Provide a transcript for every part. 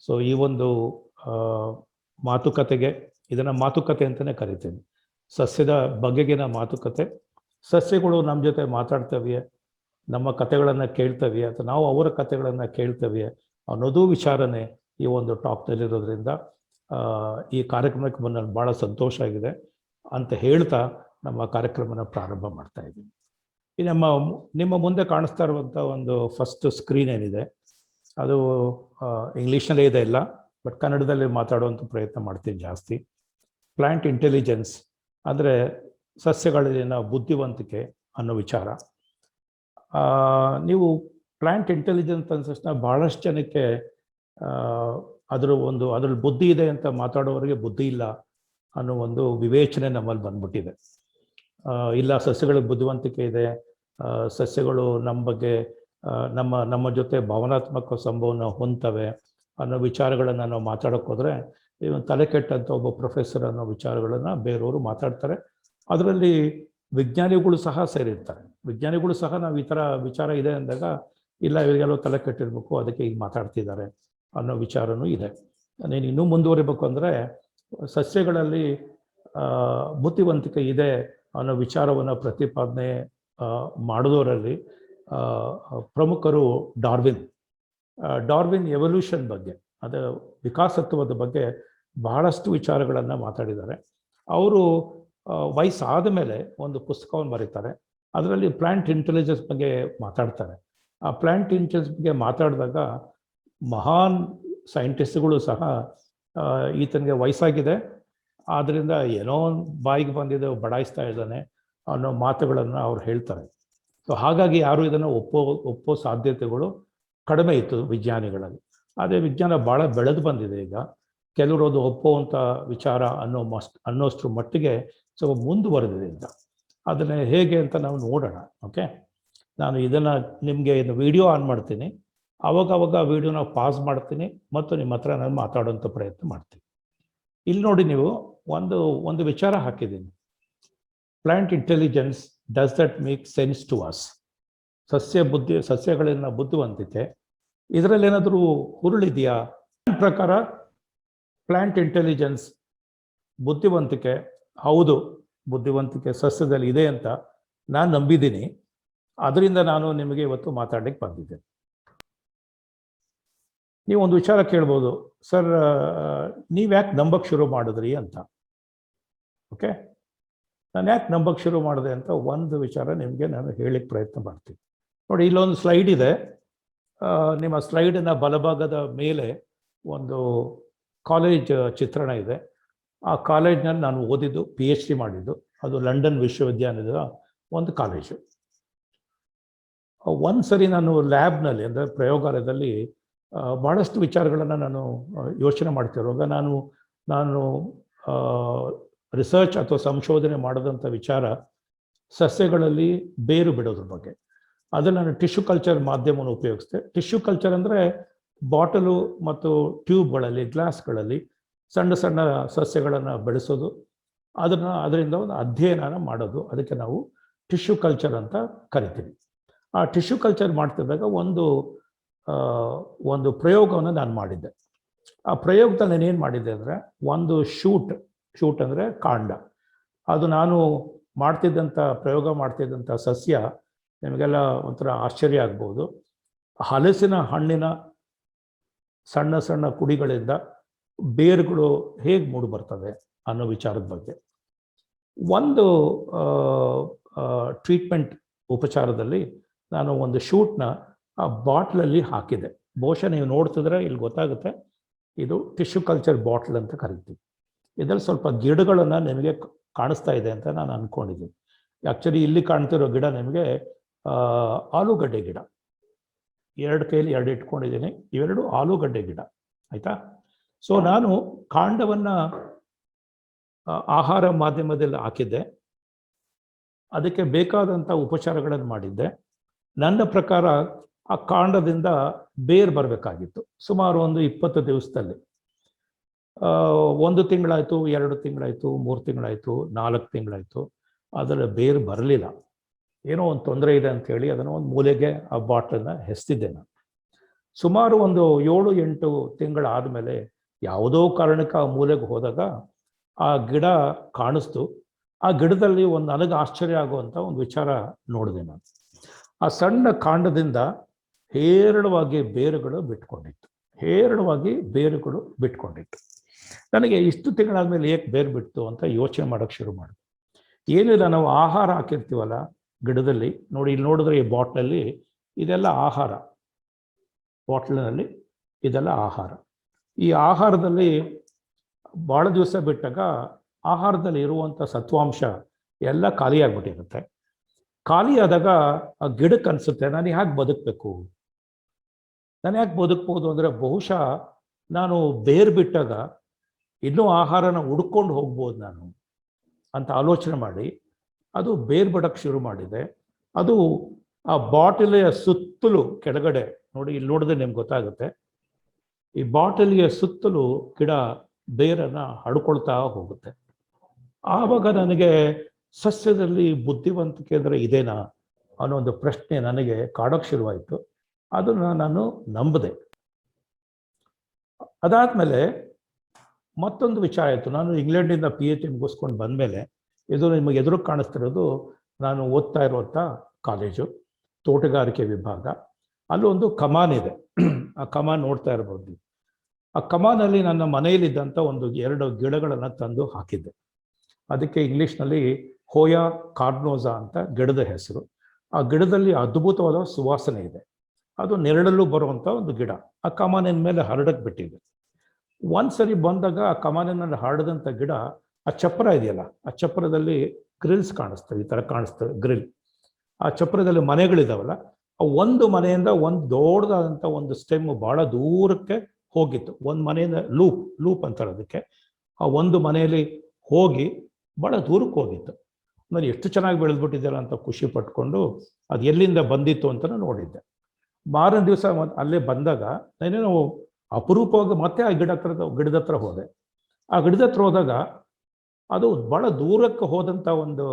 So ಈ ಒಂದು ಮಾತುಕತೆಗೆ, ಇದನ್ನು ಮಾತುಕತೆ ಅಂತಲೇ ಕರಿತೀನಿ, ಸಸ್ಯದ ಬಗೆಗಿನ ಮಾತುಕತೆ. ಸಸ್ಯಗಳು ನಮ್ಮ ಜೊತೆ ಮಾತಾಡ್ತವೆ, ನಮ್ಮ ಕಥೆಗಳನ್ನು ಕೇಳ್ತವೆ, ಅಥವಾ ನಾವು ಅವರ ಕಥೆಗಳನ್ನು ಕೇಳ್ತವೆ ಅನ್ನೋದು ವಿಚಾರನೇ ಈ ಒಂದು ಟಾಕ್ನಲ್ಲಿರೋದ್ರಿಂದ ಈ ಕಾರ್ಯಕ್ರಮಕ್ಕೆ ಬಂದು ನನಗೆ ಭಾಳ ಸಂತೋಷ ಆಗಿದೆ ಅಂತ ಹೇಳ್ತಾ ನಮ್ಮ ಕಾರ್ಯಕ್ರಮನ ಪ್ರಾರಂಭ ಮಾಡ್ತಾ ಇದ್ದೀನಿ. ಈ ನಿಮ್ಮ ಮುಂದೆ ಕಾಣಿಸ್ತಾ ಇರುವಂಥ ಒಂದು ಫಸ್ಟ್ ಸ್ಕ್ರೀನ್ ಏನಿದೆ ಅದು ಇಂಗ್ಲೀಷ್ನಲ್ಲೇ ಇದೆ ಇಲ್ಲ, ಬಟ್ ಕನ್ನಡದಲ್ಲಿ ಮಾತಾಡುವಂಥ ಪ್ರಯತ್ನ ಮಾಡ್ತೀನಿ ಜಾಸ್ತಿ. ಪ್ಲ್ಯಾಂಟ್ ಇಂಟೆಲಿಜೆನ್ಸ್ ಅಂದರೆ ಸಸ್ಯಗಳಲ್ಲಿನ ಬುದ್ಧಿವಂತಿಕೆ ಅನ್ನೋ ವಿಚಾರ. ನೀವು ಪ್ಲ್ಯಾಂಟ್ ಇಂಟೆಲಿಜೆನ್ಸ್ ಅಂದ ತಕ್ಷಣ ಭಾಳಷ್ಟು ಜನಕ್ಕೆ ಅದ್ರಲ್ಲಿ ಬುದ್ಧಿ ಇದೆ ಅಂತ ಮಾತಾಡೋರಿಗೆ ಬುದ್ಧಿ ಇಲ್ಲ ಅನ್ನೋ ಒಂದು ವಿವೇಚನೆ ನಮ್ಮಲ್ಲಿ ಬಂದ್ಬಿಟ್ಟಿದೆ. ಇಲ್ಲ, ಸಸ್ಯಗಳಿಗೆ ಬುದ್ಧಿವಂತಿಕೆ ಇದೆ, ಸಸ್ಯಗಳು ನಮ್ಮ ಬಗ್ಗೆ ನಮ್ಮ ಜೊತೆ ಭಾವನಾತ್ಮಕ ಸಂಭವನ ಹೊಂದ್ತವೆ ಅನ್ನೋ ವಿಚಾರಗಳನ್ನು ನಾವು ಮಾತಾಡೋಕೆ ಹೋದರೆ ಇವನ್ ತಲೆ ಕೆಟ್ಟಂಥ ಒಬ್ಬ ಪ್ರೊಫೆಸರ್ ಅನ್ನೋ ವಿಚಾರಗಳನ್ನು ಬೇರೆಯವರು ಮಾತಾಡ್ತಾರೆ. ಅದರಲ್ಲಿ ವಿಜ್ಞಾನಿಗಳು ಸಹ ಸೇರಿರ್ತಾರೆ. ವಿಜ್ಞಾನಿಗಳು ಸಹ ನಾವು ಈ ಥರ ವಿಚಾರ ಇದೆ ಅಂದಾಗ ಇಲ್ಲ, ಇವರಿಗೆಲ್ಲೋ ತಲೆ ಕೆಟ್ಟಿರ್ಬೇಕು, ಅದಕ್ಕೆ ಈಗ ಮಾತಾಡ್ತಿದ್ದಾರೆ ಅನ್ನೋ ವಿಚಾರನೂ ಇದೆ. ನೀನು ಇನ್ನೂ ಮುಂದುವರಿಬೇಕು ಅಂದರೆ ಸಸ್ಯಗಳಲ್ಲಿ ಬುದ್ಧಿವಂತಿಕೆ ಇದೆ ಅನ್ನೋ ವಿಚಾರವನ್ನು ಪ್ರತಿಪಾದನೆ ಮಾಡಿದವರಲ್ಲಿ ಪ್ರಮುಖರು ಡಾರ್ವಿನ್ ಎವಲ್ಯೂಷನ್ ಬಗ್ಗೆ, ಅದು ವಿಕಾಸತ್ವದ ಬಗ್ಗೆ ಬಹಳಷ್ಟು ವಿಚಾರಗಳನ್ನು ಮಾತಾಡಿದ್ದಾರೆ. ಅವರು ವಯಸ್ಸಾದ ಮೇಲೆ ಒಂದು ಪುಸ್ತಕವನ್ನು ಬರೀತಾರೆ, ಅದರಲ್ಲಿ ಪ್ಲ್ಯಾಂಟ್ ಇಂಟೆಲಿಜೆನ್ಸ್ ಬಗ್ಗೆ ಮಾತಾಡ್ತಾರೆ. ಆ ಪ್ಲ್ಯಾಂಟ್ ಇಂಟೆಲಿಜೆನ್ಸ್ ಬಗ್ಗೆ ಮಾತಾಡಿದಾಗ ಮಹಾನ್ ಸೈಂಟಿಸ್ಟ್ಗಳು ಸಹ ಈತನಿಗೆ ವಯಸ್ಸಾಗಿದೆ, ಆದ್ದರಿಂದ ಏನೋ ಬಾಯಿಗೆ ಬಂದಿದೆ, ಬಡಾಯಿಸ್ತಾ ಇದ್ದಾನೆ ಅನ್ನೋ ಮಾತುಗಳನ್ನು ಅವ್ರು ಹೇಳ್ತಾರೆ. ಸೊ ಹಾಗಾಗಿ ಯಾರು ಇದನ್ನು ಒಪ್ಪೋ ಸಾಧ್ಯತೆಗಳು ಕಡಿಮೆ ಇತ್ತು ವಿಜ್ಞಾನಿಗಳಲ್ಲಿ. ಆದರೆ ವಿಜ್ಞಾನ ಭಾಳ ಬೆಳೆದು ಬಂದಿದೆ ಈಗ. ಕೆಲವರು ಅದು ಒಪ್ಪುವಂಥ ವಿಚಾರ ಅನ್ನೋಷ್ಟ್ರ ಮಟ್ಟಿಗೆ ಸ್ವಲ್ಪ ಮುಂದುವರೆದಿದೆ ಈಗ. ಅದನ್ನು ಹೇಗೆ ಅಂತ ನಾವು ನೋಡೋಣ. ಓಕೆ, ನಾನು ಇದನ್ನು ನಿಮಗೆ ವಿಡಿಯೋ ಆನ್ ಮಾಡ್ತೀನಿ, ಅವಾಗವಾಗ ವಿಡಿಯೋನ ಪಾಸ್ ಮಾಡ್ತೀನಿ ಮತ್ತು ನಿಮ್ಮ ಹತ್ರ ನಾನು ಮಾತಾಡೋಂಥ ಪ್ರಯತ್ನ ಮಾಡ್ತೀನಿ. ಇಲ್ಲಿ ನೋಡಿ, ನೀವು ಒಂದು ವಿಚಾರ ಹಾಕಿದ್ದೀನಿ, plant intelligence does that make sense to us. ಸಸ್ಯಗಳಿನ ಬುದ್ಧಿವಂತಿಕೆ, ಇದರಲ್ಲಿ ಏನಾದರೂ ಹುರುಳಿದೆಯಾ? ನನ್ನ ಪ್ರಕಾರ ಪ್ಲ್ಯಾಂಟ್ ಇಂಟೆಲಿಜೆನ್ಸ್ ಬುದ್ಧಿವಂತಿಕೆ, ಹೌದು, ಬುದ್ಧಿವಂತಿಕೆ ಸಸ್ಯದಲ್ಲಿ ಇದೆ ಅಂತ ನಾನು ನಂಬಿದ್ದೀನಿ. ಅದರಿಂದ ನಾನು ನಿಮಗೆ ಇವತ್ತು ಮಾತಾಡಲಿಕ್ಕೆ ಬಂದಿದ್ದೇನೆ. ನೀವು ಒಂದು ವಿಚಾರ ಕೇಳ್ಬೋದು, ಸರ್ ನೀವು ಯಾಕೆ ನಂಬಕ್ಕೆ ಶುರು ಮಾಡಿದ್ರಿ ಅಂತ. ಓಕೆ, ನಾನು ಯಾಕೆ ನಂಬಕ್ಕೆ ಶುರು ಮಾಡಿದೆ ಅಂತ ಒಂದು ವಿಚಾರ ನಿಮಗೆ ನಾನು ಹೇಳಲಿಕ್ಕೆ ಪ್ರಯತ್ನ ಮಾಡ್ತೀನಿ. ನೋಡಿ, ಇಲ್ಲೊಂದು ಸ್ಲೈಡ್ ಇದೆ. ನಿಮ್ಮ ಸ್ಲೈಡಿನ ಬಲಭಾಗದ ಮೇಲೆ ಒಂದು ಕಾಲೇಜ್ ಚಿತ್ರಣ ಇದೆ. ಆ ಕಾಲೇಜ್ನಲ್ಲಿ ನಾನು ಓದಿದ್ದು, PhD ಮಾಡಿದ್ದು, ಅದು ಲಂಡನ್ ವಿಶ್ವವಿದ್ಯಾನಿಲಯದ ಒಂದು ಕಾಲೇಜು. ಒಂದು ಸರಿ ನಾನು ಲ್ಯಾಬ್ನಲ್ಲಿ, ಅಂದರೆ ಪ್ರಯೋಗಾಲಯದಲ್ಲಿ ಭಾಳಷ್ಟು ವಿಚಾರಗಳನ್ನು ನಾನು ಯೋಚನೆ ಮಾಡ್ತಿರುವಾಗ ನಾನು ರಿಸರ್ಚ್ ಅಥವಾ ಸಂಶೋಧನೆ ಮಾಡಿದಂಥ ವಿಚಾರ ಸಸ್ಯಗಳಲ್ಲಿ ಬೇರು ಬಿಡೋದ್ರ ಬಗ್ಗೆ. ಅದನ್ನು ನಾನು ಟಿಶ್ಯೂ ಕಲ್ಚರ್ ಮಾಧ್ಯಮವನ್ನು ಉಪಯೋಗಿಸಿದೆ. ಟಿಶ್ಯೂ ಕಲ್ಚರ್ ಅಂದರೆ ಬಾಟಲು ಮತ್ತು ಟ್ಯೂಬ್ಗಳಲ್ಲಿ, ಗ್ಲಾಸ್ಗಳಲ್ಲಿ ಸಣ್ಣ ಸಣ್ಣ ಸಸ್ಯಗಳನ್ನು ಬೆಳೆಸೋದು, ಅದರಿಂದ ಒಂದು ಅಧ್ಯಯನ ಮಾಡೋದು, ಅದಕ್ಕೆ ನಾವು ಟಿಶ್ಯೂ ಕಲ್ಚರ್ ಅಂತ ಕರಿತೀವಿ. ಆ ಟಿಶ್ಯೂ ಕಲ್ಚರ್ ಮಾಡ್ತಿದ್ದಾಗ ಒಂದು ಪ್ರಯೋಗವನ್ನು ನಾನು ಮಾಡಿದ್ದೆ. ಆ ಪ್ರಯೋಗದಲ್ಲಿ ನಾನೇನು ಮಾಡಿದ್ದೆ ಅಂದರೆ, ಒಂದು ಶೂಟ್ ಅಂದರೆ ಕಾಂಡ, ಅದು ನಾನು ಪ್ರಯೋಗ ಮಾಡ್ತಿದ್ದಂಥ ಸಸ್ಯ ನಿಮಗೆಲ್ಲ ಒಂಥರ ಆಶ್ಚರ್ಯ ಆಗ್ಬೋದು. ಹಲಸಿನ ಹಣ್ಣಿನ ಸಣ್ಣ ಸಣ್ಣ ಕುಡಿಗಳಿಂದ ಬೇರುಗಳು ಹೇಗೆ ಮೂಡಿ ಬರ್ತವೆ ಅನ್ನೋ ವಿಚಾರದ ಬಗ್ಗೆ ಒಂದು ಟ್ರೀಟ್ಮೆಂಟ್ ಉಪಚಾರದಲ್ಲಿ ನಾನು ಒಂದು ಶೂಟ್ನ ಆ ಬಾಟ್ಲಲ್ಲಿ ಹಾಕಿದೆ. ಬಹುಶಃ ನೀವು ನೋಡ್ತಿದ್ರೆ ಇಲ್ಲಿ ಗೊತ್ತಾಗುತ್ತೆ, ಇದು ಟಿಶ್ಯೂ ಕಲ್ಚರ್ ಬಾಟ್ಲ್ ಅಂತ ಕರಿತೀವಿ. ಇದರಲ್ಲಿ ಸ್ವಲ್ಪ ಗಿಡಗಳನ್ನು ನಿಮಗೆ ಕಾಣಿಸ್ತಾ ಇದೆ ಅಂತ ನಾನು ಅಂದ್ಕೊಂಡಿದ್ದೀನಿ. ಆ್ಯಕ್ಚುಲಿ ಇಲ್ಲಿ ಕಾಣ್ತಿರೋ ಗಿಡ ನಿಮಗೆ ಆಲೂಗಡ್ಡೆ ಗಿಡ. 2 ಕೈಲಿ 2 ಇಟ್ಕೊಂಡಿದ್ದೀನಿ, ಇವೆರಡು ಆಲೂಗಡ್ಡೆ ಗಿಡ, ಆಯಿತಾ. ಸೊ ನಾನು ಕಾಂಡವನ್ನು ಆಹಾರ ಮಾಧ್ಯಮದಲ್ಲಿ ಹಾಕಿದ್ದೆ, ಅದಕ್ಕೆ ಬೇಕಾದಂಥ ಉಪಚಾರಗಳನ್ನು ಮಾಡಿದ್ದೆ. ನನ್ನ ಪ್ರಕಾರ ಆ ಕಾಂಡದಿಂದ ಬೇರು ಬರಬೇಕಾಗಿತ್ತು ಸುಮಾರು ಒಂದು 20 ದಿವಸದಲ್ಲಿ. 1 ತಿಂಗಳಾಯಿತು, 2 ತಿಂಗಳಾಯಿತು, 3 ತಿಂಗಳಾಯಿತು, 4 ತಿಂಗಳಾಯಿತು, ಅದರ ಬೇರು ಬರಲಿಲ್ಲ. ಏನೋ ಒಂದು ತೊಂದರೆ ಇದೆ ಅಂಥೇಳಿ ಅದನ್ನು ಒಂದು ಮೂಲೆಗೆ ಆ ಬಾಟ್ಲನ್ನು ಎಸ್ತಿದ್ದೆ ನಾನು. ಸುಮಾರು ಒಂದು 7-8 ತಿಂಗಳಾದಮೇಲೆ ಯಾವುದೋ ಕಾರಣಕ್ಕೆ ಆ ಮೂಲೆಗೆ ಹೋದಾಗ ಆ ಗಿಡ ಕಾಣಿಸ್ತು. ಆ ಗಿಡದಲ್ಲಿ ಒಂದು ನನಗೆ ಆಶ್ಚರ್ಯ ಆಗುವಂಥ ಒಂದು ವಿಚಾರ ನೋಡಿದೆ ನಾನು. ಆ ಸಣ್ಣ ಕಾಂಡದಿಂದ ಹೇರಳವಾಗಿ ಬೇರುಗಳು ಬಿಟ್ಕೊಂಡಿತ್ತು. ನನಗೆ ಇಷ್ಟು ತಿಂಗಳಾದ್ಮೇಲೆ ಏಕೆ ಬೇರು ಬಿಡ್ತು ಅಂತ ಯೋಚನೆ ಮಾಡೋಕ್ಕೆ ಶುರು ಮಾಡಿದೆ. ಏನಿಲ್ಲ, ನಾವು ಆಹಾರ ಹಾಕಿರ್ತೀವಲ್ಲ ಗಿಡದಲ್ಲಿ, ನೋಡಿ ಇಲ್ಲಿ ನೋಡಿದ್ರೆ ಈ ಬಾಟ್ಲಲ್ಲಿ ಇದೆಲ್ಲ ಆಹಾರ, ಬಾಟ್ಲಿನಲ್ಲಿ ಇದೆಲ್ಲ ಆಹಾರ. ಈ ಆಹಾರದಲ್ಲಿ ಭಾಳ ದಿವಸ ಬಿಟ್ಟಾಗ ಆಹಾರದಲ್ಲಿ ಇರುವಂಥ ಸತ್ವಾಂಶ ಎಲ್ಲ ಖಾಲಿಯಾಗ್ಬಿಟ್ಟಿರುತ್ತೆ. ಖಾಲಿಯಾದಾಗ ಆ ಗಿಡಕ್ಕೆ ಅನಿಸುತ್ತೆ, ನಾನು ಯಾಕೆ ಬದುಕಬೇಕು, ನಾನು ಯಾಕೆ ಬದುಕ್ಬೋದು ಅಂದರೆ ಬಹುಶಃ ನಾನು ಬೇರು ಬಿಟ್ಟಾಗ ಇನ್ನೂ ಆಹಾರನ ಹುಡ್ಕೊಂಡು ಹೋಗ್ಬೋದು ನಾನು ಅಂತ ಆಲೋಚನೆ ಮಾಡಿ ಅದು ಬೇರು ಬಿಡಕ್ಕೆ ಶುರು ಮಾಡಿದೆ. ಅದು ಆ ಬಾಟಲಿಯ ಸುತ್ತಲೂ ಕೆಳಗಡೆ ನೋಡಿ, ಇಲ್ಲಿ ನೋಡಿದ್ರೆ ನಿಮ್ಗೆ ಗೊತ್ತಾಗುತ್ತೆ, ಈ ಬಾಟಲಿಗೆ ಸುತ್ತಲೂ ಗಿಡ ಬೇರನ್ನು ಹಡ್ಕೊಳ್ತಾ ಹೋಗುತ್ತೆ. ಆವಾಗ ನನಗೆ ಸಸ್ಯದಲ್ಲಿ ಬುದ್ಧಿವಂತಿಕೆ ಅಂದರೆ ಇದೇನಾ ಅನ್ನೋ ಒಂದು ಪ್ರಶ್ನೆ ನನಗೆ ಕಾಡೋಕ್ಕೆ ಶುರುವಾಯಿತು. ಅದನ್ನು ನಾನು ನಂಬಿದೆ. ಅದಾದಮೇಲೆ ಮತ್ತೊಂದು ವಿಚಾರ ಆಯಿತು. ನಾನು ಇಂಗ್ಲೆಂಡಿಂದ PhD ಮುಗಿಸ್ಕೊಂಡು ಬಂದಮೇಲೆ, ಇದು ನಿಮಗೆ ಎದುರು ಕಾಣಿಸ್ತಿರೋದು ನಾನು ಓದ್ತಾ ಇರುವಂಥ ಕಾಲೇಜು, ತೋಟಗಾರಿಕೆ ವಿಭಾಗ. ಅಲ್ಲೊಂದು ಕಮಾನ್ ಇದೆ, ಆ ಕಮಾನ್ ನೋಡ್ತಾ ಇರ್ಬೋದು. ಆ ಕಮಾನಲ್ಲಿ ನನ್ನ ಮನೆಯಲ್ಲಿದ್ದಂಥ 1-2 ಗಿಡಗಳನ್ನು ತಂದು ಹಾಕಿದ್ದೆ. ಅದಕ್ಕೆ ಇಂಗ್ಲೀಷ್ನಲ್ಲಿ ಹೋಯಾ ಕಾರ್ನೋಸಾ ಅಂತ ಗಿಡದ ಹೆಸರು. ಆ ಗಿಡದಲ್ಲಿ ಅದ್ಭುತವಾದ ಸುವಾಸನೆ ಇದೆ. ಅದು ನೆರಳಲ್ಲೂ ಬರುವಂಥ ಒಂದು ಗಿಡ. ಆ ಕಮಾನಿನ ಮೇಲೆ ಹರಡಕ್ಕೆ ಬಿಟ್ಟಿದೆ. ಒಂದ್ಸರಿ ಬಂದಾಗ ಆ ಕಮಾನಿನಲ್ಲಿ ಹರಡದಂಥ ಗಿಡ, ಆ ಚಪ್ಪರ ಇದೆಯಲ್ಲ, ಆ ಚಪ್ಪರದಲ್ಲಿ ಗ್ರಿಲ್ಸ್ ಕಾಣಿಸ್ತವೆ, ಈ ಥರ ಕಾಣಿಸ್ತವೆ ಗ್ರಿಲ್. ಆ ಚಪ್ಪರದಲ್ಲಿ ಮನೆಗಳಿದಾವಲ್ಲ, ಆ ಒಂದು ಮನೆಯಿಂದ ಒಂದು ದೊಡ್ಡದಾದಂಥ ಒಂದು ಸ್ಟೆಮ್ ಭಾಳ ದೂರಕ್ಕೆ ಹೋಗಿತ್ತು. ಒಂದು ಮನೆಯಿಂದ ಲೂಪ್ ಅಂತಾರೆ ಅದಕ್ಕೆ. ಆ ಒಂದು ಮನೆಯಲ್ಲಿ ಹೋಗಿ ಭಾಳ ದೂರಕ್ಕೆ ಹೋಗಿತ್ತು. ನಾನು ಎಷ್ಟು ಚೆನ್ನಾಗಿ ಬೆಳೆದ್ಬಿಟ್ಟಿದ್ದೆಲ್ಲ ಅಂತ ಖುಷಿ ಪಟ್ಕೊಂಡು ಅದು ಎಲ್ಲಿಂದ ಬಂದಿತ್ತು ಅಂತ ನಾನು ನೋಡಿದ್ದೆ. ಮಾರನೇ ದಿವಸ ಅಲ್ಲೇ ಬಂದಾಗ ನಾನೇನೋ ಅಪರೂಪವಾಗಿ ಮತ್ತೆ ಆ ಗಿಡದ ಹತ್ರ ಹೋದೆ. ಆ ಗಿಡದ ಹತ್ರ ಹೋದಾಗ ಅದು ಭಾಳ ದೂರಕ್ಕೆ ಹೋದಂಥ ಒಂದು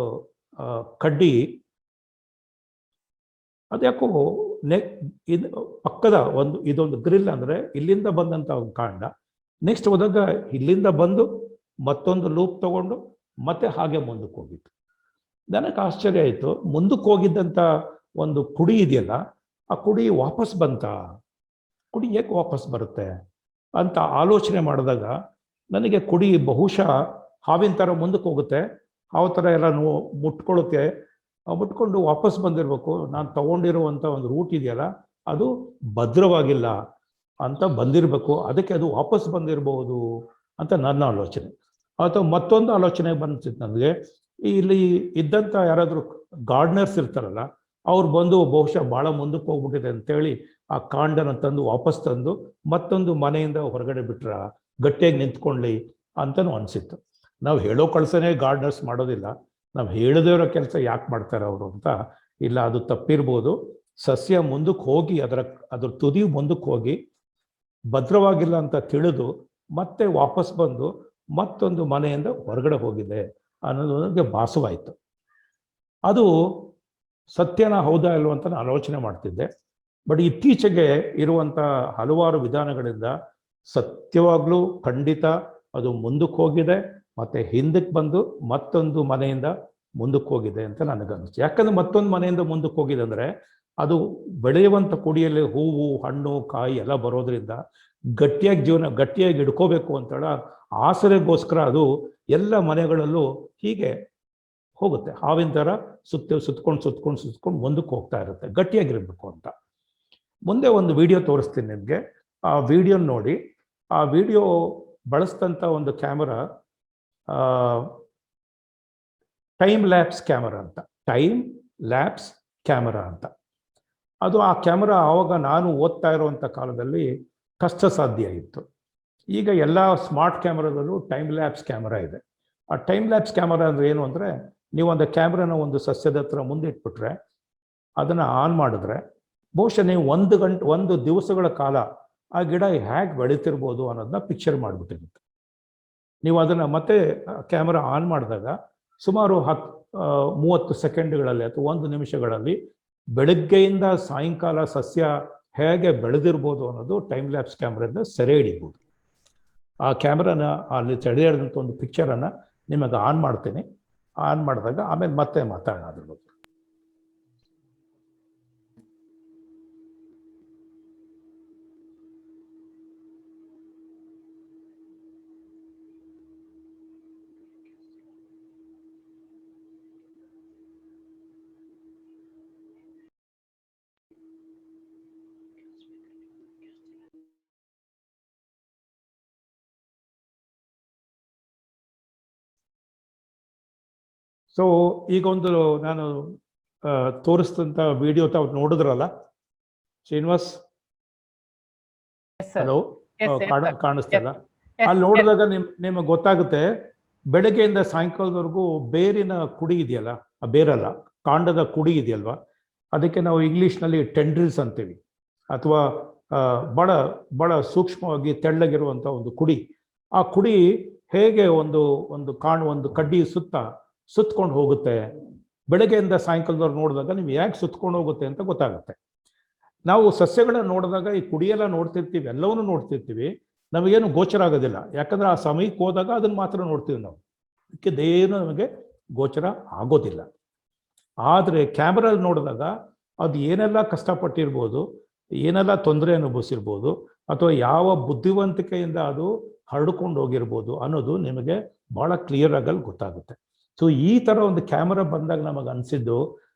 ಕಡ್ಡಿ, ಅದ್ಯಾಕೋ ಇದು ಪಕ್ಕದ ಇದೊಂದು ಗ್ರಿಲ್, ಅಂದರೆ ಇಲ್ಲಿಂದ ಬಂದಂಥ ಒಂದು ಕಾಂಡ. ನೆಕ್ಸ್ಟ್ ಹೋದಾಗ ಇಲ್ಲಿಂದ ಬಂದು ಮತ್ತೊಂದು ಲೂಪ್ ತಗೊಂಡು ಮತ್ತೆ ಹಾಗೆ ಮುಂದಕ್ಕೆ ಹೋಗಿತ್ತು. ನನಗೆ ಆಶ್ಚರ್ಯ ಆಯಿತು, ಮುಂದಕ್ಕೆ ಹೋಗಿದ್ದಂಥ ಒಂದು ಕುಡಿ ಇದೆಯಲ್ಲ, ಆ ಕುಡಿ ವಾಪಸ್ ಬಂತ, ಕುಡಿ ಏಕೆ ವಾಪಸ್ ಬರುತ್ತೆ ಅಂತ ಆಲೋಚನೆ ಮಾಡಿದಾಗ ನನಗೆ ಕುಡಿ ಬಹುಶಃ ಹಾವಿನ ಥರ ಮುಂದಕ್ಕೆ ಹೋಗುತ್ತೆ, ಹಾವು ಥರ ಎಲ್ಲ ಮುಟ್ಕೊಳ್ಳುತ್ತೆ, ಮುಟ್ಕೊಂಡು ವಾಪಸ್ ಬಂದಿರಬೇಕು. ನಾನು ತಗೊಂಡಿರುವಂಥ ಒಂದು ರೂಟ್ ಇದೆಯಲ್ಲ ಅದು ಭದ್ರವಾಗಿಲ್ಲ ಅಂತ ಬಂದಿರಬೇಕು, ಅದಕ್ಕೆ ಅದು ವಾಪಸ್ ಬಂದಿರಬಹುದು ಅಂತ ನನ್ನ ಆಲೋಚನೆ. ಅಥವಾ ಮತ್ತೊಂದು ಆಲೋಚನೆ ಬಂದಿತ್ತು ನನಗೆ, ಇಲ್ಲಿ ಇದ್ದಂಥ ಯಾರಾದರೂ ಗಾರ್ಡನರ್ಸ್ ಇರ್ತಾರಲ್ಲ, ಅವ್ರು ಬಂದು ಬಹುಶಃ ಭಾಳ ಮುಂದಕ್ಕೆ ಹೋಗ್ಬಿಟ್ಟಿದೆ ಅಂತೇಳಿ ಆ ಕಾಂಡನ ತಂದು ವಾಪಸ್ ತಂದು ಮತ್ತೊಂದು ಮನೆಯಿಂದ ಹೊರಗಡೆ ಬಿಟ್ರ ಗಟ್ಟಿಯಾಗಿ ನಿಂತ್ಕೊಳ್ಳಿ ಅಂತಲೂ ಅನಿಸಿತ್ತು. ನಾವು ಹೇಳೋ ಕೆಲಸನೇ ಗಾರ್ಡನರ್ಸ್ ಮಾಡೋದಿಲ್ಲ, ನಾವು ಹೇಳದೇ ಇರೋ ಕೆಲಸ ಯಾಕೆ ಮಾಡ್ತಾರೆ ಅವರು ಅಂತ. ಇಲ್ಲ, ಅದು ತಪ್ಪಿರ್ಬೋದು. ಸಸ್ಯ ಮುಂದಕ್ಕೆ ಹೋಗಿ ಅದ್ರ ತುದಿ ಮುಂದಕ್ಕೆ ಹೋಗಿ ಭದ್ರವಾಗಿಲ್ಲ ಅಂತ ತಿಳಿದು ಮತ್ತೆ ವಾಪಸ್ ಬಂದು ಮತ್ತೊಂದು ಮನೆಯಿಂದ ಹೊರಗಡೆ ಹೋಗಿದೆ ಅನ್ನೋದು ನನಗೆ ಭಾಸವಾಯಿತು. ಅದು ಸತ್ಯನ ಹೌದಾ ಇಲ್ವ ಅಂತ ನಾನು ಆಲೋಚನೆ ಮಾಡ್ತಿದ್ದೆ. ಬಟ್ ಇತ್ತೀಚೆಗೆ ಇರುವಂಥ ಹಲವಾರು ವಿಧಾನಗಳಿಂದ ಸತ್ಯವಾಗ್ಲೂ ಖಂಡಿತ ಅದು ಮುಂದಕ್ಕೆ ಹೋಗಿದೆ, ಮತ್ತೆ ಹಿಂದಕ್ಕೆ ಬಂದು ಮತ್ತೊಂದು ಮನೆಯಿಂದ ಮುಂದಕ್ಕೆ ಹೋಗಿದೆ ಅಂತ ನನಗನ್ನಿಸ್ತು. ಯಾಕಂದ್ರೆ ಮತ್ತೊಂದು ಮನೆಯಿಂದ ಮುಂದಕ್ಕೆ ಹೋಗಿದೆ ಅಂದರೆ ಅದು ಬೆಳೆಯುವಂಥ ಕುಡಿಯಲ್ಲಿ ಹೂವು, ಹಣ್ಣು, ಕಾಯಿ ಎಲ್ಲ ಬರೋದ್ರಿಂದ ಗಟ್ಟಿಯಾಗಿ ಹಿಡ್ಕೋಬೇಕು ಅಂತೇಳ ಆಸರೆಗೋಸ್ಕರ ಅದು ಎಲ್ಲ ಮನೆಗಳಲ್ಲೂ ಹೀಗೆ ಹೋಗುತ್ತೆ. ಹಾವಿನ ಥರ ಸುತ್ಕೊಂಡು ಮುಂದಕ್ಕೆ ಹೋಗ್ತಾ ಇರುತ್ತೆ, ಗಟ್ಟಿಯಾಗಿರ್ಬೇಕು ಅಂತ. ಮುಂದೆ ಒಂದು ವಿಡಿಯೋ ತೋರಿಸ್ತೀನಿ ನಿಮಗೆ. ಆ ವಿಡಿಯೋ ನೋಡಿ. ಆ ವಿಡಿಯೋ ಬಳಸಿದಂಥ ಒಂದು ಕ್ಯಾಮರಾ ಟೈಮ್ ಲ್ಯಾಪ್ಸ್ ಕ್ಯಾಮರಾ ಅಂತ. ಅದು ಆ ಕ್ಯಾಮರಾ ಆವಾಗ ನಾನು ಓದ್ತಾ ಇರುವಂಥ ಕಾಲದಲ್ಲಿ ಕಷ್ಟ ಸಾಧ್ಯ ಇತ್ತು. ಈಗ ಎಲ್ಲ ಸ್ಮಾರ್ಟ್ ಕ್ಯಾಮರಾದಲ್ಲೂ ಟೈಮ್ ಲ್ಯಾಪ್ಸ್ ಕ್ಯಾಮರಾ ಇದೆ. ಆ ಟೈಮ್ ಲ್ಯಾಪ್ಸ್ ಕ್ಯಾಮರಾ ಅಂದರೆ ಏನು ಅಂದರೆ, ನೀವು ಒಂದು ಕ್ಯಾಮ್ರಾನ ಒಂದು ಸಸ್ಯದ ಹತ್ರ ಮುಂದೆ ಇಟ್ಬಿಟ್ರೆ, ಅದನ್ನು ಆನ್ ಮಾಡಿದ್ರೆ ಬಹುಶಃ ನೀವು 1 ದಿವಸಗಳ ಕಾಲ ಆ ಗಿಡ ಹೇಗೆ ಬೆಳೀತಿರ್ಬೋದು ಅನ್ನೋದನ್ನ ಪಿಕ್ಚರ್ ಮಾಡಿಬಿಟ್ಟಿರುತ್ತೆ. ನೀವು ಅದನ್ನು ಮತ್ತೆ ಕ್ಯಾಮ್ರಾ ಆನ್ ಮಾಡಿದಾಗ ಸುಮಾರು 30 ಸೆಕೆಂಡ್ಗಳಲ್ಲಿ ಅಥವಾ 1 ನಿಮಿಷಗಳಲ್ಲಿ ಬೆಳಗ್ಗೆಯಿಂದ ಸಾಯಂಕಾಲ ಸಸ್ಯ ಹೇಗೆ ಬೆಳೆದಿರ್ಬೋದು ಅನ್ನೋದು ಟೈಮ್ ಲ್ಯಾಬ್ಸ್ ಕ್ಯಾಮ್ರಾದಿಂದ ಸೆರೆ ಹಿಡಿಬೋದು. ಆ ಕ್ಯಾಮ್ರಾನ ಅಲ್ಲಿ ಸೆರೆ ಹಿಡಿದಂಥ ಒಂದು ಪಿಕ್ಚರನ್ನು ನಿಮಗೆ ಆನ್ ಮಾಡ್ತೀನಿ. ಆನ್ ಮಾಡಿದಾಗ ಆಮೇಲೆ ಮತ್ತೆ ಮಾತಾಡೋಣ ಅದ್ರ ಬಗ್ಗೆ. ಸೊ ಈಗ ಒಂದು ನಾನು ತೋರಿಸಿದಂಥ ವಿಡಿಯೋ ತಾವು ನೋಡಿದ್ರಲ್ಲ ಶ್ರೀನಿವಾಸ್? ಹಲೋ, ಕಾಣಿಸ್ತಲ್ಲ? ಅಲ್ಲಿ ನೋಡಿದಾಗ ನಿಮಗೆ ಗೊತ್ತಾಗುತ್ತೆ, ಬೆಳಗ್ಗೆಯಿಂದ ಸಾಯಂಕಾಲದವರೆಗೂ ಬೇರಿನ ಕುಡಿ ಇದೆಯಲ್ಲ, ಆ ಬೇರಲ್ಲ, ಕಾಂಡದ ಕುಡಿ ಇದೆಯಲ್ವಾ, ಅದಕ್ಕೆ ನಾವು ಇಂಗ್ಲೀಷ್ನಲ್ಲಿ ಟೆಂಡ್ರಿಲ್ಸ್ ಅಂತೀವಿ, ಅಥವಾ ಬಹಳ ಬಹಳ ಸೂಕ್ಷ್ಮವಾಗಿ ತೆಳ್ಳಗಿರುವಂಥ ಒಂದು ಕುಡಿ. ಆ ಕುಡಿ ಹೇಗೆ ಒಂದು ಕಡ್ಡಿ ಸುತ್ಕೊಂಡು ಹೋಗುತ್ತೆ, ಬೆಳಗ್ಗೆಯಿಂದ ಸಾಯಂಕಾಲದವ್ರು ನೋಡಿದಾಗ ನೀವು ಯಾಕೆ ಸುತ್ಕೊಂಡು ಹೋಗುತ್ತೆ ಅಂತ ಗೊತ್ತಾಗುತ್ತೆ. ನಾವು ಸಸ್ಯಗಳನ್ನ ನೋಡಿದಾಗ ಈ ಕುಡಿಯೆಲ್ಲ ನೋಡ್ತಿರ್ತೀವಿ, ಎಲ್ಲವನ್ನೂ ನೋಡ್ತಿರ್ತೀವಿ, ನಮಗೇನು ಗೋಚರ ಆಗೋದಿಲ್ಲ. ಯಾಕಂದ್ರೆ ಆ ಸಮಯಕ್ಕೆ ಹೋದಾಗ ಅದನ್ನು ಮಾತ್ರ ನೋಡ್ತೀವಿ ನಾವು, ಇದಕ್ಕೇನು ನಮಗೆ ಗೋಚರ ಆಗೋದಿಲ್ಲ. ಆದರೆ ಕ್ಯಾಮ್ರಲ್ಲಿ ನೋಡಿದಾಗ ಅದು ಏನೆಲ್ಲ ಕಷ್ಟಪಟ್ಟಿರ್ಬೋದು, ಏನೆಲ್ಲ ತೊಂದರೆ ಅನುಭವಿಸಿರ್ಬೋದು, ಅಥವಾ ಯಾವ ಬುದ್ಧಿವಂತಿಕೆಯಿಂದ ಅದು ಹರಡ್ಕೊಂಡು ಹೋಗಿರ್ಬೋದು ಅನ್ನೋದು ನಿಮಗೆ ಭಾಳ ಕ್ಲಿಯರ್ ಆಗಲ್ಲಿ ಗೊತ್ತಾಗುತ್ತೆ. ಸೊ ಈ ಥರ ಒಂದು ಕ್ಯಾಮರಾ ಬಂದಾಗ ನಮಗೆ ಅನಿಸಿದ್ದು,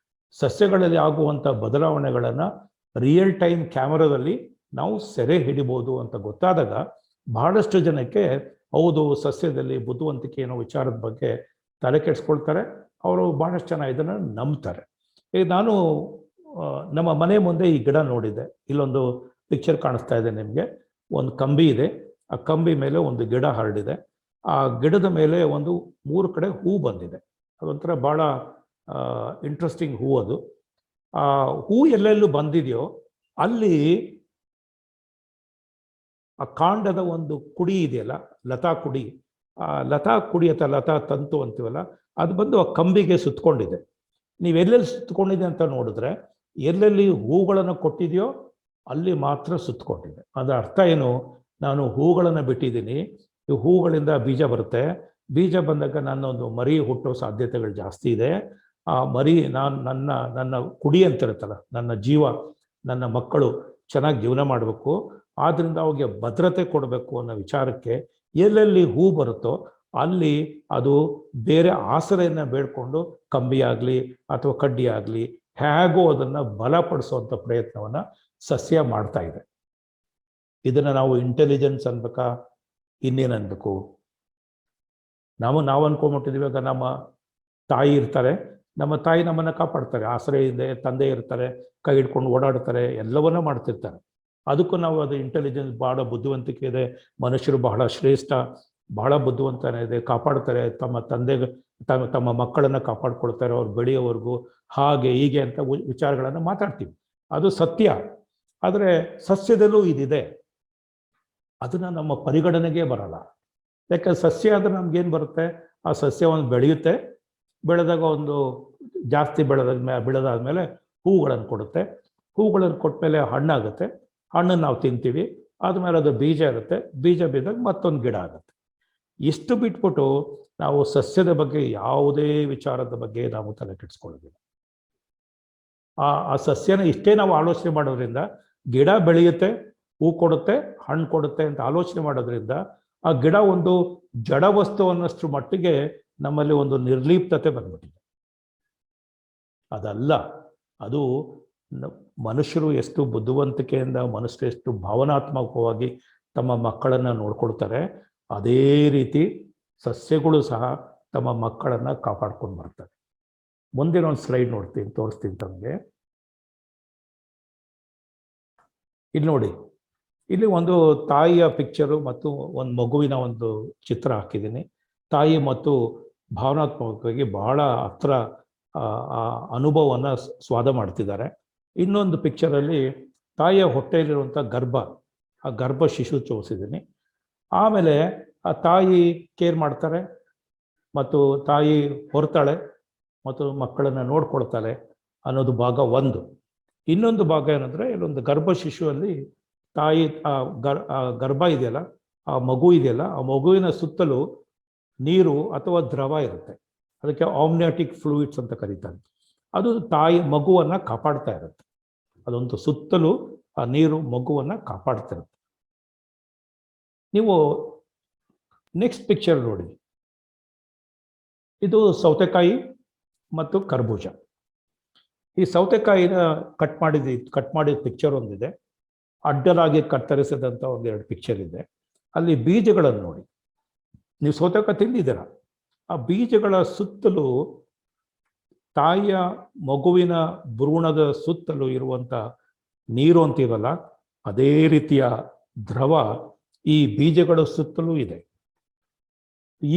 ಸಸ್ಯಗಳಲ್ಲಿ ಆಗುವಂಥ ಬದಲಾವಣೆಗಳನ್ನು ರಿಯಲ್ ಟೈಮ್ ಕ್ಯಾಮರಾದಲ್ಲಿ ನಾವು ಸೆರೆ ಹಿಡಿಬೋದು ಅಂತ ಗೊತ್ತಾದಾಗ ಬಹಳಷ್ಟು ಜನಕ್ಕೆ ಹೌದು, ಸಸ್ಯದಲ್ಲಿ ಬುದ್ಧಿವಂತಿಕೆ ಅನ್ನೋ ವಿಚಾರದ ಬಗ್ಗೆ ತಲೆ ಕೆಡಿಸ್ಕೊಳ್ತಾರೆ. ಅವರು ಭಾಳಷ್ಟು ಜನ ಇದನ್ನು ನಂಬ್ತಾರೆ. ಈಗ ನಾನು ನಮ್ಮ ಮನೆ ಮುಂದೆ ಈ ಗಿಡ ನೋಡಿದ್ದೆ. ಇಲ್ಲೊಂದು ಪಿಕ್ಚರ್ ಕಾಣಿಸ್ತಾ ಇದೆ ನಿಮಗೆ. ಒಂದು ಕಂಬಿ ಇದೆ, ಆ ಕಂಬಿ ಮೇಲೆ ಒಂದು ಗಿಡ ಹರಡಿದೆ. ಆ ಗಿಡದ ಮೇಲೆ 3 ಕಡೆ ಹೂ ಬಂದಿದೆ. ಅದೊಂಥರ ಭಾಳ ಇಂಟ್ರೆಸ್ಟಿಂಗ್ ಹೂ ಅದು. ಆ ಹೂ ಎಲ್ಲೆಲ್ಲೂ ಬಂದಿದೆಯೋ ಅಲ್ಲಿ ಆ ಕಾಂಡದ ಒಂದು ಕುಡಿ ಇದೆಯಲ್ಲ, ಲತಾ ಕುಡಿ, ಆ ಲತಾ ಕುಡಿ ಅಥವಾ ಲತಾ ತಂತು ಅಂತೀವಲ್ಲ, ಅದು ಬಂದು ಆ ಕಂಬಿಗೆ ಸುತ್ತಕೊಂಡಿದೆ. ನೀವೆಲ್ಲೆಲ್ಲಿ ಸುತ್ತಕೊಂಡಿದೆ ಅಂತ ನೋಡಿದ್ರೆ, ಎಲ್ಲೆಲ್ಲಿ ಹೂಗಳನ್ನು ಕೊಟ್ಟಿದೆಯೋ ಅಲ್ಲಿ ಮಾತ್ರ ಸುತ್ತಕೊಂಡಿದೆ. ಅದರ ಅರ್ಥ ಏನು? ನಾನು ಹೂಗಳನ್ನು ಬಿಟ್ಟಿದ್ದೀನಿ, ಈ ಹೂಗಳಿಂದ ಬೀಜ ಬರುತ್ತೆ, ಬೀಜ ಬಂದಾಗ ನನ್ನೊಂದು ಮರಿ ಹುಟ್ಟೋ ಸಾಧ್ಯತೆಗಳು ಜಾಸ್ತಿ ಇದೆ. ಆ ಮರಿ ನನ್ನ ಕುಡಿ ಅಂತಿರುತ್ತಲ್ಲ, ನನ್ನ ಜೀವ, ನನ್ನ ಮಕ್ಕಳು ಚೆನ್ನಾಗಿ ಜೀವನ ಮಾಡಬೇಕು, ಆದ್ದರಿಂದ ಅವಿಗೆ ಭದ್ರತೆ ಕೊಡಬೇಕು ಅನ್ನೋ ವಿಚಾರಕ್ಕೆ ಎಲ್ಲೆಲ್ಲಿ ಹೂ ಬರುತ್ತೋ ಅಲ್ಲಿ ಅದು ಬೇರೆ ಆಸರೆಯನ್ನು ಬೇಡ್ಕೊಂಡು ಕಂಬಿ ಆಗಲಿ ಅಥವಾ ಕಡ್ಡಿ ಆಗಲಿ ಹೇಗೋ ಅದನ್ನು ಬಲಪಡಿಸುವಂಥ ಪ್ರಯತ್ನವನ್ನು ಸಸ್ಯ ಮಾಡ್ತಾ ಇದೆ. ಇದನ್ನು ನಾವು ಇಂಟೆಲಿಜೆನ್ಸ್ ಅನ್ಬೇಕಾ, ಇನ್ನೇನು ಅನ್ಬೇಕು? ನಾವು ಅನ್ಕೊಂಬಿಟ್ಟಿದ್ದೀವಿ. ಇವಾಗ ನಮ್ಮ ತಾಯಿ ಇರ್ತಾರೆ, ನಮ್ಮ ತಾಯಿ ನಮ್ಮನ್ನು ಕಾಪಾಡ್ತಾರೆ, ಆಸರೆ ಇದೆ, ತಂದೆ ಇರ್ತಾರೆ, ಕೈ ಹಿಡ್ಕೊಂಡು ಓಡಾಡ್ತಾರೆ, ಎಲ್ಲವನ್ನೂ ಮಾಡ್ತಿರ್ತಾರೆ. ಅದಕ್ಕೂ ನಾವು ಅದು ಇಂಟೆಲಿಜೆನ್ಸ್, ಬಹಳ ಬುದ್ಧಿವಂತಿಕೆ ಇದೆ, ಮನುಷ್ಯರು ಬಹಳ ಶ್ರೇಷ್ಠ, ಬಹಳ ಬುದ್ಧಿವಂತನೇ ಇದೆ, ಕಾಪಾಡ್ತಾರೆ, ತಮ್ಮ ಮಕ್ಕಳನ್ನು ಕಾಪಾಡ್ಕೊಳ್ತಾರೆ ಅವ್ರು ಬೆಳೆಯೋವರೆಗೂ, ಹಾಗೆ ಹೀಗೆ ಅಂತ ವಿಚಾರಗಳನ್ನು ಮಾತಾಡ್ತೀವಿ. ಅದು ಸತ್ಯ. ಆದರೆ ಸಸ್ಯದಲ್ಲೂ ಇದಿದೆ, ಅದನ್ನು ನಮ್ಮ ಪರಿಗಣನೆಗೆ ಬರಲ್ಲ. ಯಾಕಂದ್ರೆ ಸಸ್ಯ ಆದರೆ ನಮ್ಗೇನು ಬರುತ್ತೆ, ಆ ಸಸ್ಯ ಒಂದು ಬೆಳೆಯುತ್ತೆ, ಬೆಳೆದಾಗ ಒಂದು ಜಾಸ್ತಿ ಬೆಳೆದಾದ್ಮೇಲೆ ಹೂಗಳನ್ನು ಕೊಡುತ್ತೆ, ಹೂಗಳನ್ನು ಕೊಟ್ಟಮೇಲೆ ಹಣ್ಣಾಗುತ್ತೆ, ಹಣ್ಣನ್ನು ನಾವು ತಿಂತೀವಿ, ಆದಮೇಲೆ ಅದು ಬೀಜ ಇರುತ್ತೆ, ಬೀಜ ಬಿದ್ದಾಗ ಮತ್ತೊಂದು ಗಿಡ ಆಗುತ್ತೆ. ಇಷ್ಟು ಬಿಟ್ಬಿಟ್ಟು ನಾವು ಸಸ್ಯದ ಬಗ್ಗೆ ಯಾವುದೇ ವಿಚಾರದ ಬಗ್ಗೆ ನಾವು ತಲೆ ಕೆಡಿಸ್ಕೊಳ್ಳೋದಿಲ್ಲ. ಆ ಸಸ್ಯನ ಇಷ್ಟೇ ನಾವು ಆಲೋಚನೆ ಮಾಡೋದ್ರಿಂದ, ಗಿಡ ಬೆಳೆಯುತ್ತೆ, ಹೂ ಕೊಡುತ್ತೆ, ಹಣ್ಣು ಕೊಡುತ್ತೆ ಅಂತ ಆಲೋಚನೆ ಮಾಡೋದ್ರಿಂದ ಆ ಗಿಡ ಒಂದು ಜಡ ವಸ್ತು ಅನ್ನೋಷ್ಟು ಮಟ್ಟಿಗೆ ನಮ್ಮಲ್ಲಿ ಒಂದು ನಿರ್ಲಿಪ್ತತೆ ಬಂದ್ಬಿಟ್ಟಿದೆ. ಅದಲ್ಲ, ಅದು ಮನುಷ್ಯರು ಎಷ್ಟು ಬುದ್ಧಿವಂತಿಕೆಯಿಂದ, ಮನುಷ್ಯರು ಎಷ್ಟು ಭಾವನಾತ್ಮಕವಾಗಿ ತಮ್ಮ ಮಕ್ಕಳನ್ನು ನೋಡ್ಕೊಳ್ತಾರೆ, ಅದೇ ರೀತಿ ಸಸ್ಯಗಳು ಸಹ ತಮ್ಮ ಮಕ್ಕಳನ್ನು ಕಾಪಾಡ್ಕೊಂಡು ಬರ್ತಾರೆ. ಮುಂದಿನ ಒಂದು ಸ್ಲೈಡ್ ತೋರಿಸ್ತೀನಿ ತಮಗೆ. ಇಲ್ಲಿ ನೋಡಿ, ಇಲ್ಲಿ ಒಂದು ತಾಯಿಯ ಪಿಕ್ಚರು ಮತ್ತು ಒಂದು ಮಗುವಿನ ಒಂದು ಚಿತ್ರ ಹಾಕಿದ್ದೀನಿ. ತಾಯಿ ಮತ್ತು ಭಾವನಾತ್ಮಕವಾಗಿ ಬಹಳ ಹತ್ರ ಅನುಭವವನ್ನು ಸ್ವಾದ ಮಾಡ್ತಿದ್ದಾರೆ. ಇನ್ನೊಂದು ಪಿಕ್ಚರಲ್ಲಿ ತಾಯಿಯ ಹೊಟ್ಟೆಯಲ್ಲಿರುವಂಥ ಆ ಗರ್ಭ ಶಿಶು ತೋರಿಸಿದ್ದೀನಿ. ಆಮೇಲೆ ಆ ತಾಯಿ ಕೇರ್ ಮಾಡ್ತಾರೆ ಮತ್ತು ತಾಯಿ ಹೊರ್ತಾಳೆ ಮತ್ತು ಮಕ್ಕಳನ್ನು ನೋಡ್ಕೊಳ್ತಾಳೆ ಅನ್ನೋದು ಭಾಗ 1. ಇನ್ನೊಂದು ಭಾಗ ಏನಂದ್ರೆ ಇಲ್ಲೊಂದು ಗರ್ಭ ಶಿಶುವಲ್ಲಿ ತಾಯಿ ಗರ್ಭ ಇದೆಯಲ್ಲ, ಆ ಮಗು ಇದೆಯಲ್ಲ, ಆ ಮಗುವಿನ ಸುತ್ತಲೂ ನೀರು ಅಥವಾ ದ್ರವ ಇರುತ್ತೆ. ಅದಕ್ಕೆ ಆಮ್ನಿಯಾಟಿಕ್ ಫ್ಲೂಯಿಡ್ಸ್ ಅಂತ ಕರೀತಾರೆ. ಅದು ತಾಯಿ ಮಗುವನ್ನ ಕಾಪಾಡ್ತಾ ಇರುತ್ತೆ. ಅದೊಂದು ಸುತ್ತಲೂ ಆ ನೀರು ಮಗುವನ್ನ ಕಾಪಾಡ್ತಿರುತ್ತೆ. ನೀವು ನೆಕ್ಸ್ಟ್ ಪಿಕ್ಚರ್ ನೋಡಿ. ಇದು ಸೌತೆಕಾಯಿ ಮತ್ತು ಕರ್ಬೂಜ. ಈ ಸೌತೆಕಾಯಿನ ಕಟ್ ಮಾಡಿದ ಪಿಕ್ಚರ್ ಒಂದಿದೆ, ಅಡ್ಡಲಾಗಿ ಕತ್ತರಿಸಿದಂಥ ಒಂದೆರಡು ಪಿಕ್ಚರ್ ಇದೆ. ಅಲ್ಲಿ ಬೀಜಗಳನ್ನು ನೋಡಿ. ನೀವು ಸೌತೆಕಾಯಿ ತಿಂದಿದ್ದೀರ, ಆ ಬೀಜಗಳ ಸುತ್ತಲೂ ತಾಯಿಯ ಮಗುವಿನ ಭ್ರೂಣದ ಸುತ್ತಲೂ ಇರುವಂಥ ನೀರು ಅಂತೀವಲ್ಲ, ಅದೇ ರೀತಿಯ ದ್ರವ ಈ ಬೀಜಗಳ ಸುತ್ತಲೂ ಇದೆ.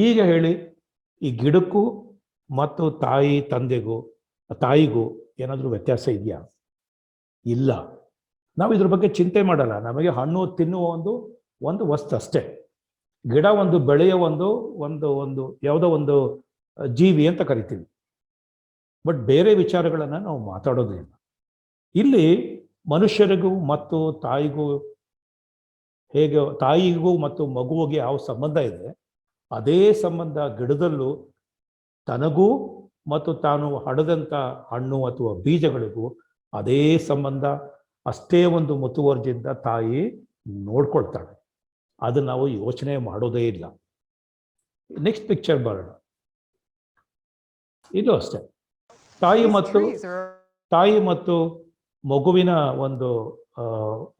ಈಗ ಹೇಳಿ, ಈ ಗಿಡಕ್ಕೂ ಮತ್ತು ತಾಯಿಗೂ ಏನಾದರೂ ವ್ಯತ್ಯಾಸ ಇದೆಯಾ? ಇಲ್ಲ. ನಾವು ಇದ್ರ ಬಗ್ಗೆ ಚಿಂತೆ ಮಾಡಲ್ಲ. ನಮಗೆ ಹಣ್ಣು ತಿನ್ನುವ ಒಂದು ವಸ್ತು ಅಷ್ಟೇ. ಗಿಡ ಒಂದು ಬೆಳೆಯ ಒಂದು ಯಾವುದೋ ಒಂದು ಜೀವಿ ಅಂತ ಕರಿತೀವಿ. ಬಟ್ ಬೇರೆ ವಿಚಾರಗಳನ್ನು ನಾವು ಮಾತಾಡೋದಿಲ್ಲ. ಇಲ್ಲಿ ಮನುಷ್ಯರಿಗೂ ಮತ್ತು ತಾಯಿಗೂ ಮತ್ತು ಮಗುವಿಗೆ ಯಾವ ಸಂಬಂಧ ಇದೆ, ಅದೇ ಸಂಬಂಧ ಗಿಡದಲ್ಲೂ ತನಗೂ ಮತ್ತು ತಾನು ಹಡದಂಥ ಹಣ್ಣು ಅಥವಾ ಬೀಜಗಳಿಗೂ ಅದೇ ಸಂಬಂಧ. ಅಷ್ಟೇ ಒಂದು ಮುತುವರ್ಜಿಯಿಂದ ತಾಯಿ ನೋಡ್ಕೊಳ್ತಾಳೆ. ಅದು ನಾವು ಯೋಚನೆ ಮಾಡೋದೇ ಇಲ್ಲ. ನೆಕ್ಸ್ಟ್ ಪಿಕ್ಚರ್ ಬರೋಣ. ಇದು ಅಷ್ಟೇ. ತಾಯಿ ಮತ್ತು ಮಗುವಿನ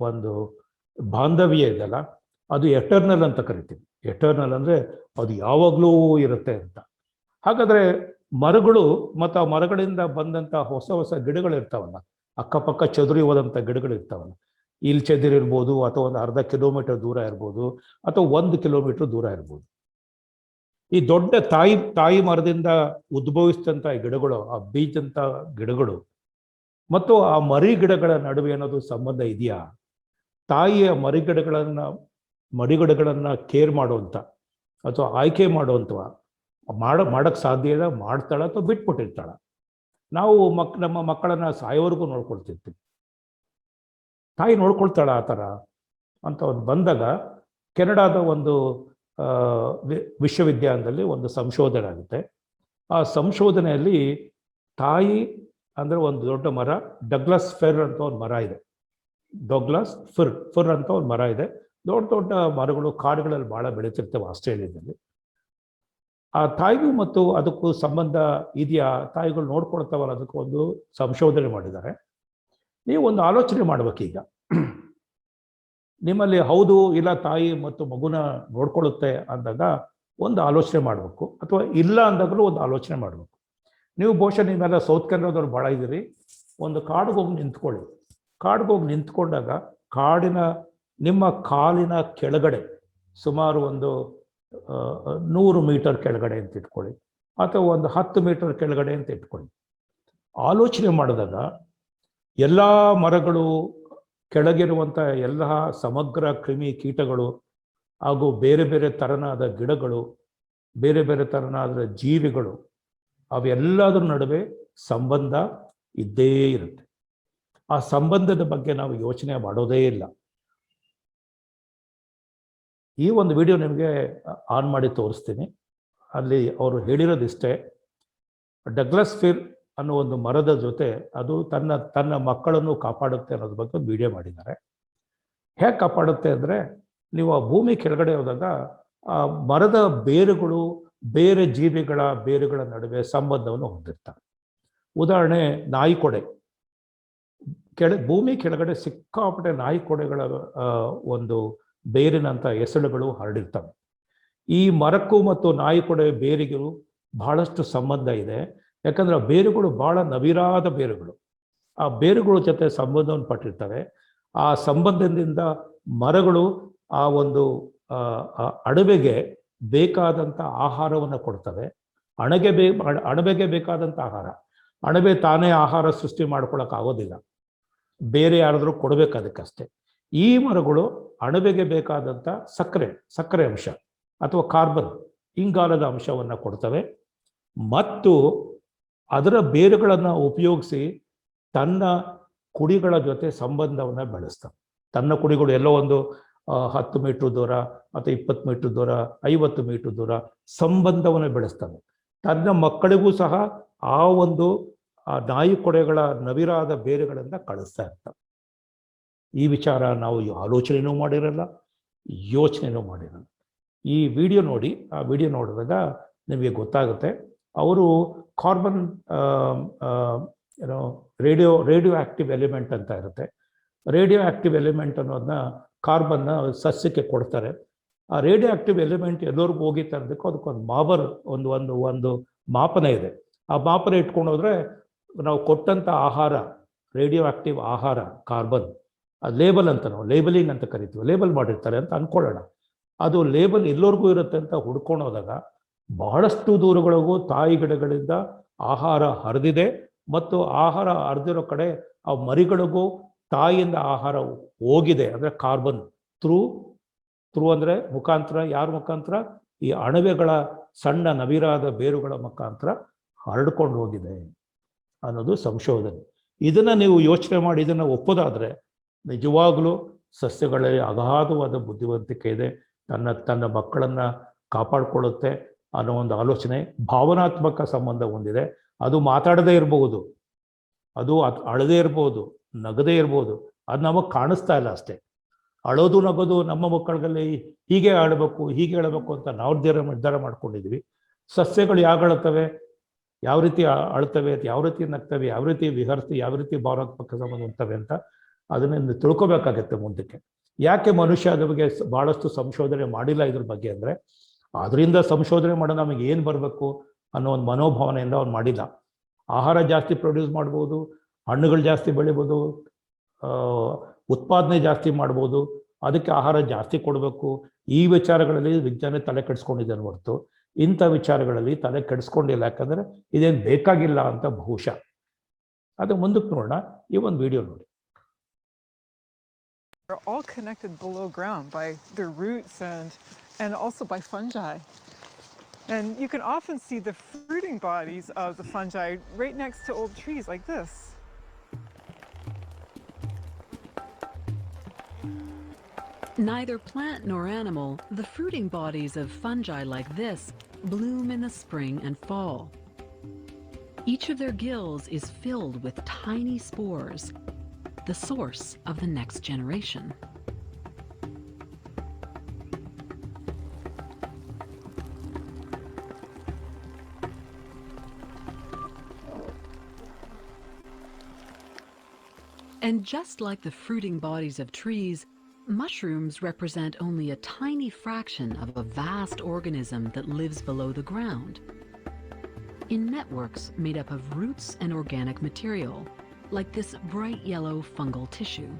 ಒಂದು ಬಾಂಧವ್ಯ ಇದೆಯಲ್ಲ, ಅದು ಎಟರ್ನಲ್ ಅಂತ ಕರಿತೀವಿ. ಎಟರ್ನಲ್ ಅಂದರೆ ಅದು ಯಾವಾಗಲೂ ಇರುತ್ತೆ ಅಂತ. ಹಾಗಾದರೆ ಮರಗಳು ಮತ್ತು ಆ ಮರಗಳಿಂದ ಬಂದಂಥ ಹೊಸ ಗಿಡಗಳು ಇರ್ತಾವಲ್ಲ, ಅಕ್ಕಪಕ್ಕ ಚದುರಿ ಹೋದಂಥ ಗಿಡಗಳು ಇರ್ತಾವಲ್ಲ, ಇಲ್ಲಿ ಚದುರಿರ್ಬೋದು, ಅಥವಾ ಒಂದು ಅರ್ಧ ಕಿಲೋಮೀಟರ್ ದೂರ ಇರ್ಬೋದು, ಅಥವಾ 1 ಕಿಲೋಮೀಟರ್ ದೂರ ಇರ್ಬೋದು. ಈ ದೊಡ್ಡ ತಾಯಿ ಮರದಿಂದ ಉದ್ಭವಿಸಿದಂಥ ಗಿಡಗಳು, ಆ ಬೀಜಂಥ ಗಿಡಗಳು ಮತ್ತು ಆ ಮರಿ ಗಿಡಗಳ ನಡುವೆ ಏನಾದರೂ ಸಂಬಂಧ ಇದೆಯಾ? ತಾಯಿಯ ಮರಿಗಿಡಗಳನ್ನು ಕೇರ್ ಮಾಡುವಂಥ ಅಥವಾ ಆಯ್ಕೆ ಮಾಡುವಂಥವ ಮಾಡಕ್ಕೆ ಸಾಧ್ಯ ಇಲ್ಲ, ಮಾಡ್ತಾಳ ಅಥವಾ ಬಿಟ್ಬಿಟ್ಟಿರ್ತಾಳ. ನಾವು ನಮ್ಮ ಮಕ್ಕಳನ್ನ ಸಾಯೋವರೆಗೂ ನೋಡ್ಕೊಳ್ತಿರ್ತೀವಿ. ತಾಯಿ ನೋಡ್ಕೊಳ್ತಾಳ ಆ ಥರ ಅಂತ ಬಂದಾಗ, ಕೆನಡಾದ ಒಂದು ವಿಶ್ವವಿದ್ಯಾಲಯದಲ್ಲಿ ಒಂದು ಸಂಶೋಧನೆ ಆಗುತ್ತೆ. ಆ ಸಂಶೋಧನೆಯಲ್ಲಿ ತಾಯಿ ಅಂದರೆ ಒಂದು ದೊಡ್ಡ ಮರ, ಡಗ್ಲಸ್ ಫಿರ್ ಅಂತ ಒಂದು ಮರ ಇದೆ. ಡಗ್ಲಸ್ ಫಿರ್ ಅಂತ ಒಂದು ಮರ ಇದೆ. ದೊಡ್ಡ ಮರಗಳು ಕಾಡುಗಳಲ್ಲಿ ಭಾಳ ಬೆಳೀತಿರ್ತವೆ ಆಸ್ಟ್ರೇಲಿಯಾದಲ್ಲಿ. ಆ ತಾಯಿಗೂ ಮತ್ತು ಅದಕ್ಕೂ ಸಂಬಂಧ ಇದೆಯಾ? ತಾಯಿಗಳು ನೋಡ್ಕೊಳ್ತಾವಲ್ಲ, ಅದಕ್ಕೆ ಒಂದು ಸಂಶೋಧನೆ ಮಾಡಿದ್ದಾರೆ. ನೀವು ಒಂದು ಆಲೋಚನೆ ಮಾಡ್ಬೇಕೀಗ. ನಿಮ್ಮಲ್ಲಿ ಹೌದು ಇಲ್ಲ ತಾಯಿ ಮತ್ತು ಮಗುನ ನೋಡ್ಕೊಳ್ಳುತ್ತೆ ಅಂದಾಗ ಒಂದು ಆಲೋಚನೆ ಮಾಡಬೇಕು, ಅಥವಾ ಇಲ್ಲ ಅಂದಾಗಲೂ ಒಂದು ಆಲೋಚನೆ ಮಾಡಬೇಕು. ನೀವು ಬಹುಶಃ ನೀವೆಲ್ಲ ಸೌತ್ ಕೆನಡಾದವ್ರು ಭಾಳ ಇದ್ದೀರಿ. ಒಂದು ಕಾಡಿಗೆ ಹೋಗಿ ನಿಂತ್ಕೊಳ್ಳಿ. ಕಾಡಿಗೆ ಹೋಗಿ ನಿಂತ್ಕೊಂಡಾಗ ನಿಮ್ಮ ಕಾಲಿನ ಕೆಳಗಡೆ ಸುಮಾರು ಒಂದು 100 ಮೀಟರ್ ಕೆಳಗಡೆ ಅಂತ ಇಟ್ಕೊಳ್ಳಿ, ಅಥವಾ ಒಂದು 10 ಮೀಟರ್ ಕೆಳಗಡೆ ಅಂತ ಇಟ್ಕೊಳ್ಳಿ. ಆಲೋಚನೆ ಮಾಡಿದಾಗ ಎಲ್ಲ ಮರಗಳು, ಕೆಳಗಿರುವಂಥ ಎಲ್ಲ ಸಮಗ್ರ ಕ್ರಿಮಿ ಕೀಟಗಳು ಹಾಗೂ ಬೇರೆ ಬೇರೆ ಥರನಾದ ಗಿಡಗಳು, ಬೇರೆ ಬೇರೆ ಥರನಾದ ಜೀವಿಗಳು, ಅವೆಲ್ಲದರ ನಡುವೆ ಸಂಬಂಧ ಇದ್ದೇ ಇರುತ್ತೆ. ಆ ಸಂಬಂಧದ ಬಗ್ಗೆ ನಾವು ಯೋಚನೆ ಮಾಡೋದೇ ಇಲ್ಲ. ಈ ಒಂದು ವಿಡಿಯೋ ನಿಮಗೆ ಆನ್ ಮಾಡಿ ತೋರಿಸ್ತೀನಿ. ಅಲ್ಲಿ ಅವರು ಹೇಳಿರೋದಿಷ್ಟೇ, ಡಗ್ಲಸ್ ಫಿರ್ ಅನ್ನೋ ಒಂದು ಮರದ ಜೊತೆ ಅದು ತನ್ನ ಮಕ್ಕಳನ್ನು ಕಾಪಾಡುತ್ತೆ ಅನ್ನೋದ್ರ ಬಗ್ಗೆ ಒಂದು ವಿಡಿಯೋ ಮಾಡಿದ್ದಾರೆ. ಹೇಗೆ ಕಾಪಾಡುತ್ತೆ ಅಂದರೆ, ನೀವು ಆ ಭೂಮಿ ಕೆಳಗಡೆ ಹೋದಾಗ ಆ ಮರದ ಬೇರುಗಳು ಬೇರೆ ಜೀವಿಗಳ ಬೇರುಗಳ ನಡುವೆ ಸಂಬಂಧವನ್ನು ಹೊಂದಿರ್ತವೆ. ಉದಾಹರಣೆ, ನಾಯಿಕೊಡೆ. ಭೂಮಿ ಕೆಳಗಡೆ ಸಿಕ್ಕಾಪಟ್ಟೆ ನಾಯಿಕೊಡೆಗಳ ಒಂದು ಬೇರಿನಂಥ ಎಸಳುಗಳು ಹರಡಿರ್ತವೆ. ಈ ಮರಕ್ಕೂ ಮತ್ತು ನಾಯಿಕೊಡೆ ಬೇರಿಗೂ ಬಹಳಷ್ಟು ಸಂಬಂಧ ಇದೆ. ಯಾಕಂದ್ರೆ ಆ ಬೇರುಗಳು ಬಹಳ ನವಿರಾದ ಬೇರುಗಳು. ಆ ಬೇರುಗಳ ಜೊತೆ ಸಂಬಂಧವನ್ನು ಪಟ್ಟಿರ್ತವೆ. ಆ ಸಂಬಂಧದಿಂದ ಮರಗಳು ಆ ಒಂದು ಅಣಬೆಗೆ ಬೇಕಾದಂಥ ಆಹಾರವನ್ನು ಕೊಡ್ತವೆ. ಅಣಬೆಗೆ ಬೇಕಾದಂಥ ಆಹಾರ. ಅಣಬೆ ತಾನೇ ಆಹಾರ ಸೃಷ್ಟಿ ಮಾಡ್ಕೊಳಕ್ಕಾಗೋದಿಲ್ಲ, ಬೇರೆ ಯಾರಾದರೂ ಕೊಡಬೇಕು ಅದಕ್ಕಷ್ಟೇ. ಈ ಮರಗಳು ಅಣಬೆಗೆ ಬೇಕಾದಂಥ ಸಕ್ಕರೆ ಅಂಶ ಅಥವಾ ಕಾರ್ಬನ್, ಇಂಗಾಲದ ಅಂಶವನ್ನು ಕೊಡ್ತವೆ. ಮತ್ತು ಅದರ ಬೇರುಗಳನ್ನು ಉಪಯೋಗಿಸಿ ತನ್ನ ಕುಡಿಗಳ ಜೊತೆ ಸಂಬಂಧವನ್ನು ಬೆಳೆಸ್ತವೆ. ತನ್ನ ಕುಡಿಗಳು ಎಲ್ಲೋ ಒಂದು 10 ಮೀಟರ್ ದೂರ ಅಥವಾ 20 ಮೀಟರ್ ದೂರ, 50 ಮೀಟರ್ ದೂರ ಸಂಬಂಧವನ್ನು ಬೆಳೆಸ್ತವೆ. ತನ್ನ ಮಕ್ಕಳಿಗೂ ಸಹ ಆ ಒಂದು ನಾಯಿ ಕೊಡೆಗಳ ನವಿರಾದ ಬೇರುಗಳಿಂದ ಕಳಿಸ್ತಾ ಇರ್ತವೆ. ಈ ವಿಚಾರ ನಾವು ಆಲೋಚನೆಯೂ ಮಾಡಿರಲ್ಲ, ಯೋಚನೆಯೂ ಮಾಡಿರಲ್ಲ. ಈ ವಿಡಿಯೋ ನೋಡಿ, ಆ ವಿಡಿಯೋ ನೋಡಿದಾಗ ನಿಮಗೆ ಗೊತ್ತಾಗುತ್ತೆ. ಅವರು ಕಾರ್ಬನ್ ಏನೋ ರೇಡಿಯೋ ಆಕ್ಟಿವ್ ಎಲಿಮೆಂಟ್ ಅಂತ ಇರುತ್ತೆ. ರೇಡಿಯೋ ಆಕ್ಟಿವ್ ಎಲಿಮೆಂಟ್ ಅನ್ನೋದನ್ನ ಕಾರ್ಬನ್ನ ಸಸ್ಯಕ್ಕೆ ಕೊಡ್ತಾರೆ. ಆ ರೇಡಿಯೋ ಆಕ್ಟಿವ್ ಎಲಿಮೆಂಟ್ ಎಲ್ಲರಿಗೂ ಹೋಗಿ ತರಬೇಕು, ಅದಕ್ಕೊಂದು ಒಂದು ಮಾಪನ ಇದೆ. ಆ ಮಾಪನ ಇಟ್ಕೊಂಡು ಹೋದ್ರೆ ನಾವು ಕೊಟ್ಟಂಥ ಆಹಾರ, ರೇಡಿಯೋ ಆಕ್ಟಿವ್ ಆಹಾರ ಕಾರ್ಬನ್, ಲೇಬಲ್ ಅಂತ ನಾವು ಲೇಬಲಿಂಗ್ ಅಂತ ಕರಿತೀವಿ, ಲೇಬಲ್ ಮಾಡಿರ್ತಾರೆ ಅಂತ ಅಂದ್ಕೊಳ್ಳೋಣ. ಅದು ಲೇಬಲ್ ಎಲ್ಲರಿಗೂ ಇರುತ್ತೆ ಅಂತ ಹುಡ್ಕೊಂಡು ಹೋದಾಗ ಬಹಳಷ್ಟು ದೂರಗಳಿಗೂ ತಾಯಿ ಗಿಡಗಳಿಂದ ಆಹಾರ ಹರಿದಿದೆ, ಮತ್ತು ಆಹಾರ ಹರಿದಿರೋ ಕಡೆ ಆ ಮರಿಗಳಿಗೂ ತಾಯಿಯಿಂದ ಆಹಾರ ಹೋಗಿದೆ. ಅಂದರೆ ಕಾರ್ಬನ್ ಥ್ರೂ ಅಂದರೆ ಮುಖಾಂತರ, ಯಾರ ಮುಖಾಂತರ? ಈ ಅಣಬೆಗಳ ಸಣ್ಣ ನವಿರಾದ ಬೇರುಗಳ ಮುಖಾಂತರ ಹರಡ್ಕೊಂಡು ಹೋಗಿದೆ ಅನ್ನೋದು ಸಂಶೋಧನೆ. ಇದನ್ನು ನೀವು ಯೋಚನೆ ಮಾಡಿ ಇದನ್ನು ಒಪ್ಪೋದಾದರೆ ನಿಜವಾಗಲೂ ಸಸ್ಯಗಳಲ್ಲಿ ಅಗಾಧವಾದ ಬುದ್ಧಿವಂತಿಕೆ ಇದೆ, ತನ್ನ ಮಕ್ಕಳನ್ನು ಕಾಪಾಡಿಕೊಳ್ಳುತ್ತೆ ಅನ್ನೋ ಒಂದು ಆಲೋಚನೆ, ಭಾವನಾತ್ಮಕ ಸಂಬಂಧ ಹೊಂದಿದೆ. ಅದು ಮಾತಾಡದೇ ಇರಬಹುದು, ಅದು ಅಳದೇ ಇರ್ಬೋದು, ನಗದೇ ಇರ್ಬೋದು, ಅದು ನಮಗೆ ಕಾಣಿಸ್ತಾ ಇಲ್ಲ ಅಷ್ಟೇ. ಅಳೋದು ನಗೋದು ನಮ್ಮ ಮಕ್ಕಳಿಗೆ ಹೀಗೆ ಆಡಬೇಕು, ಹೀಗೆ ಹೇಳಬೇಕು ಅಂತ ನಾವು ನಿರ್ಧಾರ ಮಾಡ್ಕೊಂಡಿದ್ವಿ. ಸಸ್ಯಗಳು ಯಾಕೆ ಅಳ್ತವೆ, ಯಾವ ರೀತಿ ಅಳ್ತವೆ, ಯಾವ ರೀತಿ ನಗ್ತವೆ, ಯಾವ ರೀತಿ ವಿಹರಿಸ್ತೀವಿ, ಯಾವ ರೀತಿ ಭಾವನಾತ್ಮಕ ಸಂಬಂಧ ಹೊಂದ್ತವೆ ಅಂತ ಅದನ್ನು ತಿಳ್ಕೊಬೇಕಾಗತ್ತೆ ಮುಂದಕ್ಕೆ. ಯಾಕೆ ಮನುಷ್ಯ ಅದ್ರ ಬಗ್ಗೆ ಭಾಳಷ್ಟು ಸಂಶೋಧನೆ ಮಾಡಿಲ್ಲ ಇದ್ರ ಬಗ್ಗೆ ಅಂದರೆ, ಅದರಿಂದ ಸಂಶೋಧನೆ ಮಾಡೋ ನಮಗೆ ಏನು ಬರಬೇಕು ಅನ್ನೋ ಒಂದು ಮನೋಭಾವನೆಯಿಂದ ಅವ್ನು ಮಾಡಿಲ್ಲ. ಆಹಾರ ಜಾಸ್ತಿ ಪ್ರೊಡ್ಯೂಸ್ ಮಾಡ್ಬೋದು, ಹಣ್ಣುಗಳು ಜಾಸ್ತಿ ಬೆಳಿಬೋದು, ಉತ್ಪಾದನೆ ಜಾಸ್ತಿ ಮಾಡ್ಬೋದು, ಅದಕ್ಕೆ ಆಹಾರ ಜಾಸ್ತಿ ಕೊಡಬೇಕು. ಈ ವಿಚಾರಗಳಲ್ಲಿ ವಿಜ್ಞಾನ ತಲೆ ಕೆಡಿಸ್ಕೊಂಡಿದ್ದಾನೆ ಹೊರತು ಇಂಥ ವಿಚಾರಗಳಲ್ಲಿ ತಲೆ ಕೆಡಿಸ್ಕೊಂಡಿಲ್ಲ. ಯಾಕಂದರೆ ಇದೇನು ಬೇಕಾಗಿಲ್ಲ ಅಂತ ಬಹುಶಃ. ಅದು ಮುಂದಕ್ಕೆ ನೋಡೋಣ. ಈ ಒಂದು ವಿಡಿಯೋ ನೋಡಿ. Are all connected below ground by their roots and also by fungi. And you can often see the fruiting bodies of the fungi right next to old trees like this. Neither plant nor animal, the fruiting bodies of fungi like this bloom in the spring and fall. Each of their gills is filled with tiny spores, the source of the next generation. And just like the fruiting bodies of trees, mushrooms represent only a tiny fraction of a vast organism that lives below the ground, in networks made up of roots and organic material, like this bright yellow fungal tissue.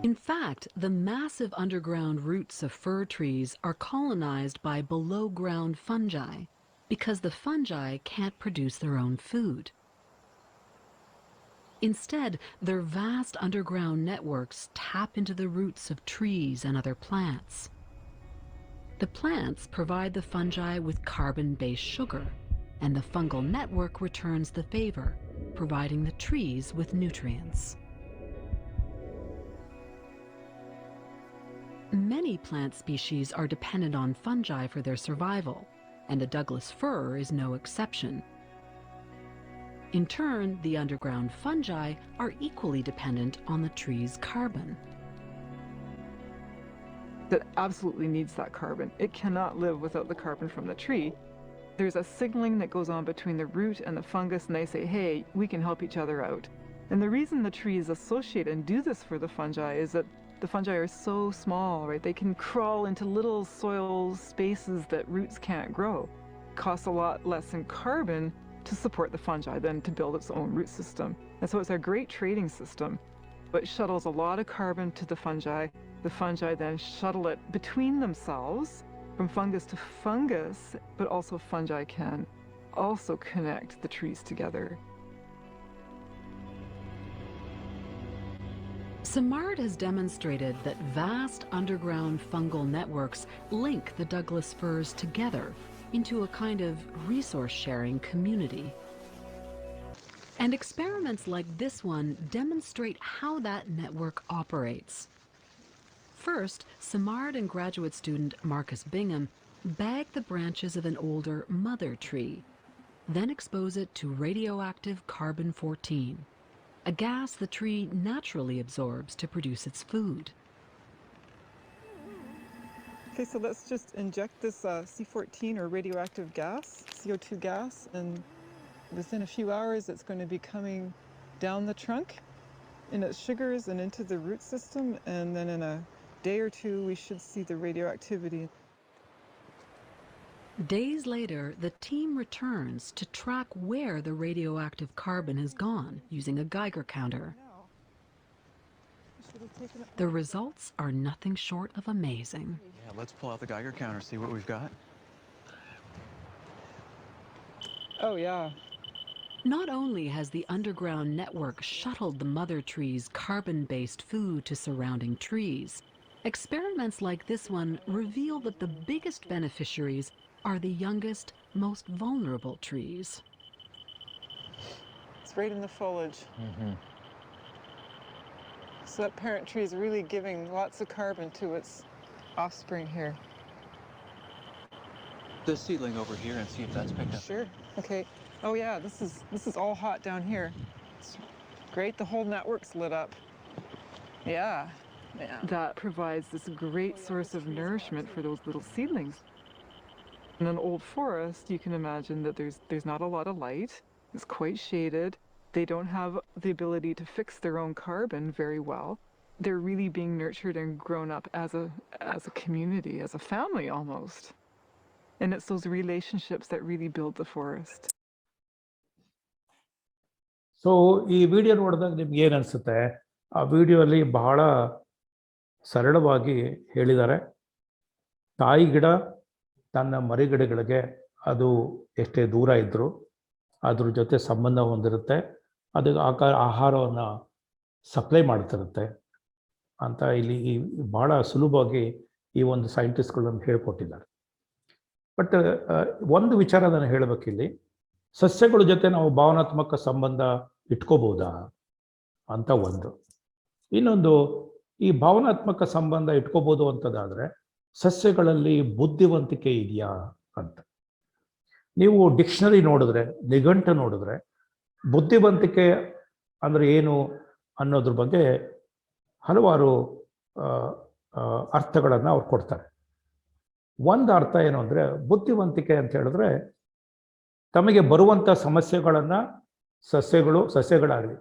In fact, the massive underground roots of fir trees are colonized by below-ground fungi because the fungi can't produce their own food. Instead, their vast underground networks tap into the roots of trees and other plants. The plants provide the fungi with carbon-based sugar, and the fungal network returns the favor, providing the trees with nutrients. Many plant species are dependent on fungi for their survival, and the Douglas fir is no exception. In turn, the underground fungi are equally dependent on the tree's carbon. That absolutely needs that carbon. It cannot live without the carbon from the tree. There's a signaling that goes on between the root and the fungus, and they say, hey, we can help each other out. And the reason the trees associate and do this for the fungi is that the fungi are so small, right? They can crawl into little soil spaces that roots can't grow. It costs a lot less in carbon to support the fungi than to build its own root system. And so it's a great trading system. It shuttles a lot of carbon to the fungi. The fungi then shuttle it between themselves from fungus to fungus, but also fungi can also connect the trees together. Simard has demonstrated that vast underground fungal networks link the Douglas firs together into a kind of resource-sharing community. And experiments like this one demonstrate how that network operates. First, Simard and graduate student Marcus Bingham bag the branches of an older mother tree, then expose it to radioactive carbon-14, a gas the tree naturally absorbs to produce its food. Okay, so let's just inject this C14 or radioactive gas, CO2 gas, and within a few hours it's going to be coming down the trunk in its sugars and into the root system, and then in a day or two we should see the radioactivity. Days later, the team returns to track where the radioactive carbon has gone using a Geiger counter. The results are nothing short of amazing. Yeah, let's pull out the Geiger counter, see what we've got. Oh yeah. Not only has the underground network shuttled the mother tree's carbon-based food to surrounding trees, experiments like this one reveal that the biggest beneficiaries are the youngest, most vulnerable trees. It's right in the foliage. So that parent tree is really giving lots of carbon to its offspring here. This seedling over here and see if that's picked up. Sure. Okay. Oh yeah, this is all hot down here. It's great. The whole network's lit up. Yeah. That provides this great source of nourishment for those little seedlings. In an old forest, you can imagine that there's not a lot of light. It's quite shaded. They don't have the ability to fix their own carbon very well. They're really being nurtured and grown up as a community, as a family almost. And it's those relationships that really build the forest. So ಈ video ನೋಡಿದಾಗ ನಿಮ್ಗೆ ಏನು ಅನಿಸುತ್ತೆ? ಆ ವಿಡಿಯೋಲಿ ಬಹಳ ಸರಳವಾಗಿ ಹೇಳಿದ್ದಾರೆ. ತಾಯಿ ಗಿಡ ತನ್ನ ಮರಿಗಿಡಗಳಿಗೆ ಅದು ಎಷ್ಟೇ ದೂರ ಇದ್ದರೂ ಅದ್ರ ಜೊತೆ ಸಂಬಂಧ ಹೊಂದಿರುತ್ತೆ, ಅದಕ್ಕೆ ಆಹಾರವನ್ನು ಸಪ್ಲೈ ಮಾಡ್ತಿರುತ್ತೆ ಅಂತ ಇಲ್ಲಿ ಭಾಳ ಸುಲಭವಾಗಿ ಈ ಒಂದು ಸೈಂಟಿಸ್ಟ್ಗಳನ್ನು ಹೇಳ್ಕೊಟ್ಟಿದ್ದಾರೆ. ಬಟ್ ಒಂದು ವಿಚಾರ ನಾನು ಹೇಳಬೇಕಿಲ್ಲಿ, ಸಸ್ಯಗಳ ಜೊತೆ ನಾವು ಭಾವನಾತ್ಮಕ ಸಂಬಂಧ ಇಟ್ಕೋಬೋದಾ ಅಂತ ಒಂದು. ಇನ್ನೊಂದು, ಈ ಭಾವನಾತ್ಮಕ ಸಂಬಂಧ ಇಟ್ಕೋಬೋದು ಅಂತದಾದರೆ ಸಸ್ಯಗಳಲ್ಲಿ ಬುದ್ಧಿವಂತಿಕೆ ಇದೆಯಾ ಅಂತ. ನೀವು ಡಿಕ್ಷನರಿ ನೋಡಿದ್ರೆ, ನಿಘಂಟು ನೋಡಿದ್ರೆ, ಬುದ್ಧಿವಂತಿಕೆ ಅಂದರೆ ಏನು ಅನ್ನೋದ್ರ ಬಗ್ಗೆ ಹಲವಾರು ಅರ್ಥಗಳನ್ನು ಅವ್ರು ಕೊಡ್ತಾರೆ. ಒಂದು ಅರ್ಥ ಏನು ಅಂದರೆ, ಬುದ್ಧಿವಂತಿಕೆ ಅಂತ ಹೇಳಿದ್ರೆ ತಮಗೆ ಬರುವಂಥ ಸಮಸ್ಯೆಗಳನ್ನು ಸಸ್ಯಗಳಾಗಲಿ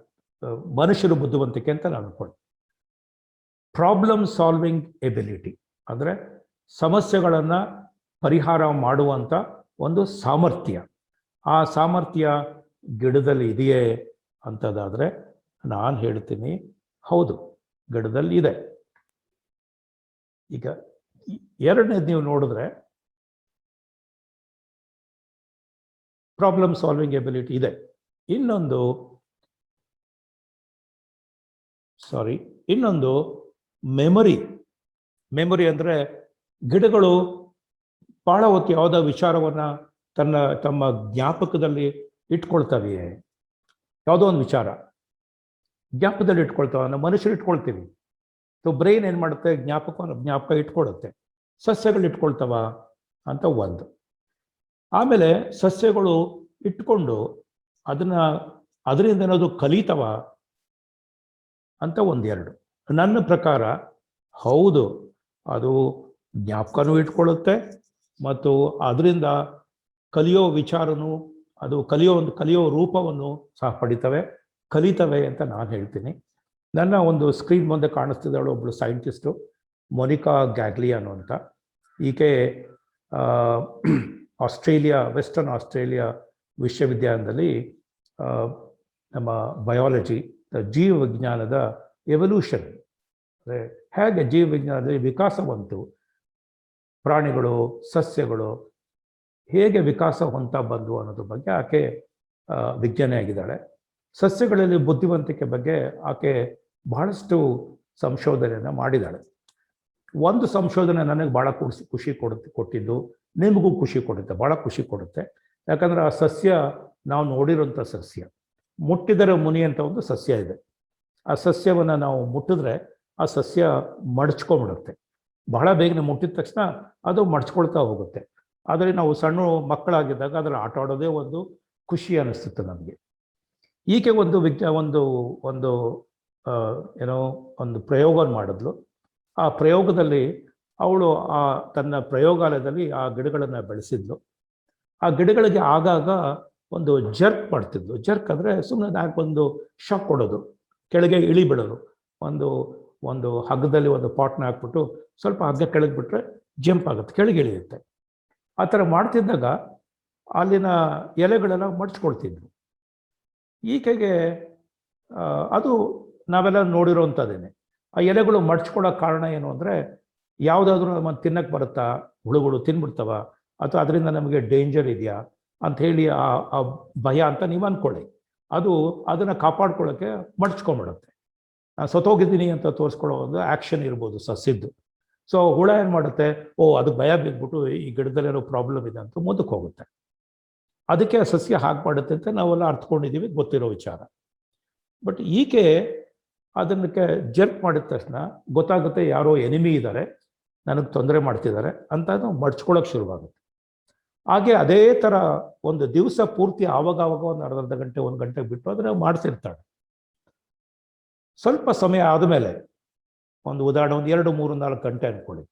ಮನುಷ್ಯರು ಬುದ್ಧಿವಂತಿಕೆ ಅಂತ ನಾನು ಅನ್ಕೊಂಡು. ಪ್ರಾಬ್ಲಮ್ ಸಾಲ್ವಿಂಗ್ ಎಬಿಲಿಟಿ ಅಂದರೆ ಸಮಸ್ಯೆಗಳನ್ನು ಪರಿಹಾರ ಮಾಡುವಂಥ ಒಂದು ಸಾಮರ್ಥ್ಯ. ಆ ಸಾಮರ್ಥ್ಯ ಗಿಡದಲ್ಲಿ ಇದೆಯೇ ಅಂತದಾದರೆ ನಾನು ಹೇಳ್ತೀನಿ, ಹೌದು, ಗಿಡದಲ್ಲಿ ಇದೆ. ಈಗ ಎರಡನೇದು ನೀವು ನೋಡಿದ್ರೆ ಪ್ರಾಬ್ಲಮ್ ಸಾಲ್ವಿಂಗ್ ಎಬಿಲಿಟಿ ಇದೆ. ಇನ್ನೊಂದು ಮೆಮೊರಿ ಅಂದರೆ ಗಿಡಗಳು ಭಾಳ ಹೊತ್ತು ಯಾವುದೋ ವಿಚಾರವನ್ನು ತಮ್ಮ ಜ್ಞಾಪಕದಲ್ಲಿ ಇಟ್ಕೊಳ್ತವೆಯೇ? ಯಾವುದೋ ಒಂದು ವಿಚಾರ ಜ್ಞಾಪಕದಲ್ಲಿ ಇಟ್ಕೊಳ್ತಾವೆ. ನಾವು ಮನುಷ್ಯರು ಇಟ್ಕೊಳ್ತೀವಿ. ಸೊ ಬ್ರೈನ್ ಏನು ಮಾಡುತ್ತೆ? ಜ್ಞಾಪಕ ಇಟ್ಕೊಳ್ಳುತ್ತೆ. ಸಸ್ಯಗಳು ಇಟ್ಕೊಳ್ತಾವ ಅಂತ ಒಂದು. ಆಮೇಲೆ ಸಸ್ಯಗಳು ಇಟ್ಕೊಂಡು ಅದರಿಂದ ಏನಾದ್ರು ಕಲಿತವ ಅಂತ ಒಂದೆರಡು. ನನ್ನ ಪ್ರಕಾರ ಹೌದು, ಅದು ಜ್ಞಾಪಕನೂ ಇಟ್ಕೊಳ್ಳುತ್ತೆ ಮತ್ತು ಅದರಿಂದ ಕಲಿಯೋ ವಿಚಾರನೂ, ಅದು ಕಲಿಯೋ ರೂಪವನ್ನು ಸಹ ಕಲಿತವೆ ಅಂತ ನಾನು ಹೇಳ್ತೀನಿ. ನನ್ನ ಒಂದು ಸ್ಕ್ರೀನ್ ಮುಂದೆ ಕಾಣಿಸ್ತಿದ್ದಾಳು ಒಬ್ಬಳು ಸೈಂಟಿಸ್ಟು, ಮೊನಿಕಾ ಗ್ಯಾಗ್ಲಿಯಾನೋ ಅಂತ. ಈಕೆ ವೆಸ್ಟರ್ನ್ ಆಸ್ಟ್ರೇಲಿಯಾ ವಿಶ್ವವಿದ್ಯಾಲಯದಲ್ಲಿ ನಮ್ಮ ಬಯಾಲಜಿ, ಜೀವ ವಿಜ್ಞಾನದ ಎವಲ್ಯೂಷನ್, ಅಂದರೆ ಹೇಗೆ ಜೀವ ವಿಜ್ಞಾನದಲ್ಲಿ ವಿಕಾಸ ಬಂತು, ಪ್ರಾಣಿಗಳು ಸಸ್ಯಗಳು ಹೇಗೆ ವಿಕಾಸ ಹೊಂದ್ತಾ ಬಂದವು ಅನ್ನೋದ್ರ ಬಗ್ಗೆ ಆಕೆ ವಿಜ್ಞಾನಿ ಆಗಿದ್ದಾಳೆ. ಸಸ್ಯಗಳಲ್ಲಿ ಬುದ್ಧಿವಂತಿಕೆ ಬಗ್ಗೆ ಆಕೆ ಬಹಳಷ್ಟು ಸಂಶೋಧನೆಯನ್ನು ಮಾಡಿದ್ದಾಳೆ. ಒಂದು ಸಂಶೋಧನೆ ನನಗೆ ಭಾಳ ಖುಷಿ ಕೊಟ್ಟಿದ್ದು, ನಿಮಗೂ ಖುಷಿ ಕೊಡುತ್ತೆ, ಭಾಳ ಖುಷಿ ಕೊಡುತ್ತೆ. ಯಾಕಂದರೆ ಆ ಸಸ್ಯ ನಾವು ನೋಡಿರೋಂಥ ಸಸ್ಯ, ಮುಟ್ಟಿದರೆ ಮುನಿ ಅಂತ ಒಂದು ಸಸ್ಯ ಇದೆ. ಆ ಸಸ್ಯವನ್ನು ನಾವು ಮುಟ್ಟಿದ್ರೆ ಆ ಸಸ್ಯ ಮಡಚ್ಕೊಂಡ್ಬಿಡುತ್ತೆ. ಬಹಳ ಬೇಗನೆ ಮುಟ್ಟಿದ ತಕ್ಷಣ ಅದು ಮಡಚ್ಕೊಳ್ತಾ ಹೋಗುತ್ತೆ. ಆದರೆ ನಾವು ಸಣ್ಣ ಮಕ್ಕಳಾಗಿದ್ದಾಗ ಅದರಲ್ಲಿ ಆಟ ಆಡೋದೇ ಒಂದು ಖುಷಿ ಅನ್ನಿಸ್ತಿತ್ತು ನಮಗೆ. ಈಕೆ ಒಂದು ಒಂದು ಏನೋ ಒಂದು ಪ್ರಯೋಗವನ್ನು ಮಾಡಿದ್ಲು. ಆ ಪ್ರಯೋಗದಲ್ಲಿ ಅವಳು ತನ್ನ ಪ್ರಯೋಗಾಲಯದಲ್ಲಿ ಆ ಗಿಡಗಳನ್ನು ಬೆಳೆಸಿದ್ಲು. ಆ ಗಿಡಗಳಿಗೆ ಆಗಾಗ ಒಂದು ಜರ್ಕ್ ಮಾಡ್ತಿದ್ಲು. ಜರ್ಕ್ ಅಂದರೆ ಸುಮ್ಮನೆ ಒಂದು ಶಾಕ್ ಕೊಡೋದು, ಕೆಳಗೆ ಇಳಿ ಬಿಡೋದು. ಒಂದು ಹಗ್ಗದಲ್ಲಿ ಒಂದು ಪಾಟ್ನ ಹಾಕ್ಬಿಟ್ಟು ಸ್ವಲ್ಪ ಹಗ್ಗ ಕೆಳಗೆ ಬಿಟ್ಟರೆ ಜಂಪ್ ಆಗುತ್ತೆ, ಕೆಳಗೆ ಇಳಿಯುತ್ತೆ. ಆ ಥರ ಮಾಡ್ತಿದ್ದಾಗ ಅಲ್ಲಿನ ಎಲೆಗಳೆಲ್ಲ ಮಡ್ಚ್ಕೊಳ್ತಿದ್ವು. ಈಕೆಗೆ ಅದು ನಾವೆಲ್ಲ ನೋಡಿರೋವಂಥದ್ದೇನೆ. ಆ ಎಲೆಗಳು ಮಡ್ಚ್ಕೊಳ್ಳೋ ಕಾರಣ ಏನು ಅಂದರೆ, ಯಾವುದಾದ್ರೂ ನಮ್ಮನ್ನು ತಿನ್ನಕ್ಕೆ ಬರುತ್ತಾ, ಹುಳುಗಳು ತಿನ್ಬಿಡ್ತಾವ, ಅಥವಾ ಅದರಿಂದ ನಮಗೆ ಡೇಂಜರ್ ಇದೆಯಾ ಅಂಥೇಳಿ ಆ ಭಯ ಅಂತ ನೀವು ಅಂದ್ಕೊಳ್ಳಿ. ಅದನ್ನು ಕಾಪಾಡ್ಕೊಳ್ಳೋಕ್ಕೆ ಮಡ್ಚ್ಕೊಂಡ್ಬಿಡುತ್ತೆ. ನಾನು ಸತ್ತೋಗಿದ್ದೀನಿ ಅಂತ ತೋರಿಸ್ಕೊಳ್ಳೋ ಒಂದು ಆ್ಯಕ್ಷನ್ ಇರ್ಬೋದು ಸಸ್ಯದ್ದು. ಸೊ ಹುಳ ಏನು ಮಾಡುತ್ತೆ, ಅದಕ್ಕೆ ಭಯ ಬಿದ್ದುಬಿಟ್ಟು ಈ ಗಿಡದಲ್ಲೇನೋ ಪ್ರಾಬ್ಲಮ್ ಇದೆ ಅಂತ ಮುಂದಕ್ಕೆ ಹೋಗುತ್ತೆ. ಅದಕ್ಕೆ ಆ ಸಸ್ಯ ಹಾಗೆ ಮಾಡುತ್ತೆ ಅಂತ ನಾವೆಲ್ಲ ಅರ್ಥಕೊಂಡಿದ್ದೀವಿ, ಗೊತ್ತಿರೋ ವಿಚಾರ. ಬಟ್ ಈಕೆ ಅದನ್ನಕ್ಕೆ ಜರ್ಕ್ ಮಾಡಿದ ತಕ್ಷಣ ಗೊತ್ತಾಗುತ್ತೆ ಯಾರೋ ಎನಿಮಿ ಇದ್ದಾರೆ, ನನಗೆ ತೊಂದರೆ ಮಾಡ್ತಿದ್ದಾರೆ ಅಂತ ನಾವು ಮಡ್ಚ್ಕೊಳ್ಳೋಕೆ ಶುರುವಾಗುತ್ತೆ. ಹಾಗೆ ಅದೇ ಥರ ಒಂದು ದಿವಸ ಪೂರ್ತಿ ಆವಾಗವಾಗ ಒಂದು ಅರ್ಧ ಗಂಟೆ 1 ಗಂಟೆ ಬಿಟ್ಟು ಅದನ್ನು ಮಾಡ್ತಿರ್ತಾಳೆ. ಸ್ವಲ್ಪ ಸಮಯ ಆದಮೇಲೆ ಒಂದು ಉದಾಹರಣೆ 1 2 3 4 ಗಂಟೆ ಅಂದ್ಕೊಳ್ಳಿ,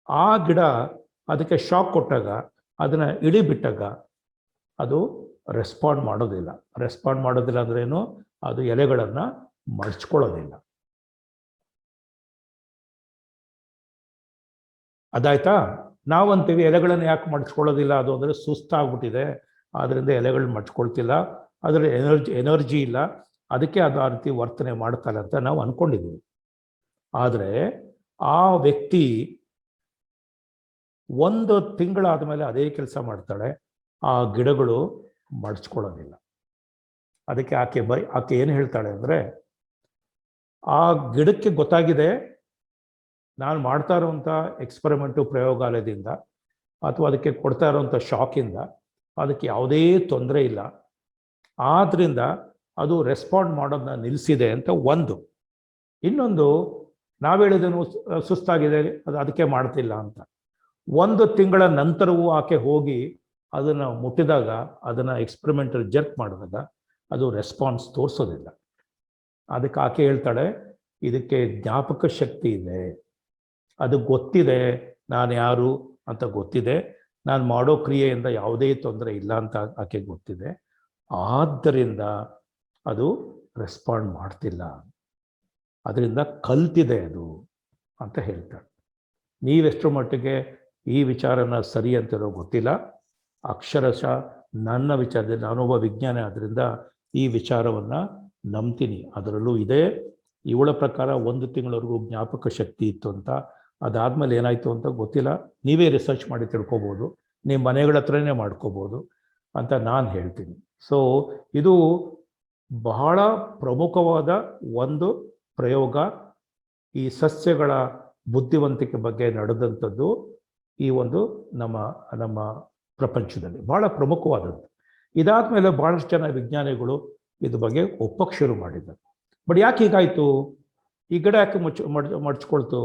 ಆ ಗಿಡ ಅದಕ್ಕೆ ಶಾಕ್ ಕೊಟ್ಟಾಗ, ಅದನ್ನು ಇಳಿ ಬಿಟ್ಟಾಗ ಅದು ರೆಸ್ಪಾಂಡ್ ಮಾಡೋದಿಲ್ಲ ಅಂದ್ರೇನು, ಅದು ಎಲೆಗಳನ್ನು ಮಡ್ಚ್ಕೊಳ್ಳೋದಿಲ್ಲ. ಅದಾಯ್ತಾ? ನಾವಂತೀವಿ ಎಲೆಗಳನ್ನು ಯಾಕೆ ಮಡ್ಚ್ಕೊಳ್ಳೋದಿಲ್ಲ, ಅದು ಅಂದರೆ ಸುಸ್ತಾಗ್ಬಿಟ್ಟಿದೆ, ಆದ್ದರಿಂದ ಎಲೆಗಳನ್ನ ಮಡ್ಚ್ಕೊಳ್ತಿಲ್ಲ, ಅದರ ಎನರ್ಜಿ ಇಲ್ಲ, ಅದಕ್ಕೆ ಅದು ಆ ರೀತಿ ವರ್ತನೆ ಮಾಡ್ತಾರೆ ಅಂತ ನಾವು ಅಂದ್ಕೊಂಡಿದ್ದೀವಿ. ಆದರೆ ಆ ವ್ಯಕ್ತಿ 1 ತಿಂಗಳಾದ ಮೇಲೆ ಅದೇ ಕೆಲಸ ಮಾಡ್ತಾಳೆ, ಆ ಗಿಡಗಳು ಮಡ್ಚ್ಕೊಳ್ಳೋದಿಲ್ಲ. ಅದಕ್ಕೆ ಆಕೆ ಏನು ಹೇಳ್ತಾಳೆ ಅಂದರೆ, ಆ ಗಿಡಕ್ಕೆ ಗೊತ್ತಾಗಿದೆ ನಾನು ಮಾಡ್ತಾ ಇರೋವಂಥ ಎಕ್ಸ್ಪರಿಮೆಂಟು ಪ್ರಯೋಗಾಲಯದಿಂದ ಅಥವಾ ಅದಕ್ಕೆ ಕೊಡ್ತಾ ಇರೋವಂಥ ಶಾಕಿಂದ ಅದಕ್ಕೆ ಯಾವುದೇ ತೊಂದರೆ ಇಲ್ಲ, ಆದ್ದರಿಂದ ಅದು ರೆಸ್ಪಾಂಡ್ ಮಾಡೋದನ್ನ ನಿಲ್ಲಿಸಿದೆ ಅಂತ ಒಂದು. ಇನ್ನೊಂದು, ನಾವು ಹೇಳಿದೇನು ಸುಸ್ತಾಗಿದೆ ಅದು ಅದಕ್ಕೆ ಮಾಡ್ತಿಲ್ಲ ಅಂತ. 1 ತಿಂಗಳ ನಂತರವೂ ಆಕೆ ಹೋಗಿ ಅದನ್ನು ಮುಟ್ಟಿದಾಗ, ಅದನ್ನು ಎಕ್ಸ್ಪರಿಮೆಂಟಲ್ ಜರ್ಕ್ ಮಾಡಿದಾಗ ಅದು ರೆಸ್ಪಾನ್ಸ್ ತೋರಿಸೋದಿಲ್ಲ. ಅದಕ್ಕೆ ಆಕೆ ಹೇಳ್ತಾಳೆ, ಇದಕ್ಕೆ ಜ್ಞಾಪಕ ಶಕ್ತಿ ಇದೆ, ಅದು ಗೊತ್ತಿದೆ ನಾನು ಯಾರು ಅಂತ ಗೊತ್ತಿದೆ, ನಾನು ಮಾಡೋ ಕ್ರಿಯೆಯಿಂದ ಯಾವುದೇ ತೊಂದರೆ ಇಲ್ಲ ಅಂತ ಆಕೆ ಗೊತ್ತಿದೆ, ಆದ್ದರಿಂದ ಅದು ರೆಸ್ಪಾಂಡ್ ಮಾಡ್ತಿಲ್ಲ, ಅದರಿಂದ ಕಲ್ತಿದೆ ಅದು ಅಂತ ಹೇಳ್ತಾಳೆ. ನೀವೆಷ್ಟರ ಮಟ್ಟಿಗೆ ಈ ವಿಚಾರನ ಸರಿ ಅಂತಿರೋ ಗೊತ್ತಿಲ್ಲ. ಅಕ್ಷರಶಃ ನನ್ನ ವಿಚಾರದಲ್ಲಿ ನಾನೊಬ್ಬ ವಿಜ್ಞಾನಿ ಆದ್ದರಿಂದ ಈ ವಿಚಾರವನ್ನು ನಂಬ್ತೀನಿ. ಅದರಲ್ಲೂ ಇದೆ, ಇವಳ ಪ್ರಕಾರ 1 ತಿಂಗಳವರೆಗೂ ಜ್ಞಾಪಕ ಶಕ್ತಿ ಇತ್ತು ಅಂತ. ಅದಾದಮೇಲೆ ಏನಾಯಿತು ಅಂತ ಗೊತ್ತಿಲ್ಲ, ನೀವೇ ರಿಸರ್ಚ್ ಮಾಡಿ ತಿಳ್ಕೊಬೋದು, ನಿಮ್ಮ ಮನೆಗಳ ಹತ್ರನೇ ಮಾಡ್ಕೋಬೋದು ಅಂತ ನಾನು ಹೇಳ್ತೀನಿ. ಸೊ ಇದು ಬಹಳ ಪ್ರಮುಖವಾದ ಒಂದು ಪ್ರಯೋಗ, ಈ ಸಸ್ಯಗಳ ಬುದ್ಧಿವಂತಿಕೆ ಬಗ್ಗೆ ನಡೆದಂಥದ್ದು ಈ ಒಂದು ನಮ್ಮ ಪ್ರಪಂಚದಲ್ಲಿ ಬಹಳ ಪ್ರಮುಖವಾದದ್ದು. ಇದಾದಮೇಲೆ ಭಾಳಷ್ಟು ಜನ ವಿಜ್ಞಾನಿಗಳು ಇದ್ರ ಬಗ್ಗೆ ಒಪ್ಪಕ್ಕೆ ಶುರು ಮಾಡಿದ್ದಾರೆ. ಬಟ್ ಯಾಕೆ ಹೀಗಾಯಿತು, ಈ ಗಿಡ ಯಾಕೆ ಮಡ್ಚ್ಕೊಳ್ತು?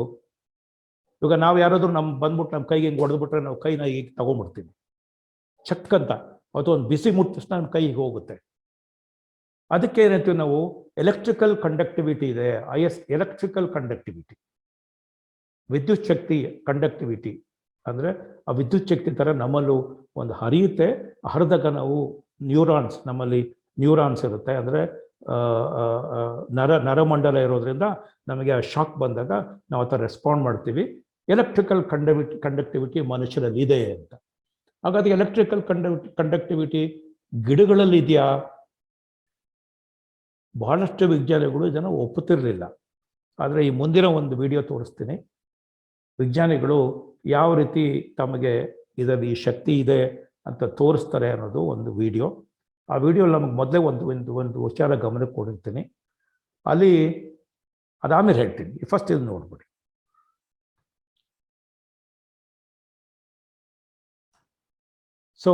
ಇವಾಗ ನಾವು ಯಾರಾದರೂ ಬಂದ್ಬಿಟ್ಟು ನಮ್ಮ ಕೈಗೆ ಹಿಂಗೆ ಹೊಡೆದ್ಬಿಟ್ರೆ ನಾವು ಕೈನ ಈಗ ತಗೊಂಡ್ಬಿಡ್ತೀವಿ ಚಕ್ಕಂತ, ಅಥವಾ ಒಂದು ಬಿಸಿ ಮುಟ್ಟ ತಕ್ಷಣ ನಮ್ಮ ಕೈ ಹೀಗೆ ಹೋಗುತ್ತೆ. ಅದಕ್ಕೆ ಏನಂತೀವಿ ನಾವು, ಎಲೆಕ್ಟ್ರಿಕಲ್ ಕಂಡಕ್ಟಿವಿಟಿ ಇದೆ, ಎಲೆಕ್ಟ್ರಿಕಲ್ ಕಂಡಕ್ಟಿವಿಟಿ, ವಿದ್ಯುತ್ ಶಕ್ತಿ ಕಂಡಕ್ಟಿವಿಟಿ ಅಂದರೆ ಆ ವಿದ್ಯುತ್ ಶಕ್ತಿ ಥರ ನಮ್ಮಲ್ಲೂ ಒಂದು ಹರಿಯುತ್ತೆ. ಹರಿದಾಗ ನಾವು ನಮ್ಮಲ್ಲಿ ನ್ಯೂರಾನ್ಸ್ ಇರುತ್ತೆ, ಅಂದರೆ ನರಮಂಡಲ ಇರೋದ್ರಿಂದ ನಮಗೆ ಆ ಶಾಕ್ ಬಂದಾಗ ನಾವು ಆ ಥರ ರೆಸ್ಪಾಂಡ್ ಮಾಡ್ತೀವಿ. ಎಲೆಕ್ಟ್ರಿಕಲ್ ಕಂಡಕ್ಟಿವಿಟಿ ಮನುಷ್ಯರಲ್ಲಿ ಇದೆ ಅಂತ. ಹಾಗಾದರೆ ಎಲೆಕ್ಟ್ರಿಕಲ್ ಕಂಡಕ್ಟಿವಿಟಿ ಗಿಡಗಳಲ್ಲಿ ಇದೆಯಾ? ಬಹಳಷ್ಟು ವಿಜ್ಞಾನಿಗಳು ಇದನ್ನು ಒಪ್ಪುತ್ತಿರಲಿಲ್ಲ. ಆದರೆ ಈ ಮುಂದಿನ ಒಂದು ವಿಡಿಯೋ ತೋರಿಸ್ತೀನಿ, ವಿಜ್ಞಾನಿಗಳು ಯಾವ ರೀತಿ ತಮಗೆ ಇದರಲ್ಲಿ ಈ ಶಕ್ತಿ ಇದೆ ಅಂತ ತೋರಿಸ್ತಾರೆ ಅನ್ನೋದು ಒಂದು ವಿಡಿಯೋ. ಆ ವಿಡಿಯೋ ನಮಗೆ ಮೊದಲೇ ಒಂದು ವಿಚಾರ ಗಮನಕ್ಕೆ ಕೊಡಿರ್ತೀನಿ, ಅಲ್ಲಿ ಅದಾಮೇಲೆ ಹೇಳ್ತೀನಿ. ಫಸ್ಟ್ ಇದು ನೋಡ್ಬಿಡಿ. ಸೊ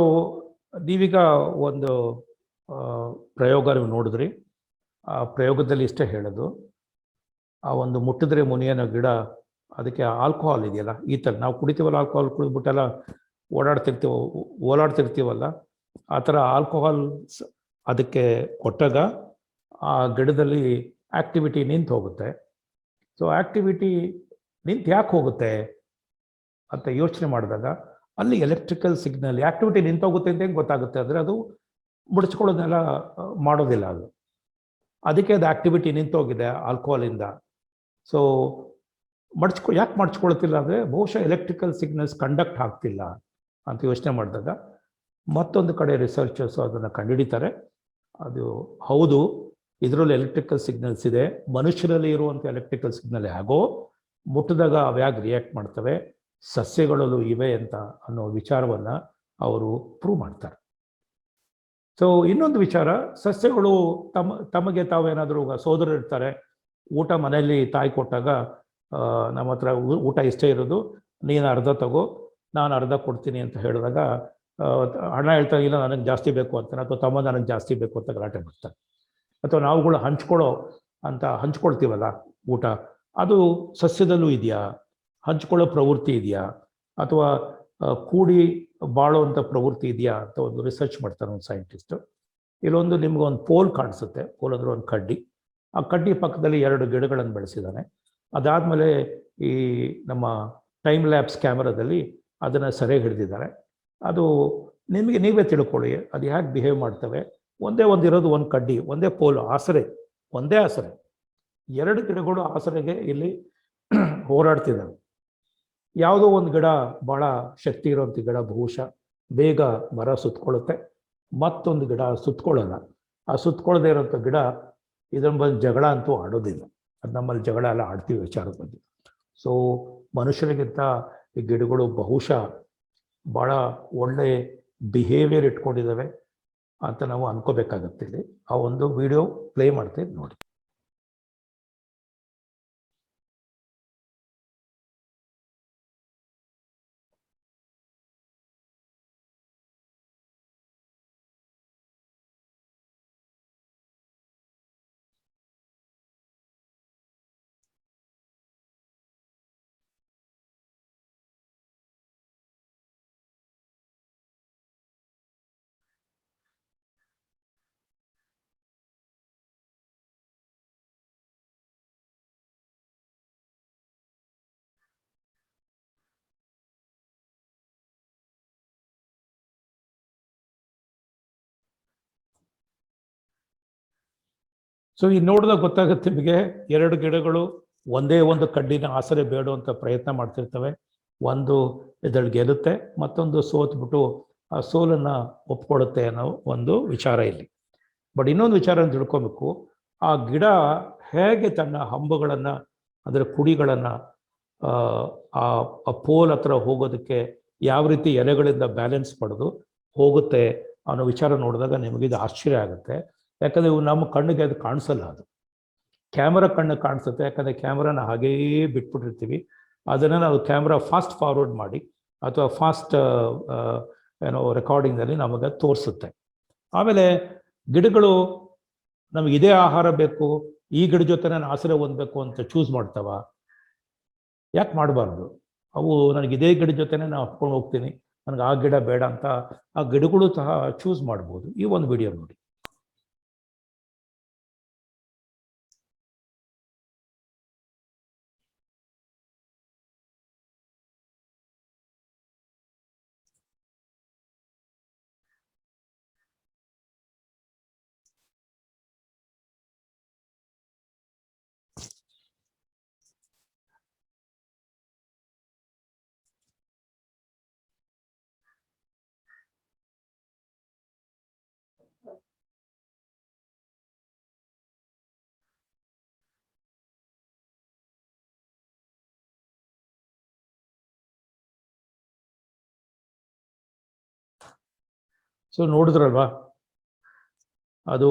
ನೀವೀಗ ಒಂದು ಪ್ರಯೋಗ ನೀವು ನೋಡಿದ್ರಿ. ಆ ಪ್ರಯೋಗದಲ್ಲಿ ಇಷ್ಟೇ ಹೇಳೋದು, ಆ ಒಂದು ಮುಟ್ಟಿದ್ರೆ ಮುನಿಯನ ಗಿಡ, ಅದಕ್ಕೆ ಆಲ್ಕೋಹಾಲ್ ಇದೆಯಲ್ಲ, ಈ ಥರ ನಾವು ಕುಡಿತೀವಲ್ಲ, ಆಲ್ಕೋಹಾಲ್ ಕುಡಿದ್ಬಿಟ್ಟೆಲ್ಲ ಓಲಾಡ್ತಿರ್ತೀವಲ್ಲ, ಆ ಥರ ಆಲ್ಕೋಹಾಲ್ ಅದಕ್ಕೆ ಕೊಟ್ಟಾಗ ಆ ಗಿಡದಲ್ಲಿ ಆ್ಯಕ್ಟಿವಿಟಿ ನಿಂತು ಹೋಗುತ್ತೆ. ಸೊ ಆ್ಯಕ್ಟಿವಿಟಿ ನಿಂತು ಯಾಕೆ ಹೋಗುತ್ತೆ ಅಂತ ಯೋಚನೆ ಮಾಡಿದಾಗ ಅಲ್ಲಿ ಎಲೆಕ್ಟ್ರಿಕಲ್ ಸಿಗ್ನಲ್, ಆ್ಯಕ್ಟಿವಿಟಿ ನಿಂತೋಗುತ್ತೆ ಅಂತ ಹೆಂಗೆ ಗೊತ್ತಾಗುತ್ತೆ ಅಂದರೆ ಅದು ಮುಡಿಸ್ಕೊಳ್ಳೋದನ್ನೆಲ್ಲ ಮಾಡೋದಿಲ್ಲ ಅದು, ಅದಕ್ಕೆ ಅದು ಆ್ಯಕ್ಟಿವಿಟಿ ನಿಂತೋಗಿದೆ ಆಲ್ಕೋಹಾಲಿಂದ. ಸೊ ಯಾಕೆ ಮಡ್ಚ್ಕೊಳ್ತಿಲ್ಲ ಅಂದರೆ ಬಹುಶಃ ಎಲೆಕ್ಟ್ರಿಕಲ್ ಸಿಗ್ನಲ್ಸ್ ಕಂಡಕ್ಟ್ ಆಗ್ತಿಲ್ಲ ಅಂತ ಯೋಚನೆ ಮಾಡಿದಾಗ ಮತ್ತೊಂದು ಕಡೆ ರಿಸರ್ಚರ್ಸು ಅದನ್ನು ಕಂಡುಹಿಡಿತಾರೆ. ಅದು ಹೌದು, ಇದರಲ್ಲಿ ಎಲೆಕ್ಟ್ರಿಕಲ್ ಸಿಗ್ನಲ್ಸ್ ಇದೆ, ಮನುಷ್ಯರಲ್ಲಿ ಇರುವಂಥ ಎಲೆಕ್ಟ್ರಿಕಲ್ ಸಿಗ್ನಲ್ ಹೇಗೋ ಮುಟ್ಟಿದಾಗ ಅವ್ಯಾಗ ರಿಯಾಕ್ಟ್ ಮಾಡ್ತವೆ, ಸಸ್ಯಗಳಲ್ಲೂ ಇವೆ ಅಂತ ಅನ್ನೋ ವಿಚಾರವನ್ನು ಅವರು ಪ್ರೂವ್ ಮಾಡ್ತಾರೆ. ಸೊ ಇನ್ನೊಂದು ವಿಚಾರ, ಸಸ್ಯಗಳು ತಮಗೆ ತಾವೇನಾದರೂ ಸೋದರರು ಇರ್ತಾರೆ, ಊಟ ಮನೆಯಲ್ಲಿ ತಾಯಿ ಕೊಟ್ಟಾಗ ನಮ್ಮ ಹತ್ರ ಊಟ ಇಷ್ಟೇ ಇರೋದು, ನೀನು ಅರ್ಧ ತಗೋ ನಾನು ಅರ್ಧ ಕೊಡ್ತೀನಿ ಅಂತ ಹೇಳಿದಾಗ ಹಣ ಹೇಳ್ತಾ ಇಲ್ಲ ನನಗೆ ಜಾಸ್ತಿ ಬೇಕು ಅಂತಾನೆ, ಅಥವಾ ತಮ್ಮ ನನಗೆ ಜಾಸ್ತಿ ಬೇಕು ಅಂತ ಗಲಾಟೆ ಮಾಡ್ತಾರೆ. ಅಥವಾ ನಾವುಗಳು ಹಂಚ್ಕೊಳ್ತೀವಲ್ಲ ಊಟ, ಅದು ಸಸ್ಯದಲ್ಲೂ ಇದೆಯಾ, ಹಂಚ್ಕೊಳ್ಳೋ ಪ್ರವೃತ್ತಿ ಇದೆಯಾ, ಅಥವಾ ಕೂಡಿ ಬಾಳೋವಂಥ ಪ್ರವೃತ್ತಿ ಇದೆಯಾ ಅಂತ ಒಂದು ರಿಸರ್ಚ್ ಮಾಡ್ತಾರೆ ಒಂದು ಸೈಂಟಿಸ್ಟು. ಇಲ್ಲೊಂದು ನಿಮ್ಗೊಂದು ಪೋಲ್ ಕಾಣಿಸುತ್ತೆ, ಪೋಲ್ ಅಂದರೆ ಒಂದು ಕಡ್ಡಿ, ಆ ಕಡ್ಡಿ ಪಕ್ಕದಲ್ಲಿ 2 ಗಿಡಗಳನ್ನು ಬೆಳೆಸಿದ್ದಾನೆ. ಅದಾದಮೇಲೆ ಈ ನಮ್ಮ ಟೈಮ್ ಲ್ಯಾಬ್ಸ್ ಕ್ಯಾಮರಾದಲ್ಲಿ ಅದನ್ನು ಸರಿಯಾಗಿ ಹಿಡಿದಿದ್ದಾರೆ. ಅದು ನೀವೇ ತಿಳ್ಕೊಳ್ಳಿ ಅದು ಹೇಗೆ ಬಿಹೇವ್ ಮಾಡ್ತವೆ. ಒಂದಿರೋದು ಒಂದು ಕಡ್ಡಿ, ಒಂದೇ ಪೋಲು, ಒಂದೇ ಆಸರೆ, 2 ಗಿಡಗಳು ಆಸರೆಗೆ ಇಲ್ಲಿ ಹೋರಾಡ್ತಿದ್ದಾವೆ. ಯಾವುದೋ ಒಂದು ಗಿಡ ಭಾಳ ಶಕ್ತಿ ಇರೋಂಥ ಗಿಡ ಬಹುಶಃ ಬೇಗ ಮರ ಸುತ್ತಕೊಳ್ಳುತ್ತೆ, ಮತ್ತೊಂದು ಗಿಡ ಸುತ್ತಕೊಳ್ಳಲ್ಲ. ಆ ಸುತ್ತಕೊಳ್ಳದೆ ಇರೋಂಥ ಗಿಡ ಇದ್ರ ಬಗ್ಗೆ ಜಗಳ ಅಂತೂ ಆಡೋದಿಲ್ಲ. ಅದು ನಮ್ಮಲ್ಲಿ ಜಗಳ ಎಲ್ಲ ಆಡ್ತೀವಿ ವಿಚಾರದ ಬಗ್ಗೆ. ಸೊ ಮನುಷ್ಯರಿಗಿಂತ ಈ ಗಿಡಗಳು ಬಹುಶಃ ಭಾಳ ಒಳ್ಳೆ ಬಿಹೇವಿಯರ್ ಇಟ್ಕೊಂಡಿದ್ದಾವೆ ಅಂತ ನಾವು ಅನ್ಕೋಬೇಕಾಗತ್ತೆ. ಇಲ್ಲಿ ಆ ಒಂದು ವಿಡಿಯೋ ಪ್ಲೇ ಮಾಡ್ತೀವಿ ನೋಡಿ. ಸೊ ಈ ನೋಡಿದಾಗ ಗೊತ್ತಾಗುತ್ತೆ ನಿಮಗೆ, 2 ಗಿಡಗಳು ಒಂದೇ ಒಂದು ಕಡ್ಡಿನ ಆಸರೆ ಬೇಡುವಂಥ ಪ್ರಯತ್ನ ಮಾಡ್ತಿರ್ತವೆ. ಒಂದು ಇದರಲ್ಲಿ ಗೆಲ್ಲುತ್ತೆ, ಮತ್ತೊಂದು ಸೋತ್ಬಿಟ್ಟು ಆ ಸೋಲನ್ನು ಒಪ್ಕೊಳ್ಳುತ್ತೆ ಅನ್ನೋ ಒಂದು ವಿಚಾರ ಇಲ್ಲಿ. ಬಟ್ ಇನ್ನೊಂದು ವಿಚಾರ ಅಂತ ತಿಳ್ಕೊಬೇಕು, ಆ ಗಿಡ ಹೇಗೆ ತನ್ನ ಹಂಬುಗಳನ್ನು, ಅದರ ಕುಡಿಗಳನ್ನು ಆ ಪೋಲ್ ಹತ್ರ ಹೋಗೋದಕ್ಕೆ ಯಾವ ರೀತಿ ಎಲೆಗಳಿಂದ ಬ್ಯಾಲೆನ್ಸ್ ಪಡೆದು ಹೋಗುತ್ತೆ ಅನ್ನೋ ವಿಚಾರ ನೋಡಿದಾಗ ನಿಮಗಿದು ಆಶ್ಚರ್ಯ ಆಗುತ್ತೆ. ಯಾಕಂದರೆ ಇವು ನಮ್ಮ ಕಣ್ಣಿಗೆ ಅದು ಕಾಣಿಸಲ್ಲ, ಅದು ಕ್ಯಾಮ್ರಾ ಕಣ್ಣಿಗೆ ಕಾಣಿಸುತ್ತೆ. ಯಾಕಂದರೆ ಕ್ಯಾಮ್ರಾನ ಹಾಗೆಯೇ ಬಿಟ್ಬಿಟ್ಟಿರ್ತೀವಿ, ಅದನ್ನು ನಾವು ಕ್ಯಾಮ್ರಾ ಫಾಸ್ಟ್ ಫಾರ್ವರ್ಡ್ ಮಾಡಿ ಅಥವಾ ಫಾಸ್ಟ್ ರೆಕಾರ್ಡಿಂಗ್ನಲ್ಲಿ ನಮಗೆ ತೋರಿಸುತ್ತೆ. ಆಮೇಲೆ ಗಿಡಗಳು ನಮಗೆ ಇದೇ ಆಹಾರ ಬೇಕು, ಈ ಗಿಡ ಜೊತೆ ನಾನು ಆಸರೆ ಹೊಂದಬೇಕು ಅಂತ ಚೂಸ್ ಮಾಡ್ತಾವ? ಯಾಕೆ ಮಾಡಬಾರ್ದು? ಅವು ನನಗೆ ಇದೇ ಗಿಡ ಜೊತೆನೇ ನಾನು ಹಾಕ್ಕೊಂಡು ಹೋಗ್ತೀನಿ, ನನಗೆ ಆ ಗಿಡ ಬೇಡ ಅಂತ ಆ ಗಿಡಗಳು ಸಹ ಚೂಸ್ ಮಾಡ್ಬೋದು. ಈ ಒಂದು ವಿಡಿಯೋ ನೋಡಿ. ಸೊ ನೋಡಿದ್ರಲ್ವಾ, ಅದು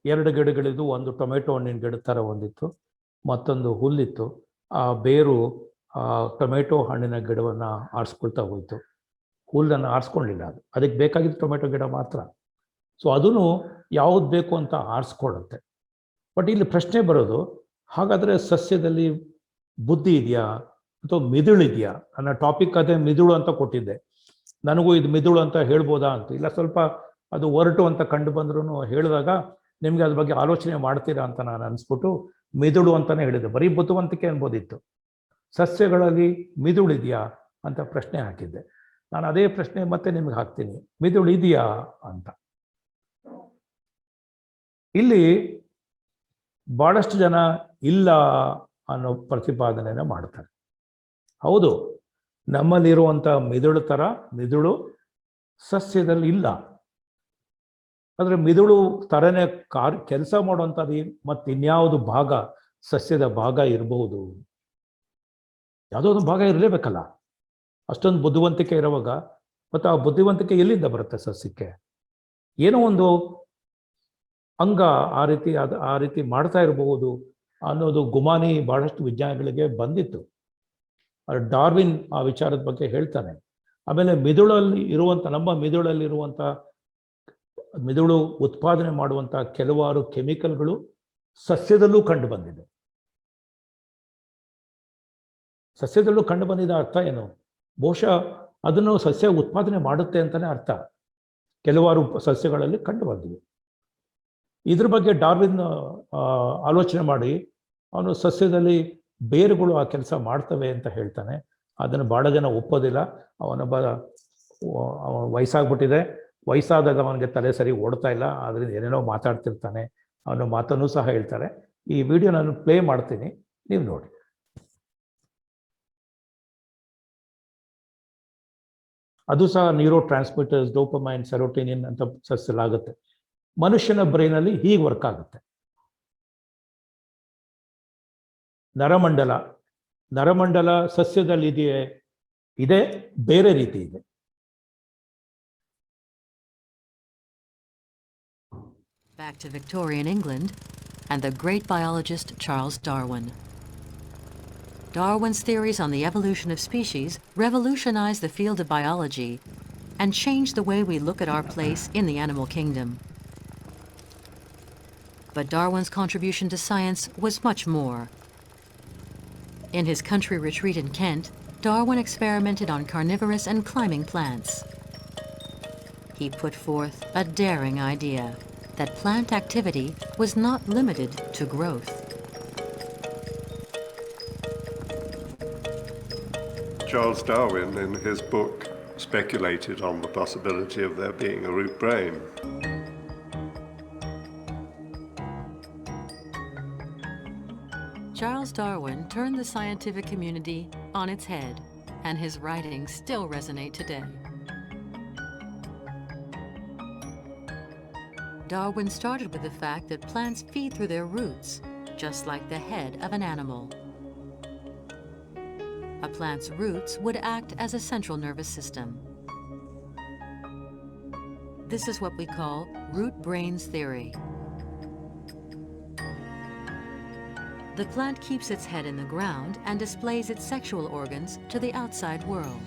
2 ಗಿಡಗಳಿದ್ದು, ಒಂದು ಟೊಮೆಟೊ ಹಣ್ಣಿನ ಗಿಡ ಥರ ಒಂದಿತ್ತು, ಮತ್ತೊಂದು ಹುಲ್ಲಿತ್ತು. ಆ ಬೇರು ಆ ಟೊಮೆಟೊ ಹಣ್ಣಿನ ಗಿಡವನ್ನು ಆರಿಸ್ಕೊಳ್ತಾ ಹೋಯಿತು, ಹುಲ್ಲನ್ನು ಆರಿಸ್ಕೊಳ್ಳಿಲ್ಲ. ಅದಕ್ಕೆ ಬೇಕಾಗಿದ್ದು ಟೊಮೆಟೊ ಗಿಡ ಮಾತ್ರ. ಸೊ ಅದೂ ಯಾವುದು ಬೇಕು ಅಂತ ಆರಿಸ್ಕೊಳ್ಳುತ್ತೆ. ಬಟ್ ಇಲ್ಲಿ ಪ್ರಶ್ನೆ ಬರೋದು, ಹಾಗಾದರೆ ಸಸ್ಯದಲ್ಲಿ ಬುದ್ಧಿ ಇದೆಯಾ ಅಥವಾ ಮಿದುಳಿದೆಯಾ ಅನ್ನೋ ಟಾಪಿಕ್. ಅದೇ ಮಿದುಳು ಅಂತ ಕೊಟ್ಟಿದ್ದೆ, ನನಗೂ ಇದು ಮಿದುಳು ಅಂತ ಹೇಳ್ಬೋದಾ ಅಂತ. ಇಲ್ಲ ಸ್ವಲ್ಪ ಅದು ಒರಟು ಅಂತ ಕಂಡು ಬಂದ್ರೂ ಹೇಳಿದಾಗ ನಿಮಗೆ ಅದ್ರ ಬಗ್ಗೆ ಆಲೋಚನೆ ಮಾಡ್ತೀರಾ ಅಂತ ನಾನು ಅನಿಸ್ಬಿಟ್ಟು ಮಿದುಳು ಅಂತಲೇ ಹೇಳಿದ್ದೆ. ಬರೀ ಬುದ್ಧಿವಂತಿಕೆ ಅನ್ಬೋದಿತ್ತು. ಸಸ್ಯಗಳಲ್ಲಿ ಮಿದುಳಿದೆಯಾ ಅಂತ ಪ್ರಶ್ನೆ ಹಾಕಿದ್ದೆ. ನಾನು ಅದೇ ಪ್ರಶ್ನೆ ಮತ್ತೆ ನಿಮ್ಗೆ ಹಾಕ್ತೀನಿ, ಮಿದುಳು ಇದೆಯಾ ಅಂತ. ಇಲ್ಲಿ ಬಹಳಷ್ಟು ಜನ ಇಲ್ಲ ಅನ್ನೋ ಪ್ರತಿಪಾದನೆಯನ್ನು ಮಾಡ್ತಾರೆ. ಹೌದು, ನಮ್ಮಲ್ಲಿರುವಂಥ ಮಿದುಳು ಥರ ಮಿದುಳು ಸಸ್ಯದಲ್ಲಿ ಇಲ್ಲ. ಆದರೆ ಮಿದುಳು ಥರನೇ ಕೆಲಸ ಮಾಡುವಂಥದ್ದು ಮತ್ತು ಇನ್ಯಾವುದು ಭಾಗ ಸಸ್ಯದ ಭಾಗ ಇರಬಹುದು. ಯಾವುದೋ ಒಂದು ಭಾಗ ಇರಲೇಬೇಕಲ್ಲ, ಅಷ್ಟೊಂದು ಬುದ್ಧಿವಂತಿಕೆ ಇರುವಾಗ. ಮತ್ತು ಆ ಬುದ್ಧಿವಂತಿಕೆ ಎಲ್ಲಿಂದ ಬರುತ್ತೆ ಸಸ್ಯಕ್ಕೆ? ಏನೋ ಒಂದು ಅಂಗ ಆ ರೀತಿ ಮಾಡ್ತಾ ಇರಬಹುದು ಅನ್ನೋದು ಗುಮಾನಿ ಬಹಳಷ್ಟು ವಿಜ್ಞಾನಿಗಳಿಗೆ ಬಂದಿತ್ತು. ಡಾರ್ವಿನ್ ಆ ವಿಚಾರದ ಬಗ್ಗೆ ಹೇಳ್ತಾನೆ. ಆಮೇಲೆ ಮಿದುಳಲ್ಲಿ ಇರುವಂಥ, ನಮ್ಮ ಮಿದುಳಲ್ಲಿರುವಂಥ, ಮಿದುಳು ಉತ್ಪಾದನೆ ಮಾಡುವಂಥ ಕೆಲವಾರು ಕೆಮಿಕಲ್ಗಳು ಸಸ್ಯದಲ್ಲೂ ಕಂಡು ಬಂದಿದೆ. ಸಸ್ಯದಲ್ಲೂ ಕಂಡು ಬಂದಿದ್ದ ಅರ್ಥ ಏನು? ಬಹುಶಃ ಅದನ್ನು ಸಸ್ಯ ಉತ್ಪಾದನೆ ಮಾಡುತ್ತೆ ಅಂತಲೇ ಅರ್ಥ. ಕೆಲವಾರು ಸಸ್ಯಗಳಲ್ಲಿ ಕಂಡು ಬಂದಿವೆ. ಇದ್ರ ಬಗ್ಗೆ ಡಾರ್ವಿನ್ ಆಲೋಚನೆ ಮಾಡಿ ಅವನು ಸಸ್ಯದಲ್ಲಿ ಬೇರುಗಳು ಆ ಕೆಲಸ ಮಾಡ್ತವೆ ಅಂತ ಹೇಳ್ತಾನೆ. ಅದನ್ನು ಭಾಳ ಜನ ಒಪ್ಪೋದಿಲ್ಲ. ಅವನೊಬ್ಬ ವಯಸ್ಸಾಗ್ಬಿಟ್ಟಿದೆ, ವಯಸ್ಸಾದಾಗ ಅವನಿಗೆ ತಲೆ ಸರಿ ಓಡ್ತಾ ಇಲ್ಲ, ಅದರಿಂದ ಏನೇನೋ ಮಾತಾಡ್ತಿರ್ತಾನೆ. ಅವನ ಮಾತನ್ನು ಸಹ ಹೇಳ್ತಾರೆ. ಈ ವಿಡಿಯೋ ನಾನು ಪ್ಲೇ ಮಾಡ್ತೀನಿ, ನೀವು ನೋಡಿ. ಅದು ಸಹ ನ್ಯೂರೋ ಟ್ರಾನ್ಸ್ಮಿಟರ್ಸ್, ಡೋಪಮೈನ್, ಸೆರೋಟೋನಿನ್ ಅಂತ ಸಸ್ಯಲಾಗುತ್ತೆ. ಮನುಷ್ಯನ ಬ್ರೈನಲ್ಲಿ ಹೀಗೆ ವರ್ಕ್ ಆಗುತ್ತೆ. ನರಮಂಡಲ ಸಸ್ಯದಲ್ಲಿ ಇದೆ, ಬೇರೆ ರೀತಿ ಇದೆ. Back to Victorian England and the great biologist Charles Darwin. Darwin's theories on the evolution of species revolutionized the field of biology and changed the way we look at our place in the animal kingdom. But Darwin's contribution to science was much more. In his country retreat in Kent, Darwin experimented on carnivorous and climbing plants. He put forth a daring idea that plant activity was not limited to growth. Charles Darwin, in his book, speculated on the possibility of there being a root brain. Charles Darwin turned the scientific community on its head, and his writings still resonate today. Darwin started with the fact that plants feed through their roots, just like the head of an animal. A plant's roots would act as a central nervous system. This is what we call root brains theory. The plant keeps its head in the ground and displays its sexual organs to the outside world.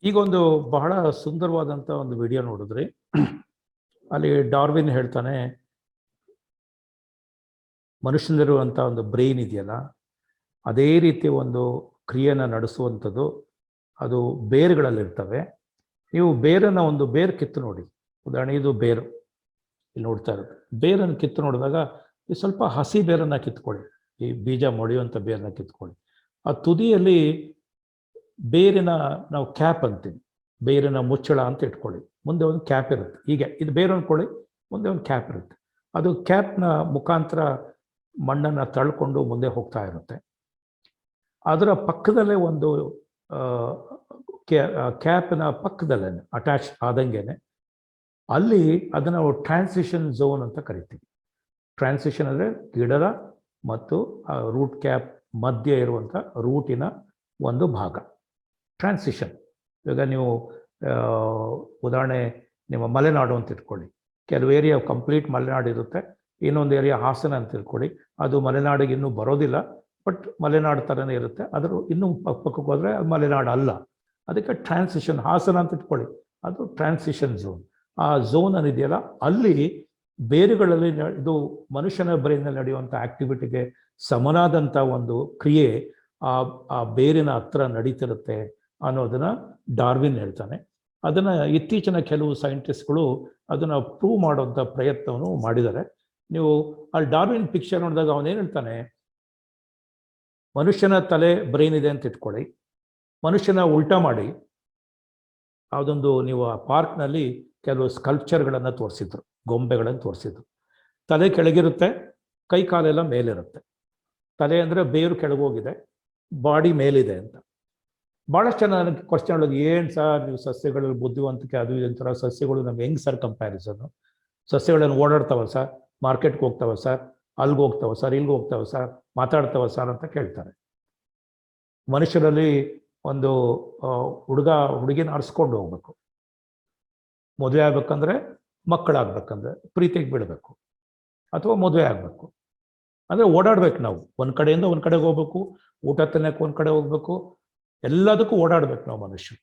ಈಗ ಒಂದು ಬಹಳ ಸುಂದರವಾದಂಥ ಒಂದು video ನೋಡಿದ್ರಿ. ಅಲ್ಲಿ Darwin ಹೇಳ್ತಾನೆ, ಮನುಷ್ಯನಲ್ಲಿರುವಂಥ ಒಂದು brain ಇದೆಯಲ್ಲ, ಅದೇ ರೀತಿ ಒಂದು ಕ್ರಿಯೆಯನ್ನು ನಡೆಸುವಂಥದ್ದು ಅದು ಬೇರುಗಳಲ್ಲಿರ್ತವೆ. ನೀವು ಒಂದು ಬೇರು ಕಿತ್ತು ನೋಡಿ. ಉದಾಹರಣೆ ಇದು ಬೇರು, ಇಲ್ಲಿ ನೋಡ್ತಾ ಇರೋದು. ಬೇರನ್ನು ಕಿತ್ತು ನೋಡಿದಾಗ ಈ ಸ್ವಲ್ಪ ಹಸಿ ಬೇರನ್ನು ಕಿತ್ಕೊಳ್ಳಿ, ಈ ಬೀಜ ಮೊಳೆಯುವಂಥ ಬೇರನ್ನ ಕಿತ್ಕೊಳ್ಳಿ. ಆ ತುದಿಯಲ್ಲಿ ಬೇರಿನ ನಾವು ಕ್ಯಾಪ್ ಅಂತೀವಿ, ಬೇರಿನ ಮುಚ್ಚಳ ಅಂತ ಇಟ್ಕೊಳ್ಳಿ. ಮುಂದೆ ಒಂದು ಕ್ಯಾಪ್ ಇರುತ್ತೆ. ಹೀಗೆ ಇದು ಬೇರು ಅಂದ್ಕೊಳ್ಳಿ, ಮುಂದೆ ಒಂದು ಕ್ಯಾಪ್ ಇರುತ್ತೆ. ಅದು ಕ್ಯಾಪ್ನ ಮುಖಾಂತರ ಮಣ್ಣನ್ನು ತಳ್ಕೊಂಡು ಮುಂದೆ ಹೋಗ್ತಾ ಇರುತ್ತೆ. ಅದರ ಪಕ್ಕದಲ್ಲೇ ಒಂದು ಕ್ಯಾಪ್ನ ಪಕ್ಕದಲ್ಲೇ ಅಟ್ಯಾಚ್ ಆದಂಗೆನೆ ಅಲ್ಲಿ ಅದನ್ನು ನಾವು ಟ್ರಾನ್ಸಿಷನ್ ಝೋನ್ ಅಂತ ಕರಿತೀವಿ. ಟ್ರಾನ್ಸಿಷನ್ ಅಂದರೆ ಗಿಡದ ಮತ್ತು ರೂಟ್ ಕ್ಯಾಪ್ ಮಧ್ಯೆ ಇರುವಂಥ ರೂಟಿನ ಒಂದು ಭಾಗ. ಟ್ರಾನ್ಸಿಷನ್. ಇವಾಗ ನೀವು ಉದಾಹರಣೆ ನಿಮ್ಮ ಮಲೆನಾಡು ಅಂತ ಇಟ್ಕೊಳ್ಳಿ. ಕೆಲವು ಏರಿಯಾ ಕಂಪ್ಲೀಟ್ ಮಲೆನಾಡು ಇರುತ್ತೆ, ಇನ್ನೊಂದು ಏರಿಯಾ ಹಾಸನ ಅಂತ ತಿಳ್ಕೊಳ್ಳಿ. ಅದು ಮಲೆನಾಡಿಗೆ ಇನ್ನೂ ಬರೋದಿಲ್ಲ, ಬಟ್ ಮಲೆನಾಡು ಥರನೇ ಇರುತ್ತೆ. ಅದ್ರ ಇನ್ನೂ ಪಕ್ಕಕ್ಕೆ ಹೋದರೆ ಅದು ಮಲೆನಾಡು ಅಲ್ಲ. ಅದಕ್ಕೆ ಟ್ರಾನ್ಸಿಷನ್. ಹಾಸನ ಅಂತ ಇಟ್ಕೊಳ್ಳಿ, ಅದು ಟ್ರಾನ್ಸಿಷನ್ ಝೋನ್. ಆ ಝೋನ್ ಅನ್ನಿದೆಯಲ್ಲ, ಅಲ್ಲಿ ಬೇರುಗಳಲ್ಲಿ ಇದು ಮನುಷ್ಯನ ಬ್ರೈನಲ್ಲಿ ನಡೆಯುವಂಥ ಆಕ್ಟಿವಿಟಿಗೆ ಸಮನಾದಂಥ ಒಂದು ಕ್ರಿಯೆ ಆ ಬೇರಿನ ಹತ್ರ ನಡೀತಿರುತ್ತೆ ಅನ್ನೋದನ್ನ ಡಾರ್ವಿನ್ ಹೇಳ್ತಾನೆ. ಅದನ್ನು ಇತ್ತೀಚಿನ ಕೆಲವು ಸೈಂಟಿಸ್ಟ್ಗಳು ಅದನ್ನು ಪ್ರೂವ್ ಮಾಡೋಂಥ ಪ್ರಯತ್ನವನ್ನು ಮಾಡಿದ್ದಾರೆ. ನೀವು ಅಲ್ಲಿ ಡಾರ್ವಿನ್ ಪಿಕ್ಚರ್ ನೋಡಿದಾಗ ಅವನೇನು ಹೇಳ್ತಾನೆ, ಮನುಷ್ಯನ ತಲೆ ಬ್ರೈನ್ ಇದೆ ಅಂತ ಇಟ್ಕೊಳ್ಳಿ, ಮನುಷ್ಯನ ಉಲ್ಟಾ ಮಾಡಿ ಯಾವುದೊಂದು ನೀವು ಆ ಪಾರ್ಕ್ನಲ್ಲಿ ಕೆಲವು ಸ್ಕಲ್ಪ್ಚರ್ಗಳನ್ನು ತೋರಿಸಿದ್ರು, ಗೊಂಬೆಗಳನ್ನು ತೋರಿಸಿದ್ರು. ತಲೆ ಕೆಳಗಿರುತ್ತೆ, ಕೈ ಕಾಲೆಲ್ಲ ಮೇಲಿರುತ್ತೆ. ತಲೆ ಅಂದರೆ ಬೇರು ಕೆಳಗೋಗಿದೆ, ಬಾಡಿ ಮೇಲಿದೆ ಅಂತ. ಭಾಳಷ್ಟು ಜನ ನನಗೆ ಕ್ವಶನ್ ಹೇಳೋದು, ಏನು ಸರ್ ನೀವು ಸಸ್ಯಗಳಲ್ಲಿ ಬುದ್ಧಿವಂತಿಕೆ ಅದು ಇದೊಂಥರ ಸಸ್ಯಗಳು ನಮ್ಗೆ ಹೆಂಗೆ ಸರ್ ಕಂಪ್ಯಾರಿಸನ್ನು? ಸಸ್ಯಗಳನ್ನು ಓಡಾಡ್ತಾವ ಸರ್, ಮಾರ್ಕೆಟ್ಗೆ ಹೋಗ್ತಾವ ಸರ್, ಅಲ್ಲಿಗೆ ಹೋಗ್ತಾವ ಸರ್, ಇಲ್ಲಿಗೆ ಹೋಗ್ತಾವ ಸರ್, ಮಾತಾಡ್ತಾವ ಸರ್ ಅಂತ ಕೇಳ್ತಾರೆ. ಮನುಷ್ಯರಲ್ಲಿ ಒಂದು ಹುಡುಗಿನ ಆರಿಸ್ಕೊಂಡು ಹೋಗ್ಬೇಕು, ಮದುವೆ ಆಗ್ಬೇಕಂದ್ರೆ, ಮಕ್ಕಳಾಗ್ಬೇಕಂದ್ರೆ ಪ್ರೀತಿಗೆ ಬಿಡಬೇಕು, ಅಥವಾ ಮದುವೆ ಆಗಬೇಕು ಅಂದರೆ ಓಡಾಡ್ಬೇಕು. ನಾವು ಒಂದು ಕಡೆಯಿಂದ ಒಂದು ಕಡೆಗೆ ಹೋಗ್ಬೇಕು, ಊಟ ತಿನ್ನಕ್ಕೆ ಒಂದು ಕಡೆ ಹೋಗ್ಬೇಕು, ಎಲ್ಲದಕ್ಕೂ ಓಡಾಡ್ಬೇಕು. ನಾವು ಮನುಷ್ಯರು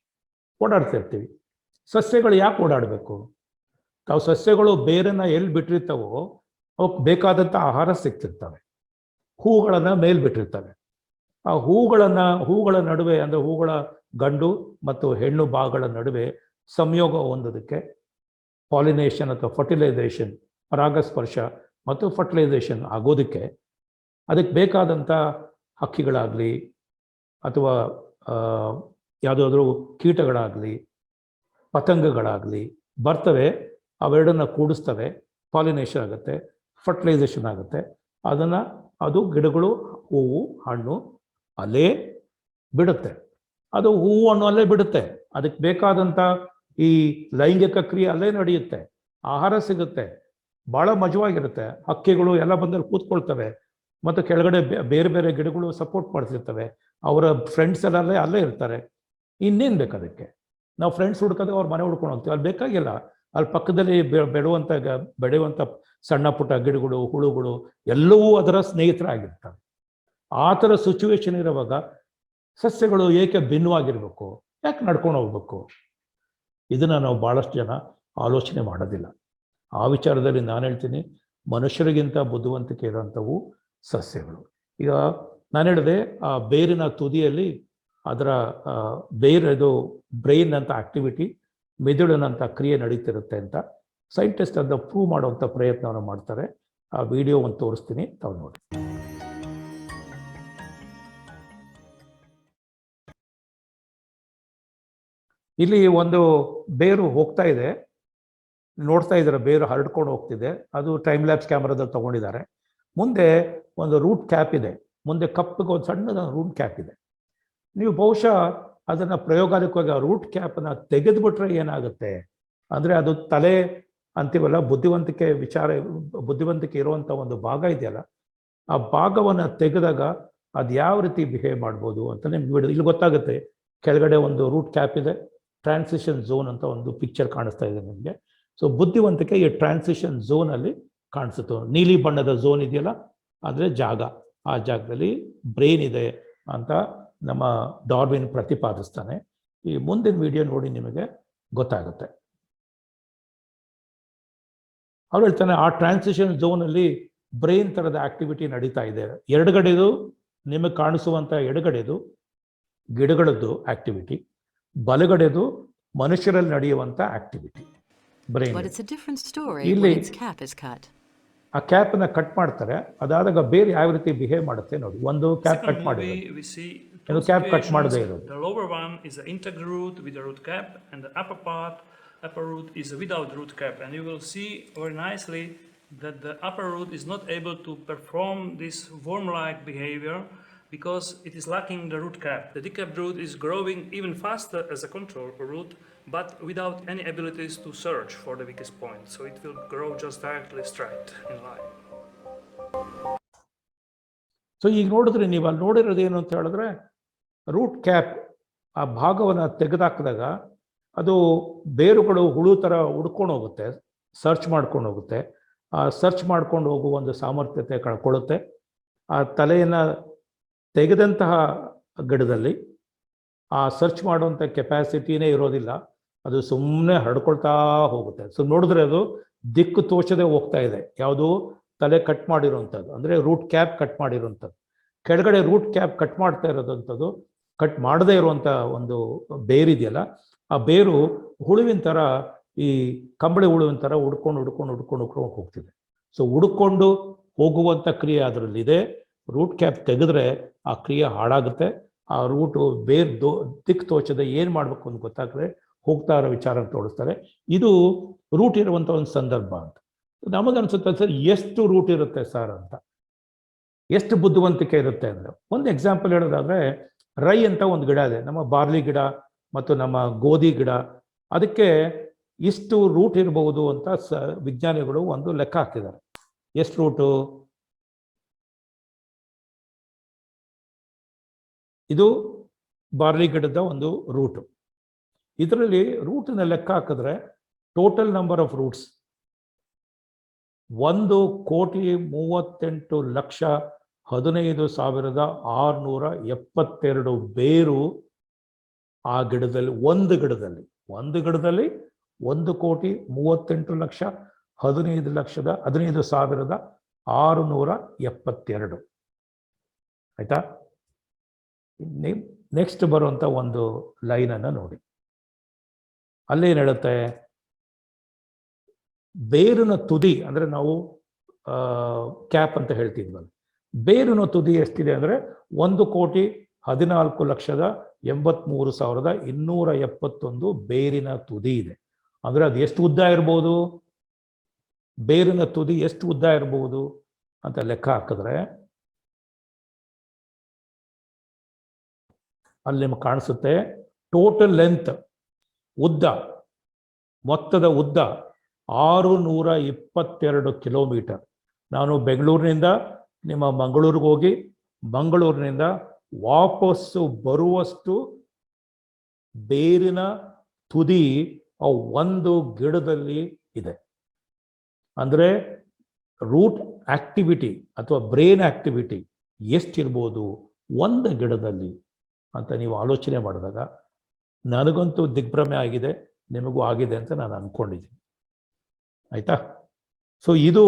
ಓಡಾಡ್ತಾ ಇರ್ತೀವಿ. ಸಸ್ಯಗಳು ಯಾಕೆ ಓಡಾಡಬೇಕು? ತಾವು ಸಸ್ಯಗಳು ಬೇರನ್ನ ಎಲ್ಲಿ ಬಿಟ್ಟಿರ್ತಾವೋ ಅವಕ್ಕೆ ಬೇಕಾದಂಥ ಆಹಾರ ಸಿಗ್ತಿರ್ತವೆ. ಹೂಗಳನ್ನು ಮೇಲ್ ಬಿಟ್ಟಿರ್ತವೆ. ಆ ಹೂಗಳ ನಡುವೆ ಅಂದರೆ ಹೂಗಳ ಗಂಡು ಮತ್ತು ಹೆಣ್ಣು ಭಾಗಗಳ ನಡುವೆ ಸಂಯೋಗ ಹೊಂದೋದಕ್ಕೆ ಪಾಲಿನೇಷನ್ ಅಥವಾ ಫರ್ಟಿಲೈಸೇಷನ್, ಪರಾಗಸ್ಪರ್ಶ ಮತ್ತು ಫರ್ಟಿಲೈಸೇಷನ್ ಆಗೋದಕ್ಕೆ ಅದಕ್ಕೆ ಬೇಕಾದಂಥ ಹಕ್ಕಿಗಳಾಗಲಿ ಅಥವಾ ಯಾವುದಾದ್ರೂ ಕೀಟಗಳಾಗಲಿ ಪತಂಗಗಳಾಗಲಿ ಬರ್ತವೆ, ಅವೆರಡನ್ನ ಕೂಡಿಸ್ತವೆ, ಪಾಲಿನೇಷನ್ ಆಗುತ್ತೆ, ಫರ್ಟಿಲೈಸೇಷನ್ ಆಗುತ್ತೆ. ಅದು ಗಿಡಗಳು ಹೂವು ಹಣ್ಣು ಅಲ್ಲೇ ಬಿಡುತ್ತೆ. ಅದು ಹೂವು ಹಣ್ಣು ಅಲ್ಲೇ ಬಿಡುತ್ತೆ. ಅದಕ್ಕೆ ಬೇಕಾದಂಥ ಈ ಲೈಂಗಿಕ ಕ್ರಿಯೆ ಅಲ್ಲೇ ನಡೆಯುತ್ತೆ, ಆಹಾರ ಸಿಗುತ್ತೆ, ಭಾಳ ಮಜವಾಗಿರುತ್ತೆ. ಹಕ್ಕಿಗಳು ಎಲ್ಲ ಬಂದಲ್ಲಿ ಕೂತ್ಕೊಳ್ತವೆ, ಮತ್ತು ಕೆಳಗಡೆ ಬೇರೆ ಬೇರೆ ಗಿಡಗಳು ಸಪೋರ್ಟ್ ಮಾಡ್ತಿರ್ತವೆ. ಅವರ ಫ್ರೆಂಡ್ಸ್ ಎಲ್ಲ ಅಲ್ಲೇ ಇರ್ತಾರೆ. ಇನ್ನೇನು ಬೇಕು ಅದಕ್ಕೆ? ನಾವು ಫ್ರೆಂಡ್ಸ್ ಹುಡ್ಕೋದು ಅವ್ರ ಮನೆ ಹುಡ್ಕೊಂಡು ಹೋಗ್ತೀವಿ, ಅಲ್ಲಿ ಬೇಕಾಗಿಲ್ಲ. ಅಲ್ಲಿ ಪಕ್ಕದಲ್ಲಿ ಬೆಳೆಯುವಂಥ ಸಣ್ಣ ಪುಟ್ಟ ಗಿಡಗಳು, ಹುಳುಗಳು ಎಲ್ಲವೂ ಅದರ ಸ್ನೇಹಿತರಾಗಿರ್ತವೆ. ಆ ಥರ ಸಿಚುವೇಶನ್ ಇರುವಾಗ ಸಸ್ಯಗಳು ಏಕೆ ಭಿನ್ನವಾಗಿರ್ಬೇಕು? ಯಾಕೆ ನಡ್ಕೊಂಡು ಹೋಗ್ಬೇಕು? ಇದನ್ನು ನಾವು ಭಾಳಷ್ಟು ಜನ ಆಲೋಚನೆ ಮಾಡೋದಿಲ್ಲ. ಆ ವಿಚಾರದಲ್ಲಿ ನಾನು ಹೇಳ್ತೀನಿ, ಮನುಷ್ಯರಿಗಿಂತ ಬುದ್ಧಿವಂತಿಕೆ ಇರೋಂಥವು ಸಸ್ಯಗಳು. ಈಗ ನಾನು ಹೇಳಿದೆ, ಆ ಬೇರಿನ ತುದಿಯಲ್ಲಿ ಅದರ ಬೇರದು ಬ್ರೈನ್ ಅಂತ ಆಕ್ಟಿವಿಟಿ, ಮೆದುಳಿನಂಥ ಕ್ರಿಯೆ ನಡೀತಿರುತ್ತೆ ಅಂತ ಸೈಂಟಿಸ್ಟ್ ಅದನ್ನ ಪ್ರೂವ್ ಮಾಡುವಂಥ ಪ್ರಯತ್ನವನ್ನು ಮಾಡ್ತಾರೆ. ಆ ವಿಡಿಯೋ ಒಂದು ತೋರಿಸ್ತೀನಿ, ತಾವು ನೋಡಿ. ಇಲ್ಲಿ ಒಂದು ಬೇರು ಹೋಗ್ತಾ ಇದೆ, ನೋಡ್ತಾ ಇದ್ದಾರೆ, ಬೇರು ಹರಡ್ಕೊಂಡು ಹೋಗ್ತಿದೆ. ಅದು ಟೈಮ್ ಲ್ಯಾಬ್ಸ್ ಕ್ಯಾಮ್ರಾದಲ್ಲಿ ತೊಗೊಂಡಿದ್ದಾರೆ. ಮುಂದೆ ಒಂದು ರೂಟ್ ಕ್ಯಾಪ್ ಇದೆ, ಮುಂದೆ ಕಪ್ಪಿಗೆ ಒಂದು ಸಣ್ಣದ ರೂಟ್ ಕ್ಯಾಪ್ ಇದೆ. ನೀವು ಬಹುಶಃ ಅದನ್ನು ಪ್ರಯೋಗಾಲಯವಾಗಿ ಆ ರೂಟ್ ಕ್ಯಾಪನ್ನು ತೆಗೆದುಬಿಟ್ರೆ ಏನಾಗುತ್ತೆ ಅಂದರೆ, ಅದು ತಲೆ ಅಂತೀವಲ್ಲ, ಬುದ್ಧಿವಂತಿಕೆ ಇರುವಂಥ ಒಂದು ಭಾಗ ಇದೆಯಲ್ಲ, ಆ ಭಾಗವನ್ನು ತೆಗೆದಾಗ ಅದು ಯಾವ ರೀತಿ ಬಿಹೇವ್ ಮಾಡ್ಬೋದು ಅಂತ ನಿಮ್ಗೆ ಇಲ್ಲಿ ಗೊತ್ತಾಗುತ್ತೆ. ಕೆಳಗಡೆ ಒಂದು ರೂಟ್ ಕ್ಯಾಪ್ ಇದೆ, ಟ್ರಾನ್ಸಿಷನ್ ಝೋನ್ ಅಂತ ಒಂದು ಪಿಕ್ಚರ್ ಕಾಣಿಸ್ತಾ ಇದೆ ನಿಮಗೆ. ಸೊ ಬುದ್ಧಿವಂತಿಕೆ ಈ ಟ್ರಾನ್ಸಿಷನ್ ಝೋನಲ್ಲಿ ಕಾಣಿಸುತ್ತೆ. ನೀಲಿ ಬಣ್ಣದ ಝೋನ್ ಇದೆಯಲ್ಲ, ಅಂದರೆ ಜಾಗ, ಆ ಜಾಗದಲ್ಲಿ ಬ್ರೈನ್ ಇದೆ ಅಂತ ನಮ್ಮ ಡಾರ್ವಿನ್ ಪ್ರತಿಪಾದಿಸ್ತಾನೆ. ಈ ಮುಂದಿನ ವಿಡಿಯೋ ನೋಡಿ ನಿಮಗೆ ಗೊತ್ತಾಗುತ್ತೆ. ಅವ್ರು ಹೇಳ್ತಾನೆ, ಆ ಟ್ರಾನ್ಸಿಷನ್ ಝೋನಲ್ಲಿ ಬ್ರೈನ್ ಥರದ ಆಕ್ಟಿವಿಟಿ ನಡೀತಾ ಇದೆ. ಎಡಗಡೆದು ನಿಮಗೆ ಕಾಣಿಸುವಂಥ ಎಡಗಡೆದು ಗಿಡಗಳದ್ದು ಆಕ್ಟಿವಿಟಿ, ಬಲಗಡೆದು ಮನುಷ್ಯರಲ್ಲಿ ನಡೆಯುವಂಥ ಆಕ್ಟಿವಿಟಿ ಬ್ರೈನ್. ಇಲ್ಲಿ ಆ ಕ್ಯಾಪನ್ನು ಕಟ್ ಮಾಡ್ತಾರೆ. ಅದಾದಾಗ ಬೇರೆ ಯಾವ ರೀತಿ ಬಿಹೇವ್ ಮಾಡುತ್ತೆ ನೋಡಿ. ಒಂದು ಕ್ಯಾಪ್ ಕಟ್ ಮಾಡಿ, ಇದು ಕ್ಯಾಪ್ ಕಟ್ ಮಾಡದೇ ಇರೋದು. The lower one is the intact root with the root cap, and the upper root is without root cap. And you will see very nicely that the upper root is not able to perform this worm-like behavior because it is lacking the root cap. The decapped root is growing even faster as a control root, but without any abilities to search for the weakest point. So it will grow just directly straight in line. So ಈಗ ನೋಡಿದ್ರೆ ನೀವು ಅಲ್ಲಿ ನೋಡಿರೋದು ಏನು ಅಂತ ಹೇಳಿದ್ರೆ root cap ಆ ಭಾಗವನ್ನು ತೆಗೆದಾಕಿದಾಗ ಅದು ಬೇರುಗಳು ಹುಳು ಥರ ಹುಡ್ಕೊಂಡು ಹೋಗುತ್ತೆ, ಸರ್ಚ್ ಮಾಡ್ಕೊಂಡು ಹೋಗುತ್ತೆ. ಆ ಸರ್ಚ್ ಮಾಡ್ಕೊಂಡು ಹೋಗುವ ಒಂದು ಸಾಮರ್ಥ್ಯತೆ ಕಳ್ಕೊಳ್ಳುತ್ತೆ. ಆ ತಲೆಯನ್ನು ತೆಗೆದಂತಹ ಗಿಡದಲ್ಲಿ ಆ ಸರ್ಚ್ ಮಾಡುವಂಥ ಕೆಪಾಸಿಟಿನೇ ಇರೋದಿಲ್ಲ, ಅದು ಸುಮ್ಮನೆ ಹರಡ್ಕೊಳ್ತಾ ಹೋಗುತ್ತೆ. ಸೊ ನೋಡಿದ್ರೆ ಅದು ದಿಕ್ಕು ತೋಚದೆ ಹೋಗ್ತಾ ಇದೆ. ಯಾವುದು ತಲೆ ಕಟ್ ಮಾಡಿರೋವಂಥದ್ದು, ಅಂದರೆ ರೂಟ್ ಕ್ಯಾಪ್ ಕಟ್ ಮಾಡಿರೋವಂಥದ್ದು. ಕೆಳಗಡೆ ರೂಟ್ ಕ್ಯಾಪ್ ಕಟ್ ಮಾಡ್ತಾ ಇರೋದಂಥದ್ದು, ಕಟ್ ಮಾಡದೇ ಇರುವಂಥ ಒಂದು ಬೇರಿದೆಯಲ್ಲ, ಆ ಬೇರು ಹುಳುವಿನ ಥರ, ಈ ಕಂಬಳಿ ಹುಳುವಿನ ಥರ ಹುಡ್ಕೊಂಡು ಹೋಗ್ತಿದೆ. ಸೊ ಹುಡ್ಕೊಂಡು ಹೋಗುವಂಥ ಕ್ರಿಯೆ ಅದರಲ್ಲಿದೆ. ರೂಟ್ ಕ್ಯಾಪ್ ತೆಗೆದ್ರೆ ಆ ಕ್ರಿಯೆ ಹಾಳಾಗುತ್ತೆ. ಆ ರೂಟು ದಿಕ್ಕು ತೋಚದೆ ಏನು ಮಾಡಬೇಕು ಅಂತ ಗೊತ್ತಾಗದೆ ಹೋಗ್ತಾ ಇರೋ ವಿಚಾರ ತೋರಿಸ್ತಾರೆ. ಇದು ರೂಟ್ ಇರುವಂಥ ಒಂದು ಸಂದರ್ಭ ಅಂತ ನಮಗನ್ಸುತ್ತೆ. ಸರ್ ಎಷ್ಟು ರೂಟ್ ಇರುತ್ತೆ ಸರ್ ಅಂತ, ಎಷ್ಟು ಬುದ್ಧಿವಂತಿಕೆ ಇರುತ್ತೆ ಅಂದರೆ, ಒಂದು ಎಕ್ಸಾಂಪಲ್ ಹೇಳೋದಾದ್ರೆ ರೈ ಅಂತ ಒಂದು ಗಿಡ ಇದೆ, ನಮ್ಮ ಬಾರ್ಲಿ ಗಿಡ ಮತ್ತು ನಮ್ಮ ಗೋಧಿ ಗಿಡ. ಅದಕ್ಕೆ ಇಷ್ಟು ರೂಟ್ ಇರಬಹುದು ಅಂತ ವಿಜ್ಞಾನಿಗಳು ಒಂದು ಲೆಕ್ಕ ಹಾಕಿದ್ದಾರೆ. ಎಷ್ಟು ರೂಟು? ಇದು ಬಾರ್ಲಿ ಗಿಡದ ಒಂದು ರೂಟು. ಇದರಲ್ಲಿ ರೂಟನ್ನ ಲೆಕ್ಕ ಹಾಕಿದ್ರೆ ಟೋಟಲ್ ನಂಬರ್ ಆಫ್ ರೂಟ್ಸ್ 1,15,15,672 ಬೇರು ಆ ಗಿಡದಲ್ಲಿ, ಒಂದು ಗಿಡದಲ್ಲಿ 1,15,15,672. ಆಯ್ತಾ? ನೆಕ್ಸ್ಟ್ ಬರುವಂಥ ಒಂದು ಲೈನನ್ನು ನೋಡಿ. ಅಲ್ಲೇನು ಹೇಳುತ್ತೆ? ಬೇರಿನ ತುದಿ, ಅಂದರೆ ನಾವು ಕ್ಯಾಪ್ ಅಂತ ಹೇಳ್ತಿದ್ವಲ್ಲ, ಬೇರಿನ ತುದಿ ಎಷ್ಟಿದೆ ಅಂದರೆ 1,14,83,271 ಬೇರಿನ ತುದಿ ಇದೆ. ಅಂದರೆ ಅದು ಎಷ್ಟು ಉದ್ದ ಇರ್ಬೋದು, ಬೇರಿನ ತುದಿ ಎಷ್ಟು ಉದ್ದ ಇರ್ಬೋದು ಅಂತ ಲೆಕ್ಕ ಹಾಕಿದ್ರೆ ಅಲ್ಲಿ ನಿಮಗೆ ಕಾಣಿಸುತ್ತೆ ಟೋಟಲ್ ಲೆಂತ್, ಉದ್ದ, ಮೊತ್ತದ ಉದ್ದ 622 ಕಿಲೋಮೀಟರ್. ನಾನು ಬೆಂಗಳೂರಿನಿಂದ ನಿಮ್ಮ ಮಂಗಳೂರಿಗೆ ಹೋಗಿ ಮಂಗಳೂರಿನಿಂದ ವಾಪಸ್ಸು ಬರುವಷ್ಟು ಬೇರಿನ ತುದಿ ಆ ಒಂದು ಗಿಡದಲ್ಲಿ ಇದೆ. ಅಂದರೆ ರೂಟ್ ಆಕ್ಟಿವಿಟಿ ಅಥವಾ ಬ್ರೈನ್ ಆಕ್ಟಿವಿಟಿ ಎಷ್ಟಿರ್ಬೋದು ಒಂದು ಗಿಡದಲ್ಲಿ ಅಂತ ನೀವು ಆಲೋಚನೆ ಮಾಡಿದಾಗ ನನಗಂತೂ ದಿಗ್ಭ್ರಮೆ ಆಗಿದೆ, ನಿಮಗೂ ಆಗಿದೆ ಅಂತ ನಾನು ಅಂದ್ಕೊಂಡಿದ್ದೀನಿ. ಆಯಿತಾ? ಸೊ ಇದು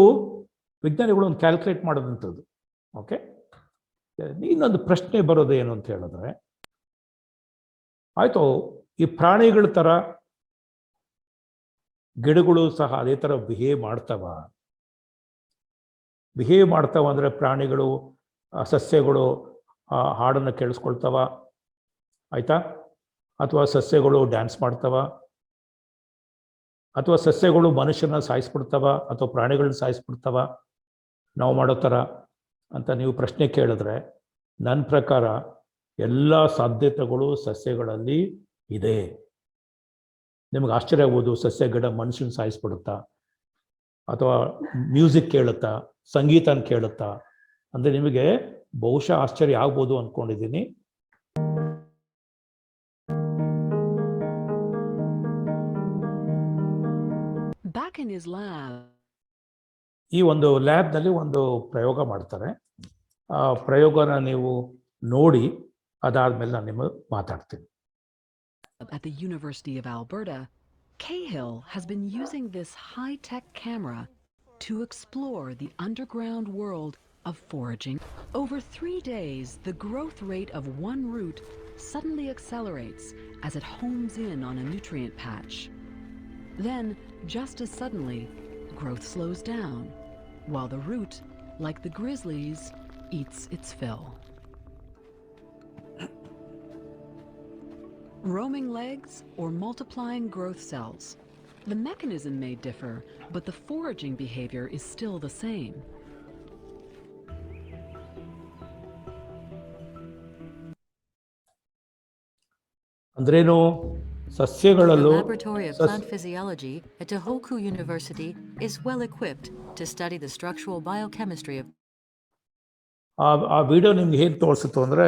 ವಿಜ್ಞಾನಿಗಳು ಒಂದು ಕ್ಯಾಲ್ಕುಲೇಟ್ ಮಾಡೋದಂಥದ್ದು. ಓಕೆ, ಇನ್ನೊಂದು ಪ್ರಶ್ನೆ ಬರೋದು ಏನು ಅಂತ ಹೇಳಿದ್ರೆ, ಆಯಿತು, ಈ ಪ್ರಾಣಿಗಳ ಥರ ಗಿಡಗಳು ಸಹ ಅದೇ ಥರ ಬಿಹೇವ್ ಮಾಡ್ತಾವ ಅಂದರೆ ಪ್ರಾಣಿಗಳು, ಸಸ್ಯಗಳು ಹಾಡನ್ನು ಕೇಳಿಸ್ಕೊಳ್ತಾವ, ಆಯಿತಾ? ಅಥವಾ ಸಸ್ಯಗಳು ಡ್ಯಾನ್ಸ್ ಮಾಡ್ತಾವ, ಅಥವಾ ಸಸ್ಯಗಳು ಮನುಷ್ಯನ ಸಾಯಿಸ್ಬಿಡ್ತಾವ, ಅಥವಾ ಪ್ರಾಣಿಗಳನ್ನ ಸಾಯಿಸ್ಬಿಡ್ತಾವ ನಾವು ಮಾಡೋ ಥರ ಅಂತ ನೀವು ಪ್ರಶ್ನೆ ಕೇಳಿದ್ರೆ, ನನ್ನ ಪ್ರಕಾರ ಎಲ್ಲ ಸಾಧ್ಯತೆಗಳು ಸಸ್ಯಗಳಲ್ಲಿ ಇದೆ. ನಿಮಗೆ ಆಶ್ಚರ್ಯ ಆಗ್ಬೋದು, ಸಸ್ಯ ಗಿಡ ಮನುಷ್ಯನ ಸಾಯಿಸ್ಬಿಡುತ್ತಾ, ಅಥವಾ ಮ್ಯೂಸಿಕ್ ಕೇಳುತ್ತಾ, ಸಂಗೀತನ ಕೇಳುತ್ತಾ ಅಂದರೆ ನಿಮಗೆ ಬಹುಶಃ ಆಶ್ಚರ್ಯ ಆಗ್ಬೋದು ಅಂದ್ಕೊಂಡಿದ್ದೀನಿ. Back in his lab. ಈ ಒಂದು ಲ್ಯಾಬ್ನಲ್ಲಿ ಒಂದು ಪ್ರಯೋಗ ಮಾಡ್ತಾರೆ. ಆ ಪ್ರಯೋಗನ ನೀವು ನೋಡಿ ಅದಾದ್ಮೇಲೆ ನಾನು ನಿಮಗೆ ಮಾತಾಡ್ತೀನಿ. At the University of Alberta, Cahill has been using this high-tech camera to explore the underground world of foraging. Over 3 days, the growth rate of one root suddenly accelerates as it homes in on a nutrient patch. Then, just as suddenly, growth slows down, while the root, like the grizzlies, eats its fill. Roaming legs or multiplying growth cells. The mechanism may differ, but the foraging behavior is still the same. ಅಂದ್ರೇನು? ಸಸ್ಯಗಳಲ್ಲೂ The Laboratory of Plant Physiology at Tohoku University is well equipped to study the structural biochemistry of ಆ video ನಿಮ್ಗೆ ಏನು ತೋರಿಸುತ್ತೋ ಅಂದರೆ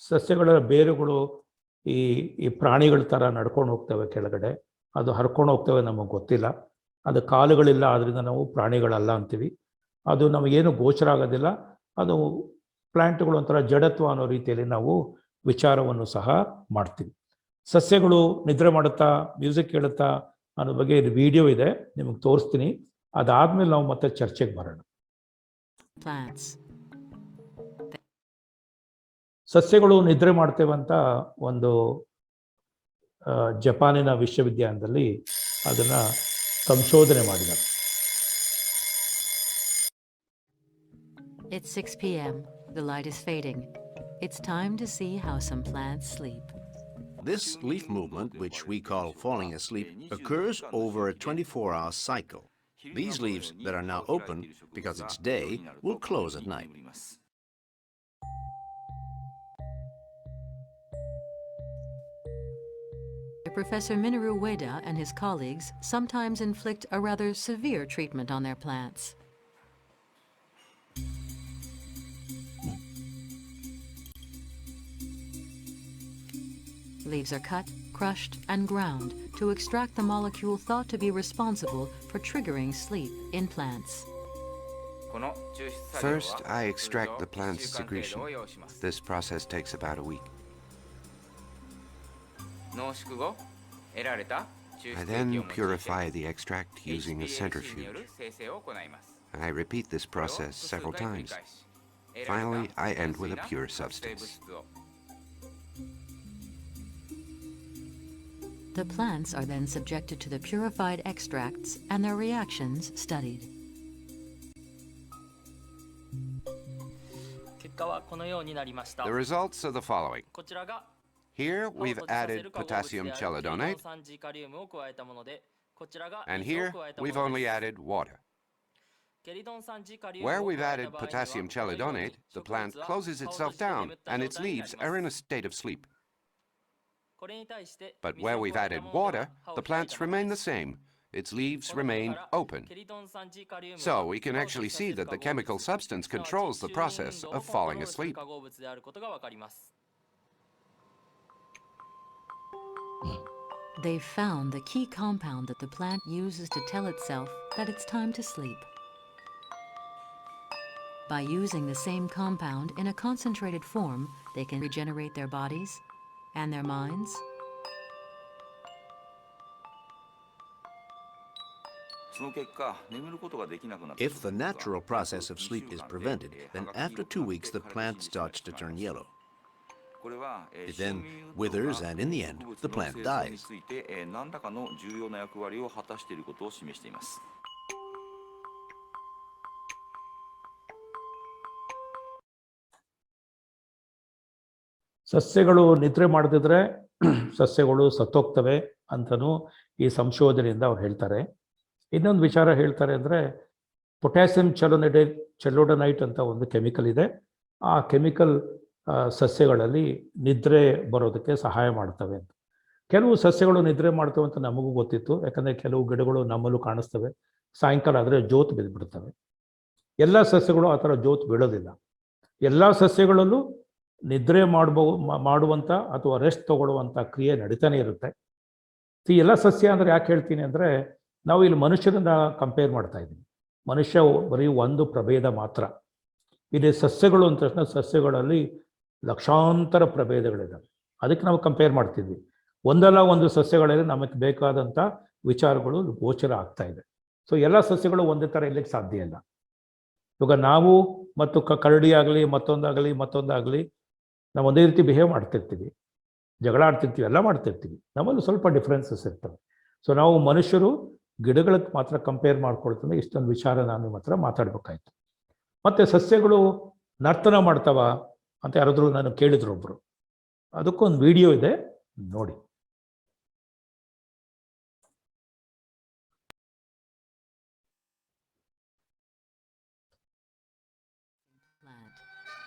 ಸಸ್ಯಗಳ ಬೇರುಗಳು ಈ ಈ ಪ್ರಾಣಿಗಳ ಥರ ನಡ್ಕೊಂಡು ಹೋಗ್ತವೆ ಕೆಳಗಡೆ, ಅದು ಹರ್ಕೊಂಡು ಹೋಗ್ತವೆ, ನಮಗೆ ಗೊತ್ತಿಲ್ಲ. ಅದು ಕಾಲುಗಳಿಲ್ಲ, ಆದ್ದರಿಂದ ನಾವು ಪ್ರಾಣಿಗಳಲ್ಲ ಅಂತೀವಿ. ಅದು ನಮಗೇನು ಗೋಚರ ಆಗೋದಿಲ್ಲ. ಅದು ಪ್ಲ್ಯಾಂಟ್ಗಳು ಒಂಥರ ಜಡತ್ವ ಅನ್ನೋ ರೀತಿಯಲ್ಲಿ ನಾವು ವಿಚಾರವನ್ನು ಸಹ ಮಾಡ್ತೀವಿ. ಸಸ್ಯಗಳು ನಿದ್ರೆ ಮಾಡುತ್ತಾ, ಮ್ಯೂಸಿಕ್ ಕೇಳುತ್ತಾ ಅನ್ನೋ ಬಗ್ಗೆ ಇದು ವಿಡಿಯೋ ಇದೆ, ನಿಮಗೆ ತೋರಿಸ್ತೀನಿ. ಅದಾದಮೇಲೆ ನಾವು ಮತ್ತೆ ಚರ್ಚೆಗೆ ಬರೋಣ. Plants. ಸಸ್ಯಗಳು ನಿದ್ರೆ ಮಾಡ್ತೇವಂತ ಒಂದು ಜಪಾನಿನ ವಿಶ್ವವಿದ್ಯಾಲಯದಲ್ಲಿ ಅದನ್ನು ಸಂಶೋಧನೆ ಮಾಡಿದ್ದಾರೆ. It's 6 p.m. The light is fading. It's time to see how some plants sleep. This leaf movement, which we call falling asleep, occurs over a 24-hour cycle. These leaves that are now open because it's day will close at night. Professor Minoru Ueda and his colleagues sometimes inflict a rather severe treatment on their plants. Leaves are cut, crushed, and ground to extract the molecule thought to be responsible for triggering sleep in plants. First, I extract the plant's secretion. This process takes about a week. I then purify the extract using a centrifuge. I repeat this process several times. Finally, I end with a pure substance. The plants are then subjected to the purified extracts and their reactions studied. The results are the following. Here we've added potassium chelidonate, and here we've only added water. Where we've added potassium chelidonate, the plant closes itself down and its leaves are in a state of sleep. But where we've added water, the plants remain the same. Its leaves remain open. So we can actually see that the chemical substance controls the process of falling asleep. They found the key compound that the plant uses to tell itself that it's time to sleep. By using the same compound in a concentrated form, they can regenerate their bodies and their minds. If the natural process of sleep is prevented, then after 2 weeks the plant starts to turn yellow. It then withers and in the end, the plant dies. ಸಸ್ಯಗಳು ನಿದ್ರೆ ಮಾಡದಿದ್ರೆ ಸಸ್ಯಗಳು ಸತ್ತೋಗ್ತವೆ ಅಂತಲೂ ಈ ಸಂಶೋಧನೆಯಿಂದ ಅವ್ರು ಹೇಳ್ತಾರೆ. ಇನ್ನೊಂದು ವಿಚಾರ ಹೇಳ್ತಾರೆ ಅಂದರೆ ಪೊಟ್ಯಾಸಿಯಂ ಚೆಲೋಡನೈಟ್ ಅಂತ ಒಂದು ಕೆಮಿಕಲ್ ಇದೆ. ಆ ಕೆಮಿಕಲ್ ಸಸ್ಯಗಳಲ್ಲಿ ನಿದ್ರೆ ಬರೋದಕ್ಕೆ ಸಹಾಯ ಮಾಡ್ತವೆ ಅಂತ. ಕೆಲವು ಸಸ್ಯಗಳು ನಿದ್ರೆ ಮಾಡ್ತವೆ ಅಂತ ನಮಗೂ ಗೊತ್ತಿತ್ತು, ಯಾಕಂದರೆ ಕೆಲವು ಗಿಡಗಳು ನಮ್ಮಲ್ಲೂ ಕಾಣಿಸ್ತವೆ. ಸಾಯಂಕಾಲ ಆದರೆ ಜೋತು ಬಿದ್ದುಬಿಡ್ತವೆ. ಎಲ್ಲ ಸಸ್ಯಗಳು ಆ ಥರ ಜೋತು ಬೀಳೋದಿಲ್ಲ. ಎಲ್ಲ ಸಸ್ಯಗಳಲ್ಲೂ ನಿದ್ರೆ ಮಾಡುವಂಥ ಅಥವಾ ರೆಸ್ಟ್ ತಗೊಳ್ಳುವಂಥ ಕ್ರಿಯೆ ನಡೀತಾನೆ ಇರುತ್ತೆ. ಈ ಎಲ್ಲ ಸಸ್ಯ ಅಂದರೆ ಯಾಕೆ ಹೇಳ್ತೀನಿ ಅಂದರೆ, ನಾವು ಇಲ್ಲಿ ಮನುಷ್ಯರನ್ನ ಕಂಪೇರ್ ಮಾಡ್ತಾ ಇದ್ದೀವಿ. ಮನುಷ್ಯ ಬರೀ ಒಂದು ಪ್ರಭೇದ ಮಾತ್ರ. ಇಲ್ಲಿ ಸಸ್ಯಗಳು ಅಂದ ತಕ್ಷಣ ಸಸ್ಯಗಳಲ್ಲಿ ಲಕ್ಷಾಂತರ ಪ್ರಭೇದಗಳಿದ್ದಾವೆ. ಅದಕ್ಕೆ ನಾವು ಕಂಪೇರ್ ಮಾಡ್ತಿದ್ವಿ. ಒಂದಲ್ಲ ಒಂದು ಸಸ್ಯಗಳಲ್ಲಿ ನಮಗೆ ಬೇಕಾದಂಥ ವಿಚಾರಗಳು ಗೋಚರ ಆಗ್ತಾ ಇದೆ. ಸೊ ಎಲ್ಲ ಸಸ್ಯಗಳು ಒಂದೇ ಥರ ಇರಲಿಕ್ಕೆ ಸಾಧ್ಯ ಇಲ್ಲ. ಇವಾಗ ನಾವು ಮತ್ತು ಕರಡಿ ಆಗಲಿ ಮತ್ತೊಂದಾಗಲಿ ನಾವು ಒಂದೇ ರೀತಿ ಬಿಹೇವ್ ಮಾಡ್ತಿರ್ತೀವಿ, ಜಗಳ ಆಡ್ತಿರ್ತೀವಿ, ಎಲ್ಲ ಮಾಡ್ತಿರ್ತೀವಿ. ನಮ್ಮಲ್ಲಿ ಸ್ವಲ್ಪ ಡಿಫ್ರೆನ್ಸಸ್ ಇರ್ತವೆ. ಸೊ ನಾವು ಮನುಷ್ಯರು ಗಿಡಗಳಿಗೆ ಮಾತ್ರ ಕಂಪೇರ್ ಮಾಡ್ಕೊಳ್ತಂದ್ರೆ ಇಷ್ಟೊಂದು ವಿಚಾರ ನಾನು ನಿಮ್ಮ ಹತ್ರ ಮಾತಾಡ್ಬೇಕಾಯ್ತು. ಮತ್ತು ಸಸ್ಯಗಳು ನರ್ತನ ಮಾಡ್ತಾವ ಅಂತ ಯಾರಾದರೂ ನಾನು ಕೇಳಿದ್ರು ಒಬ್ಬರು. ಅದಕ್ಕೊಂದು ವಿಡಿಯೋ ಇದೆ, ನೋಡಿ.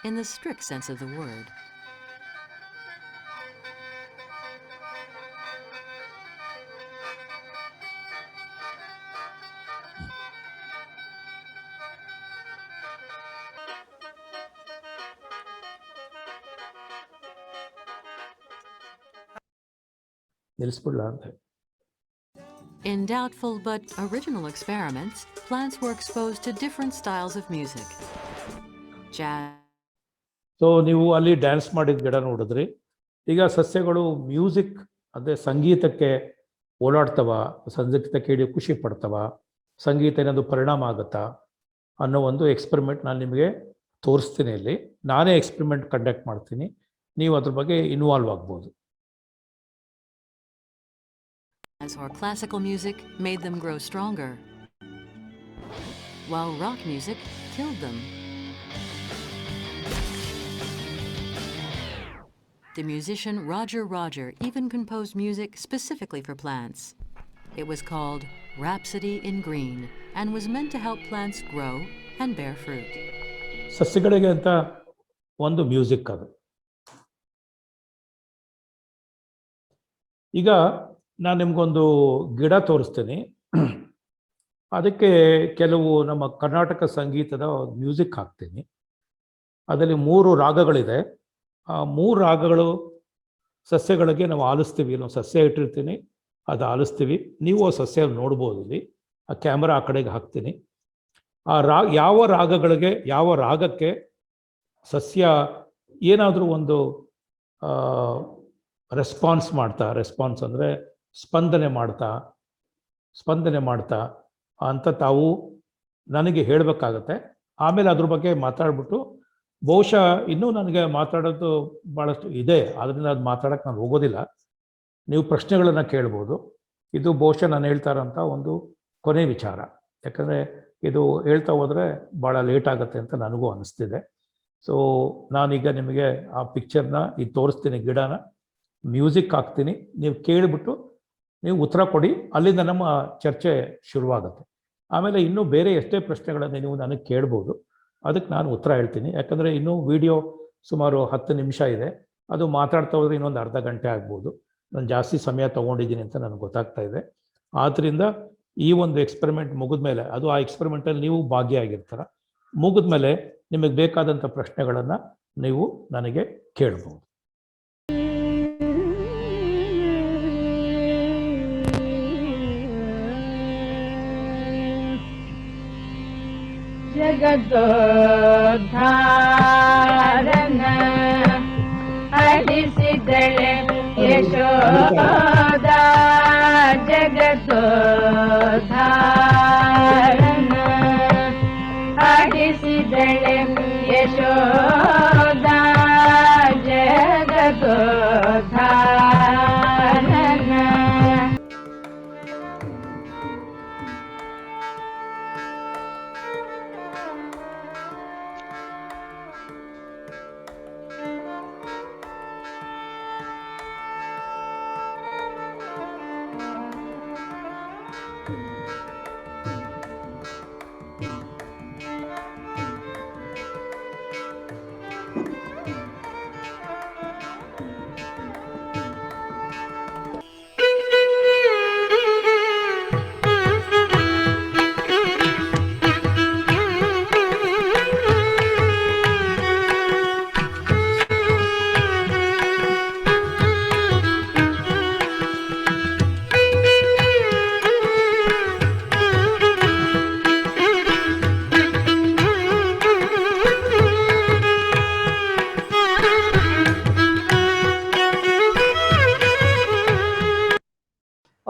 In the strict sense of the word. ನಿಲ್ಲಿಸ್ಬಿಡ್ಲ ಅಂತ. In doubtful but original experiments, plants were exposed to different styles of music. Jazz. So ನೀವು ಅಲ್ಲಿ ಡ್ಯಾನ್ಸ್ ಮಾಡಿದ ಗಿಡ ನೋಡಿದ್ರಿ. ಈಗ ಸಸ್ಯಗಳು ಮ್ಯೂಸಿಕ್ ಅಂದರೆ ಸಂಗೀತಕ್ಕೆ ಓಡಾಡ್ತವ, ಸಂಗೀತ ಕೇಳಿ ಖುಷಿ ಪಡ್ತವ, ಸಂಗೀತ ಏನಾದ್ರು ಪರಿಣಾಮ ಆಗುತ್ತಾ ಅನ್ನೋ ಒಂದು ಎಕ್ಸ್ಪೆರಿಮೆಂಟ್ ನಾನು ನಿಮಗೆ ತೋರಿಸ್ತೀನಿ. ಇಲ್ಲಿ ನಾನೇ ಎಕ್ಸ್ಪೆರಿಮೆಂಟ್ ಕಂಡಕ್ಟ್ ಮಾಡ್ತೀನಿ, ನೀವು ಅದ್ರ ಬಗ್ಗೆ ಇನ್ವಾಲ್ವ್ ಆಗ್ಬೋದು. Or classical music made them grow stronger, while rock music killed them. The musician Roger Roger even composed music specifically for plants. It was called Rhapsody in Green and was meant to help plants grow and bear fruit. ಸಸ್ಯಗಳಿಗೆ ಅಂತ ಒಂದು music ಅದು. ಈಗ ನಾನು ನಿಮಗೊಂದು ಗಿಡ ತೋರಿಸ್ತೀನಿ. ಅದಕ್ಕೆ ಕೆಲವು ನಮ್ಮ ಕರ್ನಾಟಕ ಸಂಗೀತದ ಮ್ಯೂಸಿಕ್ ಹಾಕ್ತೀನಿ. ಅದರಲ್ಲಿ 3 ರಾಗಗಳಿದೆ. ಆ 3 ರಾಗಗಳು ಸಸ್ಯಗಳಿಗೆ ನಾವು ಆಲಿಸ್ತೀವಿ. ನಾವು ಸಸ್ಯ ಇಟ್ಟಿರ್ತೀನಿ, ಅದು ಆಲಿಸ್ತೀವಿ. ನೀವು ಆ ಸಸ್ಯ ನೋಡ್ಬೋದು. ಇಲ್ಲಿ ಆ ಕ್ಯಾಮ್ರಾ ಆ ಕಡೆಗೆ ಹಾಕ್ತೀನಿ. ಆ ಯಾವ ರಾಗಗಳಿಗೆ, ಯಾವ ರಾಗಕ್ಕೆ ಸಸ್ಯ ಏನಾದರೂ ಒಂದು ರೆಸ್ಪಾನ್ಸ್ ಅಂದರೆ ಸ್ಪಂದನೆ ಮಾಡ್ತಾ ಅಂತ ತಾವು ನನಗೆ ಹೇಳಬೇಕಾಗತ್ತೆ. ಆಮೇಲೆ ಅದ್ರ ಬಗ್ಗೆ ಮಾತಾಡ್ಬಿಟ್ಟು, ಬಹುಶಃ ಇನ್ನೂ ನನಗೆ ಮಾತಾಡೋದು ಭಾಳಷ್ಟು ಇದೆ, ಆದ್ದರಿಂದ ಅದು ಮಾತಾಡೋಕ್ಕೆ ನಾನು ಹೋಗೋದಿಲ್ಲ. ನೀವು ಪ್ರಶ್ನೆಗಳನ್ನು ಕೇಳ್ಬೋದು. ಇದು ಬಹುಶಃ ನಾನು ಹೇಳ್ತಾ ಇರೋಂಥ ಒಂದು ಕೊನೆ ವಿಚಾರ. ಯಾಕಂದರೆ ಇದು ಹೇಳ್ತಾ ಹೋದರೆ ಭಾಳ ಲೇಟ್ ಆಗುತ್ತೆ ಅಂತ ನನಗೂ ಅನ್ನಿಸ್ತಿದೆ. ಸೊ ನಾನೀಗ ನಿಮಗೆ ಆ ಪಿಕ್ಚರ್ನ ಇದು ತೋರಿಸ್ತೀನಿ, ಗಿಡನ ಮ್ಯೂಸಿಕ್ ಹಾಕ್ತೀನಿ. ನೀವು ಕೇಳಿಬಿಟ್ಟು ನೀವು ಉತ್ತರ ಕೊಡಿ. ಅಲ್ಲಿಂದ ನಮ್ಮ ಚರ್ಚೆ ಶುರುವಾಗುತ್ತೆ. ಆಮೇಲೆ ಇನ್ನೂ ಬೇರೆ ಎಷ್ಟೇ ಪ್ರಶ್ನೆಗಳನ್ನು ನೀವು ನನಗೆ ಕೇಳ್ಬೋದು, ಅದಕ್ಕೆ ನಾನು ಉತ್ತರ ಹೇಳ್ತೀನಿ. ಯಾಕಂದರೆ ಇನ್ನೂ ವಿಡಿಯೋ ಸುಮಾರು 10 ನಿಮಿಷ ಇದೆ. ಅದು ಮಾತಾಡ್ತಾ ಹೋದರೆ ಇನ್ನೊಂದು ಅರ್ಧ ಗಂಟೆ ಆಗ್ಬೋದು. ನಾನು ಜಾಸ್ತಿ ಸಮಯ ತೊಗೊಂಡಿದ್ದೀನಿ ಅಂತ ನನಗೆ ಗೊತ್ತಾಗ್ತಾ ಇದೆ. ಆದ್ದರಿಂದ ಈ ಒಂದು ಎಕ್ಸ್ಪೆರಿಮೆಂಟ್ ಮುಗಿದ್ಮೇಲೆ, ಅದು ಆ ಎಕ್ಸ್ಪೆರಿಮೆಂಟಲ್ಲಿ ನೀವು ಭಾಗಿಯಾಗಿರ್ತಾರ, ಮುಗಿದ್ಮೇಲೆ ನಿಮಗೆ ಬೇಕಾದಂಥ ಪ್ರಶ್ನೆಗಳನ್ನು ನೀವು ನನಗೆ ಕೇಳ್ಬೋದು. ಜಗದೋದ್ಧಾರನ ಅಳಿಸಿದಳೆ ಯಶೋದ, ಜಗದೋದ್ಧಾರನ ಅಳಿಸಿದಳೆ ಯಶೋದ, ಜಗದೋದ್ಧಾರನ.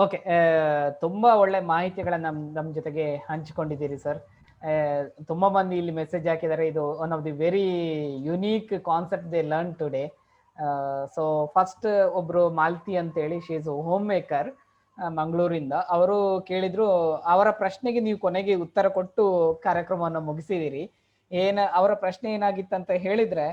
ಓಕೆ, ತುಂಬಾ ಒಳ್ಳೆ ಮಾಹಿತಿಗಳನ್ನ ನಮ್ಮ ಜೊತೆಗೆ ಹಂಚಿಕೊಂಡಿದ್ದೀರಿ ಸರ್. ತುಂಬಾ ಮಂದಿ ಇಲ್ಲಿ ಮೆಸೇಜ್ ಹಾಕಿದ್ದಾರೆ, ಇದು one of the very unique concept they learn today. So first ಒಬ್ರು ಮಾಲ್ತಿ ಅಂತೇಳಿ, ಶಿ ಇಸ್ ಹೋಮ್ ಮೇಕರ್ ಮಂಗಳೂರಿಂದ. ಅವರು ಕೇಳಿದ್ರು, ಅವರ ಪ್ರಶ್ನೆಗೆ ನೀವು ಕೊನೆಗೆ ಉತ್ತರ ಕೊಟ್ಟು ಕಾರ್ಯಕ್ರಮವನ್ನು ಮುಗಿಸಿದಿರಿ. ಅವರ ಪ್ರಶ್ನೆ ಏನಾಗಿತ್ತಂತ ಹೇಳಿದ್ರೆ,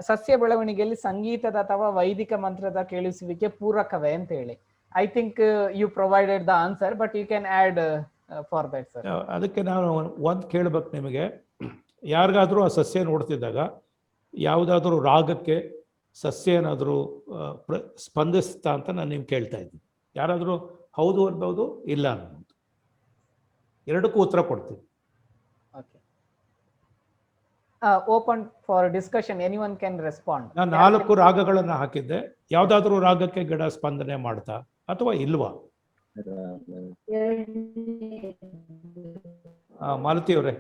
ಸಸ್ಯ ಬೆಳವಣಿಗೆಯಲ್ಲಿ ಸಂಗೀತದ ಅಥವಾ ವೈದಿಕ ಮಂತ್ರದ ಕೇಳಿಸುವಿಕೆ ಪೂರಕವೇ ಅಂತ ಹೇಳಿ. I think you provided the answer, but you can add for that sir. ಅದಕ್ಕೆ ನಾನು ಒಂದು ಕೇಳ್ಬೇಕು ನಿಮಗೆ, ಯಾರಿಗಾದ್ರೂ ಆ ಸಸ್ಯ ನೋಡ್ತಿದ್ದಾಗ ಯಾವುದಾದ್ರೂ ರಾಗಕ್ಕೆ ಸಸ್ಯ ಏನಾದರೂ ಸ್ಪಂದಿಸ್ತಾ ಅಂತ ನಾನು ನಿಮ್ಗೆ ಕೇಳ್ತಾ ಇದ್ದೀನಿ. ಯಾರಾದರೂ ಹೌದು ಅನ್ಬೋದು, ಇಲ್ಲ ಅನ್ನೋದು, ಎರಡಕ್ಕೂ ಉತ್ತರ ಕೊಡ್ತೀನಿ. Okay, open for discussion, anyone can respond. ನಾನು 4 ರಾಗಗಳನ್ನು ಹಾಕಿದ್ದೆ. ಯಾವ್ದಾದ್ರು ರಾಗಕ್ಕೆ ಗಿಡ ಸ್ಪಂದನೆ ಮಾಡ್ತಾ ಅಥವಾ ಇಲ್ವಾ? ಮಾಲತಿ ಅವರೇ,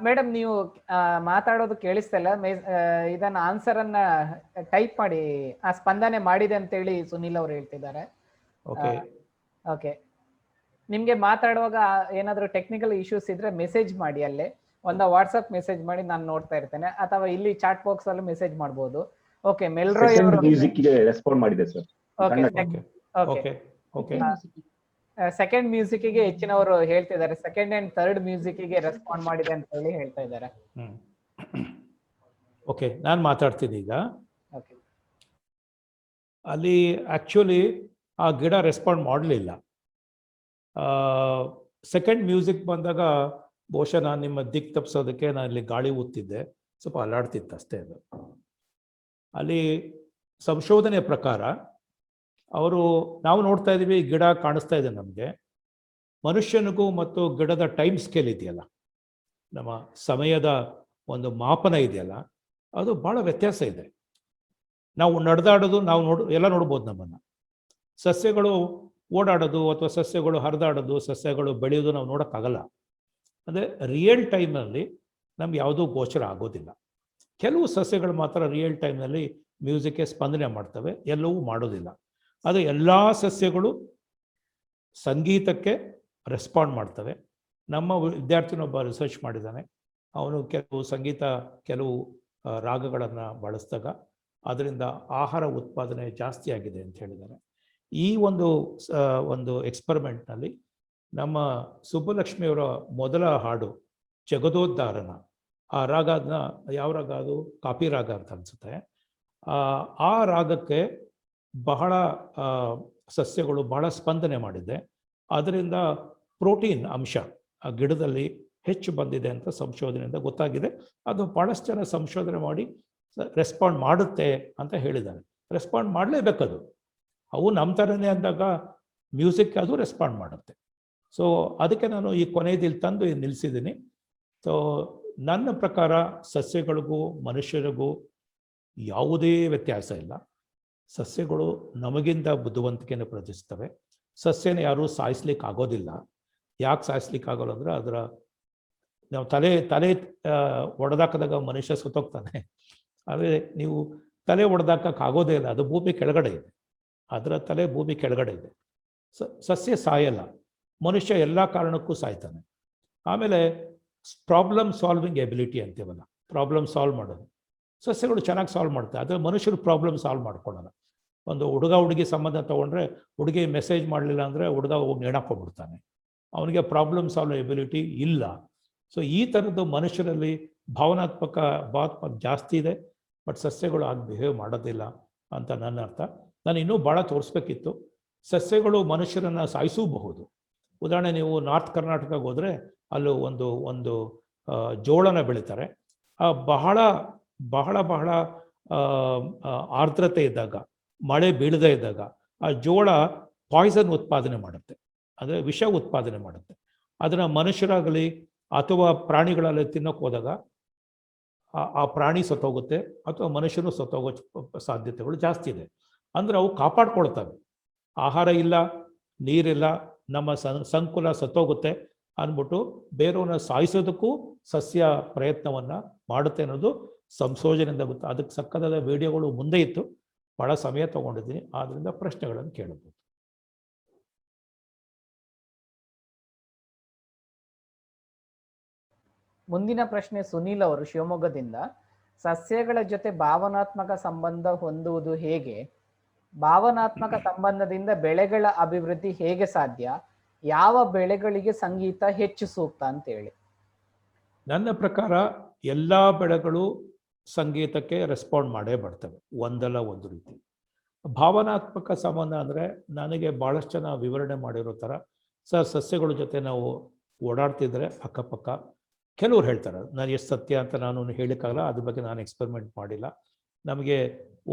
ಮೇಡಮ್ ನೀವು ಮಾತಾಡೋದು ಕೇಳಿಸ್ತಾ ಇಲ್ಲ. ಇದನ್ನ ಆನ್ಸರ್ ಅನ್ನ ಟೈಪ್ ಮಾಡಿ, ಸ್ಪಂದನೆ ಮಾಡಿದೆ ಅಂತೇಳಿ ಸುನಿಲ್ ಅವ್ರು ಹೇಳ್ತಿದ್ದಾರೆ. ಓಕೆ, ನಿಮ್ಗೆ ಮಾತಾಡುವಾಗ ಏನಾದ್ರು ಟೆಕ್ನಿಕಲ್ ಇಶ್ಯೂಸ್ ಇದ್ರೆ ಮೆಸೇಜ್ ಮಾಡಿ, ಅಲ್ಲೇ ಒಂದು ವಾಟ್ಸ್ಆಪ್ ಮೆಸೇಜ್ ಮಾಡಿ, ನಾನು ನೋಡ್ತಾ ಇರ್ತೇನೆ. ಅಥವಾ ಇಲ್ಲಿ ಚಾಟ್ ಬಾಕ್ಸ್ ಅಲ್ಲಿ ಮೆಸೇಜ್ ಮಾಡಬಹುದು. ಓಕೆ, ಮೆಲ್ರೋಯ್ ಅವರು ಮ್ಯೂಸಿಕ್ಗೆ ರೆಸ್ಪಾಂಡ್ ಮಾಡಿದೆ ಸರ್. ಓಕೆ, ಸೆಕೆಂಡ್ ಮ್ಯೂಸಿಕ್ಗೆ ಹೆಚ್ಚಿನವರು ಹೇಳ್ತಿದ್ದಾರೆ. ಸೆಕೆಂಡ್ ಅಂಡ್ ಥರ್ಡ್ ಮ್ಯೂಸಿಕ್ಗೆ ರೆಸ್ಪಾಂಡ್ ಮಾಡಿದೆ ಅಂತ ಹೇಳಿ ಹೇಳ್ತಾ ಇದ್ದಾರೆ. ಓಕೆ, ನಾನು ಮಾತಾಡ್ತೀನಿ ಈಗ. ಓಕೆ, ಅಲ್ಲಿ ಆಕ್ಚುಲಿ ಆ ಗಿಡ ರೆಸ್ಪಾಂಡ್ ಮಾಡಲಿಲ್ಲ. ಸೆಕೆಂಡ್ ಮ್ಯೂಸಿಕ್ ಬಂದಾಗ ಬಹುಶಃ ನಾನು ನಿಮ್ಮ ದಿಕ್ ತಪ್ಪಿಸೋದಕ್ಕೆ ನಾನು ಇಲ್ಲಿ ಗಾಳಿ ಊದ್ತಿದ್ದೆ, ಸ್ವಲ್ಪ ಅಲ್ಲಾಡ್ತಿತ್ತು ಅಷ್ಟೇ. ಅದು ಅಲ್ಲಿ ಸಂಶೋಧನೆ ಪ್ರಕಾರ ನಾವು ನೋಡ್ತಾ ಇದ್ದೀವಿ, ಗಿಡ ಕಾಣಿಸ್ತಾ ಇದೆ ನಮಗೆ. ಮನುಷ್ಯನಿಗೂ ಮತ್ತು ಗಿಡದ ಟೈಮ್ ಸ್ಕೇಲ್ ಇದೆಯಲ್ಲ, ನಮ್ಮ ಸಮಯದ ಒಂದು ಮಾಪನ ಇದೆಯಲ್ಲ, ಅದು ಭಾಳ ವ್ಯತ್ಯಾಸ ಇದೆ. ನಾವು ನಡೆದಾಡೋದು ಎಲ್ಲ ನೋಡ್ಬೋದು. ನಮ್ಮನ್ನು ಸಸ್ಯಗಳು ಓಡಾಡೋದು ಅಥವಾ ಸಸ್ಯಗಳು ಹರಿದಾಡೋದು, ಸಸ್ಯಗಳು ಬೆಳೆಯೋದು ನಾವು ನೋಡೋಕ್ಕಾಗಲ್ಲ. ಅಂದರೆ ರಿಯಲ್ ಟೈಮ್ನಲ್ಲಿ ನಮ್ಗೆ ಯಾವುದೂ ಗೋಚರ ಆಗೋದಿಲ್ಲ. ಕೆಲವು ಸಸ್ಯಗಳು ಮಾತ್ರ ರಿಯಲ್ ಟೈಮ್ನಲ್ಲಿ ಮ್ಯೂಸಿಕ್ಗೆ ಸ್ಪಂದನೆ ಮಾಡ್ತವೆ, ಎಲ್ಲವೂ ಮಾಡೋದಿಲ್ಲ. ಅದು ಎಲ್ಲ ಸಸ್ಯಗಳು ಸಂಗೀತಕ್ಕೆ ರೆಸ್ಪಾಂಡ್ ಮಾಡ್ತವೆ. ನಮ್ಮ ವಿದ್ಯಾರ್ಥಿನೊಬ್ಬ ರಿಸರ್ಚ್ ಮಾಡಿದ್ದಾನೆ. ಅವನು ಕೆಲವು ರಾಗಗಳನ್ನು ಬಳಸಿದಾಗ ಅದರಿಂದ ಆಹಾರ ಉತ್ಪಾದನೆ ಜಾಸ್ತಿ ಆಗಿದೆ ಅಂತ ಹೇಳಿದ್ದಾರೆ. ಈ ಒಂದು ಎಕ್ಸ್ಪರಿಮೆಂಟ್ನಲ್ಲಿ ನಮ್ಮ ಸುಬ್ಬಲಕ್ಷ್ಮಿಯವರ ಮೊದಲ ಹಾಡು ಜಗದೋದ್ಧಾರನ, ಆ ರಾಗನ ಯಾವ ರಾಗ ಅದು? ಕಾಪಿ ರಾಗ ಅಂತ ಅನಿಸುತ್ತೆ. ಆ ರಾಗಕ್ಕೆ ಬಹಳ ಸಸ್ಯಗಳು ಬಹಳ ಸ್ಪಂದನೆ ಮಾಡಿದೆ. ಅದರಿಂದ ಪ್ರೋಟೀನ್ ಅಂಶ ಆ ಗಿಡದಲ್ಲಿ ಹೆಚ್ಚು ಬಂದಿದೆ ಅಂತ ಸಂಶೋಧನೆಯಿಂದ ಗೊತ್ತಾಗಿದೆ. ಅದು ಭಾಳಷ್ಟು ಜನ ಸಂಶೋಧನೆ ಮಾಡಿ ರೆಸ್ಪಾಂಡ್ ಮಾಡುತ್ತೆ ಅಂತ ಹೇಳಿದ್ದಾರೆ. ರೆಸ್ಪಾಂಡ್ ಮಾಡಲೇಬೇಕದು. ಅವು ನಮ್ಮ ಥರನೇ ಅಂದಾಗ ಮ್ಯೂಸಿಕ್ ಅದು ರೆಸ್ಪಾಂಡ್ ಮಾಡುತ್ತೆ. ಸೊ ಅದಕ್ಕೆ ನಾನು ಈ ಕೊನೆಯಲ್ಲಿ ತಂದು ನಿಲ್ಲಿಸಿದ್ದೀನಿ. ಸೊ ನನ್ನ ಪ್ರಕಾರ ಸಸ್ಯಗಳಿಗೂ ಮನುಷ್ಯರಿಗೂ ಯಾವುದೇ ವ್ಯತ್ಯಾಸ ಇಲ್ಲ. ಸಸ್ಯಗಳು ನಮಗಿಂತ ಬುದ್ಧಿವಂತಿಕೆಯನ್ನು ಪ್ರದರ್ಶಿಸ್ತವೆ. ಸಸ್ಯನ ಯಾರೂ ಸಾಯಿಸ್ಲಿಕ್ಕೆ ಆಗೋದಿಲ್ಲ. ಯಾಕೆ ಸಾಯಿಸ್ಲಿಕ್ಕೆ ಆಗೋಲ್ಲ ಅಂದರೆ ನಾವು ತಲೆ ಒಡೆದಾಕದಾಗ ಮನುಷ್ಯ ಸುತ್ತೋಗ್ತಾನೆ. ಆದರೆ ನೀವು ತಲೆ ಒಡೆದಾಕಕ್ಕೆ ಆಗೋದೇ ಇಲ್ಲ. ಅದು ಭೂಮಿ ಕೆಳಗಡೆ ಇದೆ, ಅದರ ತಲೆ ಭೂಮಿ ಕೆಳಗಡೆ ಇದೆ. ಸಸ್ಯ ಸಾಯಲ್ಲ, ಮನುಷ್ಯ ಎಲ್ಲ ಕಾರಣಕ್ಕೂ ಸಾಯ್ತಾನೆ. ಆಮೇಲೆ ಪ್ರಾಬ್ಲಮ್ ಸಾಲ್ವಿಂಗ್ ಎಬಿಲಿಟಿ ಅಂತೀವಲ್ಲ, ಪ್ರಾಬ್ಲಮ್ ಸಾಲ್ವ್ ಮಾಡೋದು ಸಸ್ಯಗಳು ಚೆನ್ನಾಗಿ ಸಾಲ್ವ್ ಮಾಡ್ತಾರೆ. ಆದರೆ ಮನುಷ್ಯರು ಪ್ರಾಬ್ಲಮ್ ಸಾಲ್ವ್ ಮಾಡ್ಕೊಳ್ಳೋಲ್ಲ. ಒಂದು ಹುಡುಗಿ ಸಂಬಂಧ ತೊಗೊಂಡ್ರೆ ಹುಡುಗಿ ಮೆಸೇಜ್ ಮಾಡಲಿಲ್ಲ ಅಂದರೆ ಹುಡುಗ ಹೋಗಿ ನೇಣಾಕೊಂಡ್ಬಿಡ್ತಾನೆ. ಅವನಿಗೆ ಪ್ರಾಬ್ಲಮ್ ಸಾಲ್ವ್ ಎಬಿಲಿಟಿ ಇಲ್ಲ. ಸೊ ಈ ಥರದ್ದು ಮನುಷ್ಯರಲ್ಲಿ ಭಾವನಾತ್ಮಕ ಜಾಸ್ತಿ ಇದೆ. ಬಟ್ ಸಸ್ಯಗಳು ಆಗಿ ಬಿಹೇವ್ ಮಾಡೋದಿಲ್ಲ ಅಂತ ನನ್ನ ಅರ್ಥ. ನಾನು ಇನ್ನೂ ಭಾಳ ತೋರಿಸ್ಬೇಕಿತ್ತು. ಸಸ್ಯಗಳು ಮನುಷ್ಯರನ್ನು ಸಾಯಿಸಬಹುದು. ಉದಾಹರಣೆ, ನೀವು ನಾರ್ತ್ ಕರ್ನಾಟಕಕ್ಕೆ ಹೋದರೆ ಅಲ್ಲೂ ಒಂದು ಜೋಳನ ಬೆಳೀತಾರೆ. ಬಹಳ ಬಹಳ ಬಹಳ ಆರ್ದ್ರತೆ ಇದ್ದಾಗ, ಮಳೆ ಬೀಳದೇ ಇದ್ದಾಗ ಆ ಜೋಳ ಪಾಯ್ಸನ್ ಉತ್ಪಾದನೆ ಮಾಡುತ್ತೆ, ಅಂದರೆ ವಿಷ ಉತ್ಪಾದನೆ ಮಾಡುತ್ತೆ. ಅದನ್ನು ಮನುಷ್ಯರಾಗಲಿ ಅಥವಾ ಪ್ರಾಣಿಗಳಲ್ಲಿ ತಿನ್ನೋಕೆ ಹೋದಾಗ ಆ ಪ್ರಾಣಿ ಸತ್ತೋಗುತ್ತೆ ಅಥವಾ ಮನುಷ್ಯನು ಸತ್ತೋಗೋ ಸಾಧ್ಯತೆಗಳು ಜಾಸ್ತಿ ಇದೆ. ಅಂದರೆ ಅವು ಕಾಪಾಡ್ಕೊಳ್ತವೆ. ಆಹಾರ ಇಲ್ಲ, ನೀರಿಲ್ಲ, ನಮ್ಮ ಸಂಕುಲ ಸತ್ತೋಗುತ್ತೆ ಅಂದ್ಬಿಟ್ಟು ಬೇರೆಯವ್ರನ್ನ ಸಾಯಿಸೋದಕ್ಕೂ ಸಸ್ಯ ಪ್ರಯತ್ನವನ್ನು ಮಾಡುತ್ತೆ ಅನ್ನೋದು ಸಂಶೋಧನೆಯಿಂದ ಗೊತ್ತು. ಅದಕ್ಕೆ ಸಕ್ಕದಾದ ವಿಡಿಯೋಗಳು ಮುಂದೆ ಇತ್ತು, ಭಾಳ ಸಮಯ ತಗೊಂಡಿದ್ದೀನಿ. ಆದ್ದರಿಂದ ಪ್ರಶ್ನೆಗಳನ್ನು ಕೇಳಬಹುದು. ಮುಂದಿನ ಪ್ರಶ್ನೆ ಸುನೀಲ್ ಅವರು ಶಿವಮೊಗ್ಗದಿಂದ. ಸಸ್ಯಗಳ ಜೊತೆ ಭಾವನಾತ್ಮಕ ಸಂಬಂಧ ಹೊಂದುವುದು ಹೇಗೆ? ಭಾವನಾತ್ಮಕ ಸಂಬಂಧದಿಂದ ಬೆಳೆಗಳ ಅಭಿವೃದ್ಧಿ ಹೇಗೆ ಸಾಧ್ಯ? ಯಾವ ಬೆಳೆಗಳಿಗೆ ಸಂಗೀತ ಹೆಚ್ಚು ಸೂಕ್ತ ಅಂತೇಳಿ. ನನ್ನ ಪ್ರಕಾರ ಎಲ್ಲ ಬೆಳೆಗಳು ಸಂಗೀತಕ್ಕೆ ರೆಸ್ಪಾಂಡ್ ಮಾಡೇ ಬರ್ತವೆ, ಒಂದಲ್ಲ ಒಂದು ರೀತಿ. ಭಾವನಾತ್ಮಕ ಸಂಬಂಧ ಅಂದರೆ ನನಗೆ ಭಾಳಷ್ಟು ಜನ ವಿವರಣೆ ಮಾಡಿರೋ ಥರ, ಸಸ್ಯಗಳ ಜೊತೆ ನಾವು ಓಡಾಡ್ತಿದ್ರೆ ಅಕ್ಕಪಕ್ಕ ಕೆಲವ್ರು ಹೇಳ್ತಾರೆ. ನಾನು ಎಷ್ಟು ಸತ್ಯ ಅಂತ ನಾನು ಹೇಳೋಕ್ಕಾಗಲ್ಲ, ಅದ್ರ ಬಗ್ಗೆ ನಾನು ಎಕ್ಸ್ಪೆರಿಮೆಂಟ್ ಮಾಡಿಲ್ಲ. ನಮಗೆ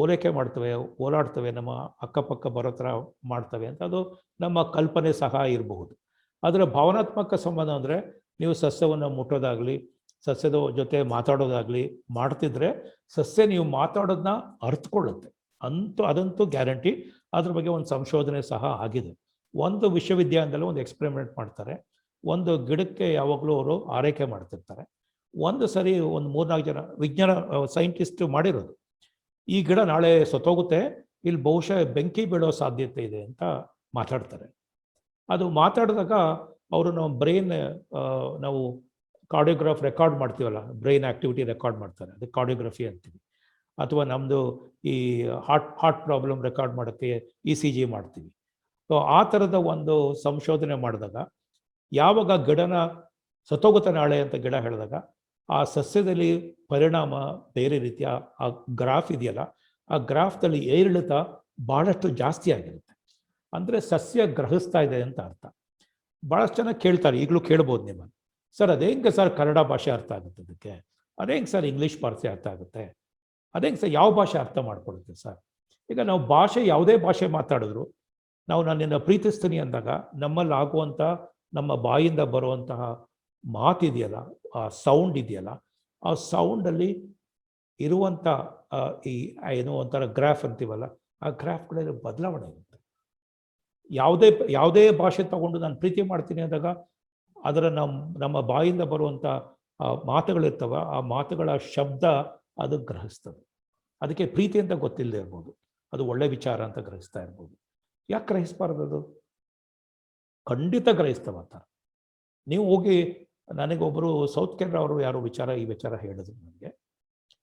ಓಲೈಕೆ ಮಾಡ್ತವೆ, ಓಲಾಡ್ತವೆ, ನಮ್ಮ ಅಕ್ಕಪಕ್ಕ ಬರೋ ಥರ ಮಾಡ್ತವೆ ಅಂತ ಅದು ನಮ್ಮ ಕಲ್ಪನೆ ಸಹ ಇರಬಹುದು. ಅದರ ಭಾವನಾತ್ಮಕ ಸಂಬಂಧ ಅಂದರೆ ನೀವು ಸಸ್ಯವನ್ನು ಮುಟ್ಟೋದಾಗಲಿ, ಸಸ್ಯದ ಜೊತೆ ಮಾತಾಡೋದಾಗಲಿ ಮಾಡ್ತಿದ್ರೆ ಸಸ್ಯ ನೀವು ಮಾತಾಡೋದನ್ನ ಅರ್ಥಕೊಳ್ಳುತ್ತೆ. ಅದಂತೂ ಗ್ಯಾರಂಟಿ. ಅದ್ರ ಬಗ್ಗೆ ಒಂದು ಸಂಶೋಧನೆ ಸಹ ಆಗಿದೆ. ಒಂದು ವಿಶ್ವವಿದ್ಯಾಲಯದಲ್ಲಿ ಒಂದು ಎಕ್ಸ್ಪೆರಿಮೆಂಟ್ ಮಾಡ್ತಾರೆ. ಒಂದು ಗಿಡಕ್ಕೆ ಯಾವಾಗಲೂ ಅವರು ಆರೈಕೆ ಮಾಡ್ತಿರ್ತಾರೆ. ಒಂದು ಸರಿ ಒಂದು 3-4 ಜನ ವಿಜ್ಞಾನ ಸೈಂಟಿಸ್ಟ್ ಮಾಡಿರೋದು, ಈ ಗಿಡ ನಾಳೆ ಸತ್ತೋಗುತ್ತೆ, ಇಲ್ಲಿ ಬಹುಶಃ ಬೆಂಕಿ ಬೀಳೋ ಸಾಧ್ಯತೆ ಇದೆ ಅಂತ ಮಾತಾಡ್ತಾರೆ. ಅದು ಮಾತಾಡಿದಾಗ ಅವರು ನಮ್ಮ ಬ್ರೈನ್, ನಾವು ಕಾರ್ಡಿಯೋಗ್ರಾಫ್ ರೆಕಾರ್ಡ್ ಮಾಡ್ತೀವಲ್ಲ, ಬ್ರೈನ್ ಆ್ಯಕ್ಟಿವಿಟಿ ರೆಕಾರ್ಡ್ ಮಾಡ್ತಾರೆ, ಅದು ಕಾರ್ಡಿಯೋಗ್ರಫಿ ಅಂತೀವಿ. ಅಥವಾ ನಮ್ಮದು ಈ ಹಾರ್ಟ್ ಪ್ರಾಬ್ಲಮ್ ರೆಕಾರ್ಡ್ ಮಾಡೋಕ್ಕೆ ECG ಮಾಡ್ತೀವಿ. ಸೊ ಆ ಥರದ ಒಂದು ಸಂಶೋಧನೆ ಮಾಡಿದಾಗ ಯಾವಾಗ ಗಿಡನ ಸತ್ತೋಗುತ್ತೆ ನಾಳೆ ಅಂತ ಗಿಡ ಹೇಳಿದಾಗ ಆ ಸಸ್ಯದಲ್ಲಿ ಪರಿಣಾಮ ಬೇರೆ ರೀತಿಯ ಆ ಗ್ರಾಫ್ ಇದೆಯಲ್ಲ, ಆ ಗ್ರಾಫ್ದಲ್ಲಿ ಏರಿಳಿತ ಭಾಳಷ್ಟು ಜಾಸ್ತಿ ಆಗಿರುತ್ತೆ. ಅಂದರೆ ಸಸ್ಯ ಗ್ರಹಿಸ್ತಾ ಇದೆ ಅಂತ ಅರ್ಥ. ಭಾಳಷ್ಟು ಜನ ಕೇಳ್ತಾರೆ, ಈಗಲೂ ಕೇಳ್ಬೋದು ನಿಮ್ಮನ್ನು, ಸರ್ ಅದೇ ಹೆಂಗೆ ಸರ್ ಕನ್ನಡ ಭಾಷೆ ಅರ್ಥ ಆಗುತ್ತೆ ಅದಕ್ಕೆ, ಅದೇ ಹೆಂಗೆ ಸರ್ ಇಂಗ್ಲೀಷ್ ಭಾಷೆ ಅರ್ಥ ಆಗುತ್ತೆ, ಅದೇ ಹೆಂಗೆ ಸರ್ ಯಾವ ಭಾಷೆ ಅರ್ಥ ಮಾಡ್ಕೊಳುತ್ತೆ ಸರ್? ಈಗ ನಾವು ಭಾಷೆ ಯಾವುದೇ ಭಾಷೆ ಮಾತಾಡಿದ್ರು, ನಾವು ನನ್ನನ್ನು ಪ್ರೀತಿಸ್ತೀನಿ ಅಂದಾಗ ನಮ್ಮಲ್ಲಿ ಆಗುವಂಥ, ನಮ್ಮ ಬಾಯಿಂದ ಬರುವಂತಹ ಮಾತಿದೆಯಲ್ಲ, ಆ ಸೌಂಡ್ ಇದೆಯಲ್ಲ, ಆ ಸೌಂಡಲ್ಲಿ ಇರುವಂಥ ಈ ಏನೋ ಒಂಥರ ಗ್ರಾಫ್ ಅಂತೀವಲ್ಲ, ಆ ಗ್ರಾಫ್ಗಳಲ್ಲಿ ಬದಲಾವಣೆ ಇರುತ್ತೆ. ಯಾವುದೇ ಭಾಷೆ ತಗೊಂಡು ನಾನು ಪ್ರೀತಿ ಮಾಡ್ತೀನಿ ಅಂದಾಗ ಅದರ ನಮ್ಮ ಬಾಯಿಂದ ಬರುವಂಥ ಮಾತುಗಳಿರ್ತವ, ಆ ಮಾತುಗಳ ಶಬ್ದ ಅದು ಗ್ರಹಿಸ್ತದೆ. ಅದಕ್ಕೆ ಪ್ರೀತಿ ಅಂತ ಗೊತ್ತಿಲ್ಲದೆ ಇರ್ಬೋದು, ಅದು ಒಳ್ಳೆ ವಿಚಾರ ಅಂತ ಗ್ರಹಿಸ್ತಾ ಇರ್ಬೋದು. ಯಾಕೆ ಗ್ರಹಿಸ್ಬಾರ್ದು? ಅದು ಖಂಡಿತ ಗ್ರಹಿಸ್ತವಂತ. ನೀವು ಹೋಗಿ, ನನಗೊಬ್ಬರು ಸೌತ್ ಕೇರಳ ಅವರು ಯಾರೋ ಈ ವಿಚಾರ ಹೇಳಿದ್ರು ನನಗೆ.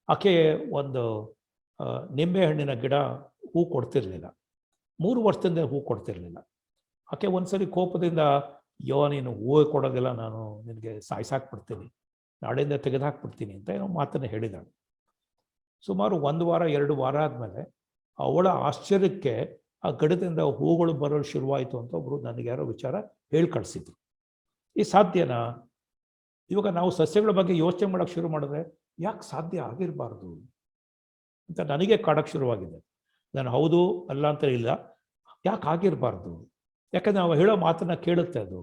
ಆಕೆ ಒಂದು ನಿಂಬೆಹಣ್ಣಿನ ಗಿಡ ಹೂ ಕೊಡ್ತಿರ್ಲಿಲ್ಲ, 3 ವರ್ಷದಿಂದ ಹೂ ಕೊಡ್ತಿರ್ಲಿಲ್ಲ. ಆಕೆ ಒಂದ್ಸರಿ ಕೋಪದಿಂದ, ನೀನು ಹೂವು ಕೊಡೋದಿಲ್ಲ, ನಾನು ನಿನಗೆ ಸಾಯಿಸಾಕ್ಬಿಡ್ತೀನಿ, ನಾಳೆಯಿಂದ ತೆಗೆದುಹಾಕ್ಬಿಡ್ತೀನಿ ಅಂತ ಏನೋ ಮಾತನ್ನು ಹೇಳಿದಾಳೆ. ಸುಮಾರು 1 ವಾರ 2 ವಾರ ಆದಮೇಲೆ ಅವಳ ಆಶ್ಚರ್ಯಕ್ಕೆ ಆ ಗಿಡದಿಂದ ಹೂಗಳು ಬರೋದು ಶುರುವಾಯಿತು ಅಂತ ಒಬ್ಬರು ನನಗೆ ಯಾರೋ ವಿಚಾರ ಹೇಳಿ ಕಳಿಸಿದ್ರು. ಈ ಸಾಧ್ಯನಾ? ಇವಾಗ ನಾವು ಸಸ್ಯಗಳ ಬಗ್ಗೆ ಯೋಚನೆ ಮಾಡೋಕ್ಕೆ ಶುರು ಮಾಡಿದ್ರೆ ಯಾಕೆ ಸಾಧ್ಯ ಆಗಿರಬಾರ್ದು ಅಂತ ನನಗೆ ಕಾಡೋಕ್ಕೆ ಶುರುವಾಗಿದೆ. ನಾನು ಹೌದು ಅಲ್ಲ ಅಂತ ಇಲ್ಲ, ಯಾಕೆ ಆಗಿರಬಾರ್ದು? ಯಾಕಂದರೆ ನಾವು ಹೇಳೋ ಮಾತನ್ನು ಕೇಳುತ್ತೆ, ಅದು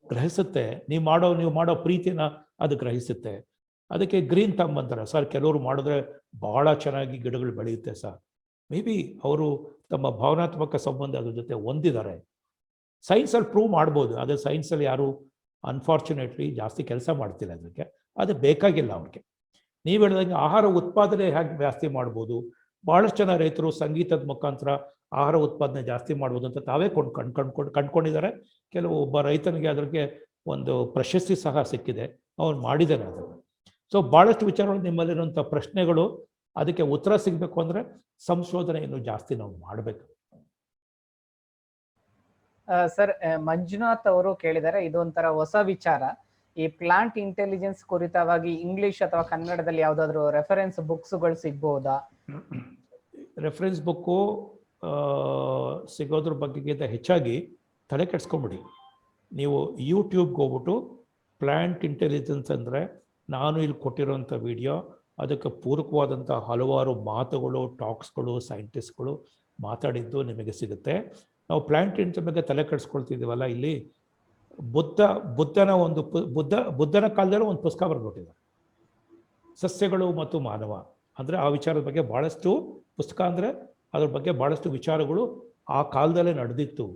ಗ್ರಹಿಸುತ್ತೆ. ನೀವು ಮಾಡೋ ಪ್ರೀತಿನ ಅದು ಗ್ರಹಿಸುತ್ತೆ. ಅದಕ್ಕೆ ಗ್ರೀನ್ ಥಂಬ್ ಅಂತಾರೆ ಸರ್. ಕೆಲವರು ಮಾಡಿದ್ರೆ ಭಾಳ ಚೆನ್ನಾಗಿ ಗಿಡಗಳು ಬೆಳೆಯುತ್ತೆ ಸರ್. ಮೇ ಬಿ ಅವರು ತಮ್ಮ ಭಾವನಾತ್ಮಕ ಸಂಬಂಧ ಅದ್ರ ಜೊತೆ ಹೊಂದಿದ್ದಾರೆ. ಸೈನ್ಸಲ್ಲಿ ಪ್ರೂವ್ ಮಾಡ್ಬೋದು, ಆದರೆ ಸೈನ್ಸಲ್ಲಿ ಯಾರು ಅನ್ಫಾರ್ಚುನೇಟ್ಲಿ ಜಾಸ್ತಿ ಕೆಲಸ ಮಾಡ್ತಿಲ್ಲ ಅದಕ್ಕೆ. ಅದು ಬೇಕಾಗಿಲ್ಲ ಅವ್ರಿಗೆ. ನೀವು ಹೇಳಿದಂಗೆ ಆಹಾರ ಉತ್ಪಾದನೆ ಹೇಗೆ ಜಾಸ್ತಿ ಮಾಡ್ಬೋದು, ಭಾಳಷ್ಟು ಜನ ರೈತರು ಸಂಗೀತದ ಮುಖಾಂತರ ಆಹಾರ ಉತ್ಪಾದನೆ ಜಾಸ್ತಿ ಮಾಡ್ಬೋದು ಅಂತ ತಾವೇ ಕಂಡ್ಕೊಂಡಿದ್ದಾರೆ. ಒಬ್ಬ ರೈತನಿಗೆ ಅದಕ್ಕೆ ಒಂದು ಪ್ರಶಸ್ತಿ ಸಹ ಸಿಕ್ಕಿದೆ, ಅವನು ಮಾಡಿದ್ದಾನೆ ಅದನ್ನು. ಸೊ ಭಾಳಷ್ಟು ವಿಚಾರಗಳು, ನಿಮ್ಮಲ್ಲಿರುವಂಥ ಪ್ರಶ್ನೆಗಳು, ಅದಕ್ಕೆ ಉತ್ತರ ಸಿಗಬೇಕು ಅಂದರೆ ಸಂಶೋಧನೆ ಇನ್ನೂ ಜಾಸ್ತಿ ನಾವು ಮಾಡಬೇಕು. ಸರ್, ಮಂಜುನಾಥ್ ಅವರು ಕೇಳಿದ್ದಾರೆ, ಇದೊಂಥರ ಹೊಸ ವಿಚಾರ. ಈ ಪ್ಲಾಂಟ್ ಇಂಟೆಲಿಜೆನ್ಸ್ ಕುರಿತವಾಗಿ ಇಂಗ್ಲಿಷ್ ಅಥವಾ ಕನ್ನಡದಲ್ಲಿ ಯಾವುದಾದ್ರೂ ರೆಫರೆನ್ಸ್ ಬುಕ್ಸ್ಗಳು ಸಿಗ್ಬಹುದಾ? ರೆಫರೆನ್ಸ್ ಬುಕ್ಕು ಸಿಗೋದ್ರ ಬಗ್ಗೆಗಿಂತ ಹೆಚ್ಚಾಗಿ ತಲೆ ಕೆಡ್ಸ್ಕೊಂಬಿಡಿ. ನೀವು ಯೂಟ್ಯೂಬ್ಗೆ ಹೋಗ್ಬಿಟ್ಟು ಪ್ಲಾಂಟ್ ಇಂಟೆಲಿಜೆನ್ಸ್ ಅಂದರೆ ನಾನು ಇಲ್ಲಿ ಕೊಟ್ಟಿರೋಂಥ ವಿಡಿಯೋ, ಅದಕ್ಕೆ ಪೂರಕವಾದಂಥ ಹಲವಾರು ಮಾತುಗಳು, ಟಾಕ್ಸ್ಗಳು, ಸೈಂಟಿಸ್ಟ್ಗಳು ಮಾತಾಡಿದ್ದು ನಿಮಗೆ ಸಿಗುತ್ತೆ. ನಾವು ಪ್ಲಾಂಟ್ ಇಂಟೆಲಿಜೆನ್ಸ್ ಬಗ್ಗೆ ತಲೆ ಕೆಡಿಸ್ಕೊಳ್ತಿದ್ದೀವಲ್ಲ, ಇಲ್ಲಿ ಬುದ್ಧನ ಕಾಲದಲ್ಲಿ ಒಂದು ಪುಸ್ತಕ ಬರೆದ್ಬಿಟ್ಟಿದ್ದಾರೆ, ಸಸ್ಯಗಳು ಮತ್ತು ಮಾನವ. ಅಂದರೆ ಆ ವಿಚಾರದ ಬಗ್ಗೆ ಭಾಳಷ್ಟು ಪುಸ್ತಕ, ಅಂದರೆ ಅದ್ರ ಬಗ್ಗೆ ಭಾಳಷ್ಟು ವಿಚಾರಗಳು ಆ ಕಾಲದಲ್ಲೇ ನಡೆದಿತ್ತು.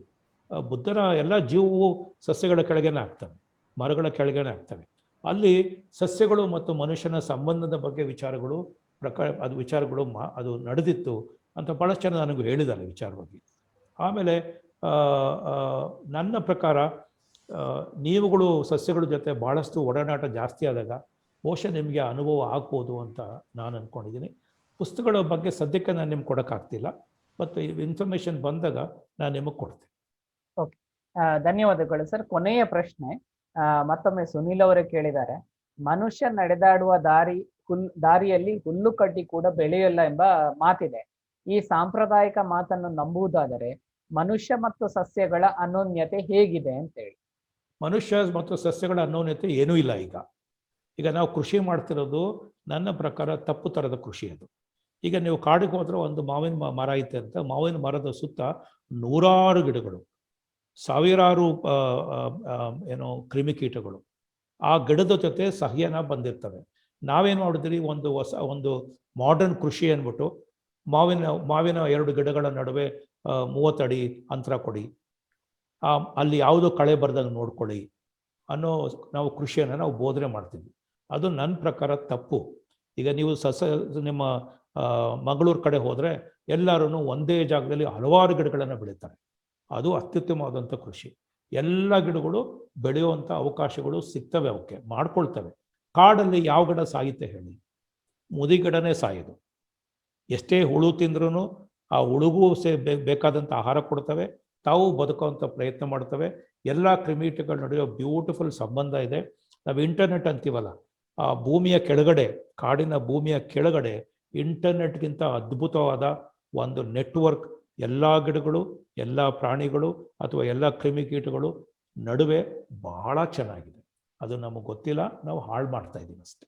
ಬುದ್ಧನ ಎಲ್ಲ ಜೀವವು ಸಸ್ಯಗಳ ಕೆಳಗೇನೆ ಆಗ್ತವೆ, ಮರಗಳ ಕೆಳಗೇನೆ ಆಗ್ತವೆ. ಅಲ್ಲಿ ಸಸ್ಯಗಳು ಮತ್ತು ಮನುಷ್ಯನ ಸಂಬಂಧದ ಬಗ್ಗೆ ವಿಚಾರಗಳು ಅದು ನಡೆದಿತ್ತು ಅಂತ ಭಾಳಷ್ಟು ಜನ ನನಗೂ ಹೇಳಿದ್ದಾರೆ ವಿಚಾರವಾಗಿ. ಆಮೇಲೆ ನನ್ನ ಪ್ರಕಾರ ನೀವುಗಳು ಸಸ್ಯಗಳ ಜೊತೆ ಭಾಳಷ್ಟು ಒಡನಾಟ ಜಾಸ್ತಿ ಆದಾಗ ಬಹುಶಃ ನಿಮಗೆ ಅನುಭವ ಆಗ್ಬೋದು ಅಂತ ನಾನು ಅಂದ್ಕೊಂಡಿದ್ದೀನಿ. ಪುಸ್ತಕಗಳ ಬಗ್ಗೆ ಸದ್ಯಕ್ಕೆ ನಾನು ನಿಮ್ಗೆ ಕೊಡೋಕ್ಕಾಗ್ತಿಲ್ಲ, ಮತ್ತು ಇನ್ಫಾರ್ಮೇಷನ್ ಬಂದಾಗ ನಾನು ನಿಮಗೆ ಕೊಡ್ತೀನಿ. ಓಕೆ, ಧನ್ಯವಾದಗಳು ಸರ್. ಕೊನೆಯ ಪ್ರಶ್ನೆ ಮತ್ತೊಮ್ಮೆ ಸುನೀಲ್ ಅವರೇ ಕೇಳಿದ್ದಾರೆ. ಮನುಷ್ಯ ನಡೆದಾಡುವ ದಾರಿಯಲ್ಲಿ ಹುಲ್ಲು ಕಡ್ಡಿ ಕೂಡ ಬೆಳೆಯಲ್ಲ ಎಂಬ ಮಾತಿದೆ. ಈ ಸಾಂಪ್ರದಾಯಿಕ ಮಾತನ್ನು ನಂಬುವುದಾದರೆ ಮನುಷ್ಯ ಮತ್ತು ಸಸ್ಯಗಳ ಅನೋನ್ಯತೆ ಹೇಗಿದೆ ಅಂತೇಳಿ. ಮನುಷ್ಯ ಮತ್ತು ಸಸ್ಯಗಳ ಅನೋನ್ಯತೆ ಏನೂ ಇಲ್ಲ. ಈಗ ನಾವು ಕೃಷಿ ಮಾಡ್ತಿರೋದು ನನ್ನ ಪ್ರಕಾರ ತಪ್ಪು ಥರದ ಕೃಷಿ ಅದು. ಈಗ ನೀವು ಕಾಡಿಗೆ ಹೋದ್ರೆ ಒಂದು ಮಾವಿನ ಮರ ಐತೆ ಅಂತ, ಮಾವಿನ ಮರದ ಸುತ್ತ ನೂರಾರು ಗಿಡಗಳು, ಸಾವಿರಾರು ಏನೋ ಕ್ರಿಮಿಕೀಟಗಳು ಆ ಗಿಡದ ಜೊತೆ ಸಹ್ಯನ ಬಂದಿರ್ತವೆ. ನಾವೇನು ಮಾಡಿದ್ರಿ, ಒಂದು ಮಾಡರ್ನ್ ಕೃಷಿ ಅಂದ್ಬಿಟ್ಟು ಮಾವಿನ 2 ಗಿಡಗಳ ನಡುವೆ 30 ಅಡಿ ಅಂತರ ಕೊಡಿ, ಅಲ್ಲಿ ಯಾವುದೋ ಕಳೆ ಬರ್ದಂಗೆ ನೋಡ್ಕೊಳ್ಳಿ ಅನ್ನೋ ನಾವು ಕೃಷಿಯನ್ನು ನಾವು ಬೋಧನೆ ಮಾಡ್ತೀವಿ. ಅದು ನನ್ನ ಪ್ರಕಾರ ತಪ್ಪು. ಈಗ ನೀವು ನಿಮ್ಮ ಮಂಗಳೂರು ಕಡೆ ಹೋದರೆ ಎಲ್ಲರೂ ಒಂದೇ ಜಾಗದಲ್ಲಿ ಹಲವಾರು ಗಿಡಗಳನ್ನು ಬೆಳೀತಾರೆ. ಅದು ಅತ್ಯುತ್ತಮವಾದಂಥ ಕೃಷಿ. ಎಲ್ಲ ಗಿಡಗಳು ಬೆಳೆಯುವಂಥ ಅವಕಾಶಗಳು ಸಿಗ್ತವೆ, ಅವಕ್ಕೆ ಮಾಡ್ಕೊಳ್ತವೆ. ಕಾಡಲ್ಲಿ ಯಾವ ಗಿಡ ಸಾಯುತ್ತೆ ಹೇಳಿ? ಮುದಿ ಗಿಡನೇ ಸಾಯೋದು. ಎಷ್ಟೇ ಹುಳು ತಿಂದ್ರೂ ಆ ಹುಳುಗೂ ಬೇಕಾದಂಥ ಆಹಾರ ಕೊಡ್ತವೆ, ತಾವು ಬದುಕುವಂಥ ಪ್ರಯತ್ನ ಮಾಡ್ತವೆ. ಎಲ್ಲ ಕ್ರಿಮಿಕೀಟಗಳ ನಡುವೆ ಬ್ಯೂಟಿಫುಲ್ ಸಂಬಂಧ ಇದೆ. ನಾವು ಇಂಟರ್ನೆಟ್ ಅಂತೀವಲ್ಲ, ಆ ಭೂಮಿಯ ಕೆಳಗಡೆ, ಕಾಡಿನ ಭೂಮಿಯ ಕೆಳಗಡೆ ಇಂಟರ್ನೆಟ್ಗಿಂತ ಅದ್ಭುತವಾದ ಒಂದು ನೆಟ್ವರ್ಕ್ ಎಲ್ಲ ಗಿಡಗಳು, ಎಲ್ಲ ಪ್ರಾಣಿಗಳು ಅಥವಾ ಎಲ್ಲ ಕ್ರಿಮಿಕೀಟಗಳು ನಡುವೆ ಬಹಳ ಚೆನ್ನಾಗಿದೆ. ಅದು ನಮಗೆ ಗೊತ್ತಿಲ್ಲ, ನಾವು ಹಾಳು ಮಾಡ್ತಾ ಇದ್ದೀವಿ ಅಷ್ಟೇ.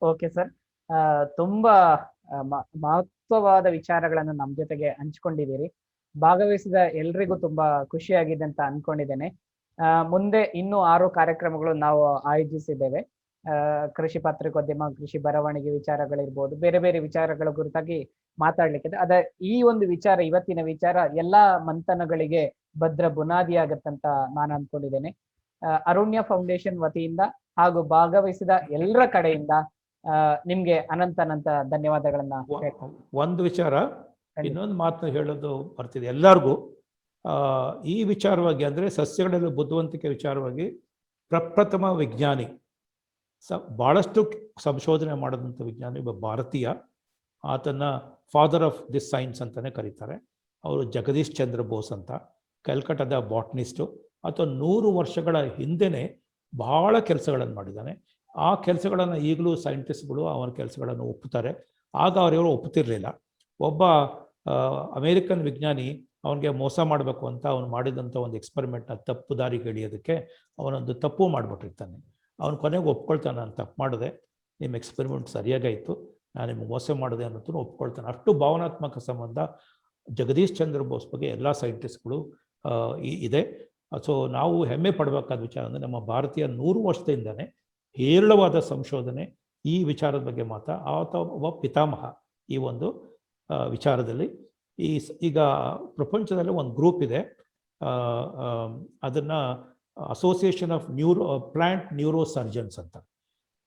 ಓಕೆ ಸರ್, ತುಂಬಾ ಮಹತ್ವವಾದ ವಿಚಾರಗಳನ್ನು ನಮ್ಮ ಜೊತೆಗೆ ಹಂಚ್ಕೊಂಡಿದ್ದೀರಿ. ಭಾಗವಹಿಸಿದ ಎಲ್ರಿಗೂ ತುಂಬಾ ಖುಷಿಯಾಗಿದೆ ಅಂತ ಅನ್ಕೊಂಡಿದ್ದೇನೆ. ಮುಂದೆ ಇನ್ನೂ 6 ಕಾರ್ಯಕ್ರಮಗಳು ನಾವು ಆಯೋಜಿಸಿದ್ದೇವೆ. ಕೃಷಿ ಪತ್ರಿಕೋದ್ಯಮ, ಕೃಷಿ ಬರವಣಿಗೆ ವಿಚಾರಗಳಿರ್ಬೋದು, ಬೇರೆ ಬೇರೆ ವಿಚಾರಗಳ ಕುರಿತಾಗಿ ಮಾತಾಡ್ಲಿಕ್ಕೆ ಈ ಒಂದು ವಿಚಾರ, ಇವತ್ತಿನ ವಿಚಾರ ಎಲ್ಲಾ ಮಂಥನಗಳಿಗೆ ಭದ್ರ ಬುನಾದಿ ಆಗತ್ತಂತ ನಾನು ಅನ್ಕೊಂಡಿದ್ದೇನೆ. ಅರುಣ್ಯ ಫೌಂಡೇಶನ್ ವತಿಯಿಂದ ಹಾಗೂ ಭಾಗವಹಿಸಿದ ಎಲ್ಲರ ಕಡೆಯಿಂದ ನಿಮ್ಗೆ ಅನಂತ ಧನ್ಯವಾದಗಳನ್ನ. ಒಂದು ವಿಚಾರ, ಇನ್ನೊಂದು ಮಾತು ಹೇಳೋದು ಬರ್ತಿದೆ ಎಲ್ಲರಿಗೂ. ಈ ವಿಚಾರವಾಗಿ ಅಂದರೆ ಸಸ್ಯಗಳಲ್ಲಿ ಬುದ್ಧಿವಂತಿಕೆ ವಿಚಾರವಾಗಿ ಪ್ರಪ್ರಥಮ ವಿಜ್ಞಾನಿ, ಭಾಳಷ್ಟು ಸಂಶೋಧನೆ ಮಾಡಿದಂಥ ವಿಜ್ಞಾನಿ ಒಬ್ಬ ಭಾರತೀಯ, ಆತನ ಫಾದರ್ ಆಫ್ ದಿಸ್ ಸೈನ್ಸ್ ಅಂತಲೇ ಕರೀತಾರೆ. ಅವರು ಜಗದೀಶ್ ಚಂದ್ರ ಬೋಸ್ ಅಂತ, ಕಲ್ಕಟ್ಟಾದ ಬಾಟ್ನಿಸ್ಟು. ಅಥವಾ 100 ವರ್ಷಗಳ ಹಿಂದೆಯೇ ಭಾಳ ಕೆಲಸಗಳನ್ನು ಮಾಡಿದ್ದಾನೆ. ಆ ಕೆಲಸಗಳನ್ನು ಈಗಲೂ ಸೈಂಟಿಸ್ಟ್ಗಳು ಅವನ ಕೆಲಸಗಳನ್ನು ಒಪ್ಪುತ್ತಾರೆ. ಆಗ ಅವರಿವರು ಒಪ್ಪುತ್ತಿರಲಿಲ್ಲ. ಒಬ್ಬ ಅಮೇರಿಕನ್ ವಿಜ್ಞಾನಿ ಅವನಿಗೆ ಮೋಸ ಮಾಡಬೇಕು ಅಂತ ಅವನು ಮಾಡಿದಂಥ ಒಂದು ಎಕ್ಸ್ಪೆರಿಮೆಂಟ್ನ ತಪ್ಪು ದಾರಿಗೆ ಎಳೆಯೋದಕ್ಕೆ ಅವನೊಂದು ತಪ್ಪು ಮಾಡಿಬಿಟ್ಟಿರ್ತಾನೆ. ಅವನು ಕೊನೆಗೆ ಒಪ್ಕೊಳ್ತಾನೆ, ನಾನು ತಪ್ಪು ಮಾಡಿದೆ, ನಿಮ್ಮ ಎಕ್ಸ್ಪೆರಿಮೆಂಟ್ ಸರಿಯಾಗಾಯಿತು, ನಾನು ನಿಮ್ಗೆ ಮೋಸ ಮಾಡಿದೆ ಅನ್ನೋದನ್ನು ಒಪ್ಕೊಳ್ತಾನೆ. ಅಷ್ಟು ಭಾವನಾತ್ಮಕ ಸಂಬಂಧ ಜಗದೀಶ್ ಚಂದ್ರ ಬೋಸ್ ಬಗ್ಗೆ ಎಲ್ಲ ಸೈಂಟಿಸ್ಟ್ಗಳು ಇದೆ. ಸೊ ನಾವು ಹೆಮ್ಮೆ ಪಡಬೇಕಾದ ವಿಚಾರ ಅಂದರೆ ನಮ್ಮ ಭಾರತೀಯ 100 ವರ್ಷದಿಂದನೇ ಹೇರಳವಾದ ಸಂಶೋಧನೆ ಈ ವಿಚಾರದ ಬಗ್ಗೆ ಆತ ಒಬ್ಬ ಪಿತಾಮಹ ಈ ಒಂದು ವಿಚಾರದಲ್ಲಿ. ಈಗ ಪ್ರಪಂಚದಲ್ಲಿ ಒಂದು ಗ್ರೂಪ್ ಇದೆ, ಅದನ್ನು association of plant neuro surgeons ಅಂತ,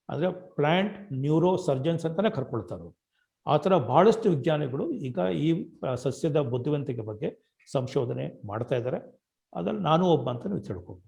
ಅಂದರೆ ಪ್ಲಾಂಟ್ ನ್ಯೂರೋ ಸರ್ಜನ್ಸ್ ಅಂತಲೇ ಕರ್ಕೊಳ್ತಾರೆ. ಆ ಥರ ಭಾಳಷ್ಟು ವಿಜ್ಞಾನಿಗಳು ಈಗ ಈ ಸಸ್ಯದ ಬುದ್ಧಿವಂತಿಕೆ ಬಗ್ಗೆ ಸಂಶೋಧನೆ ಮಾಡ್ತಾ ಇದ್ದಾರೆ. ಅದರಲ್ಲಿ ನಾನು ಒಬ್ಬ ಅಂತ ನೀವು ತಿಳ್ಕೊಬೋದು.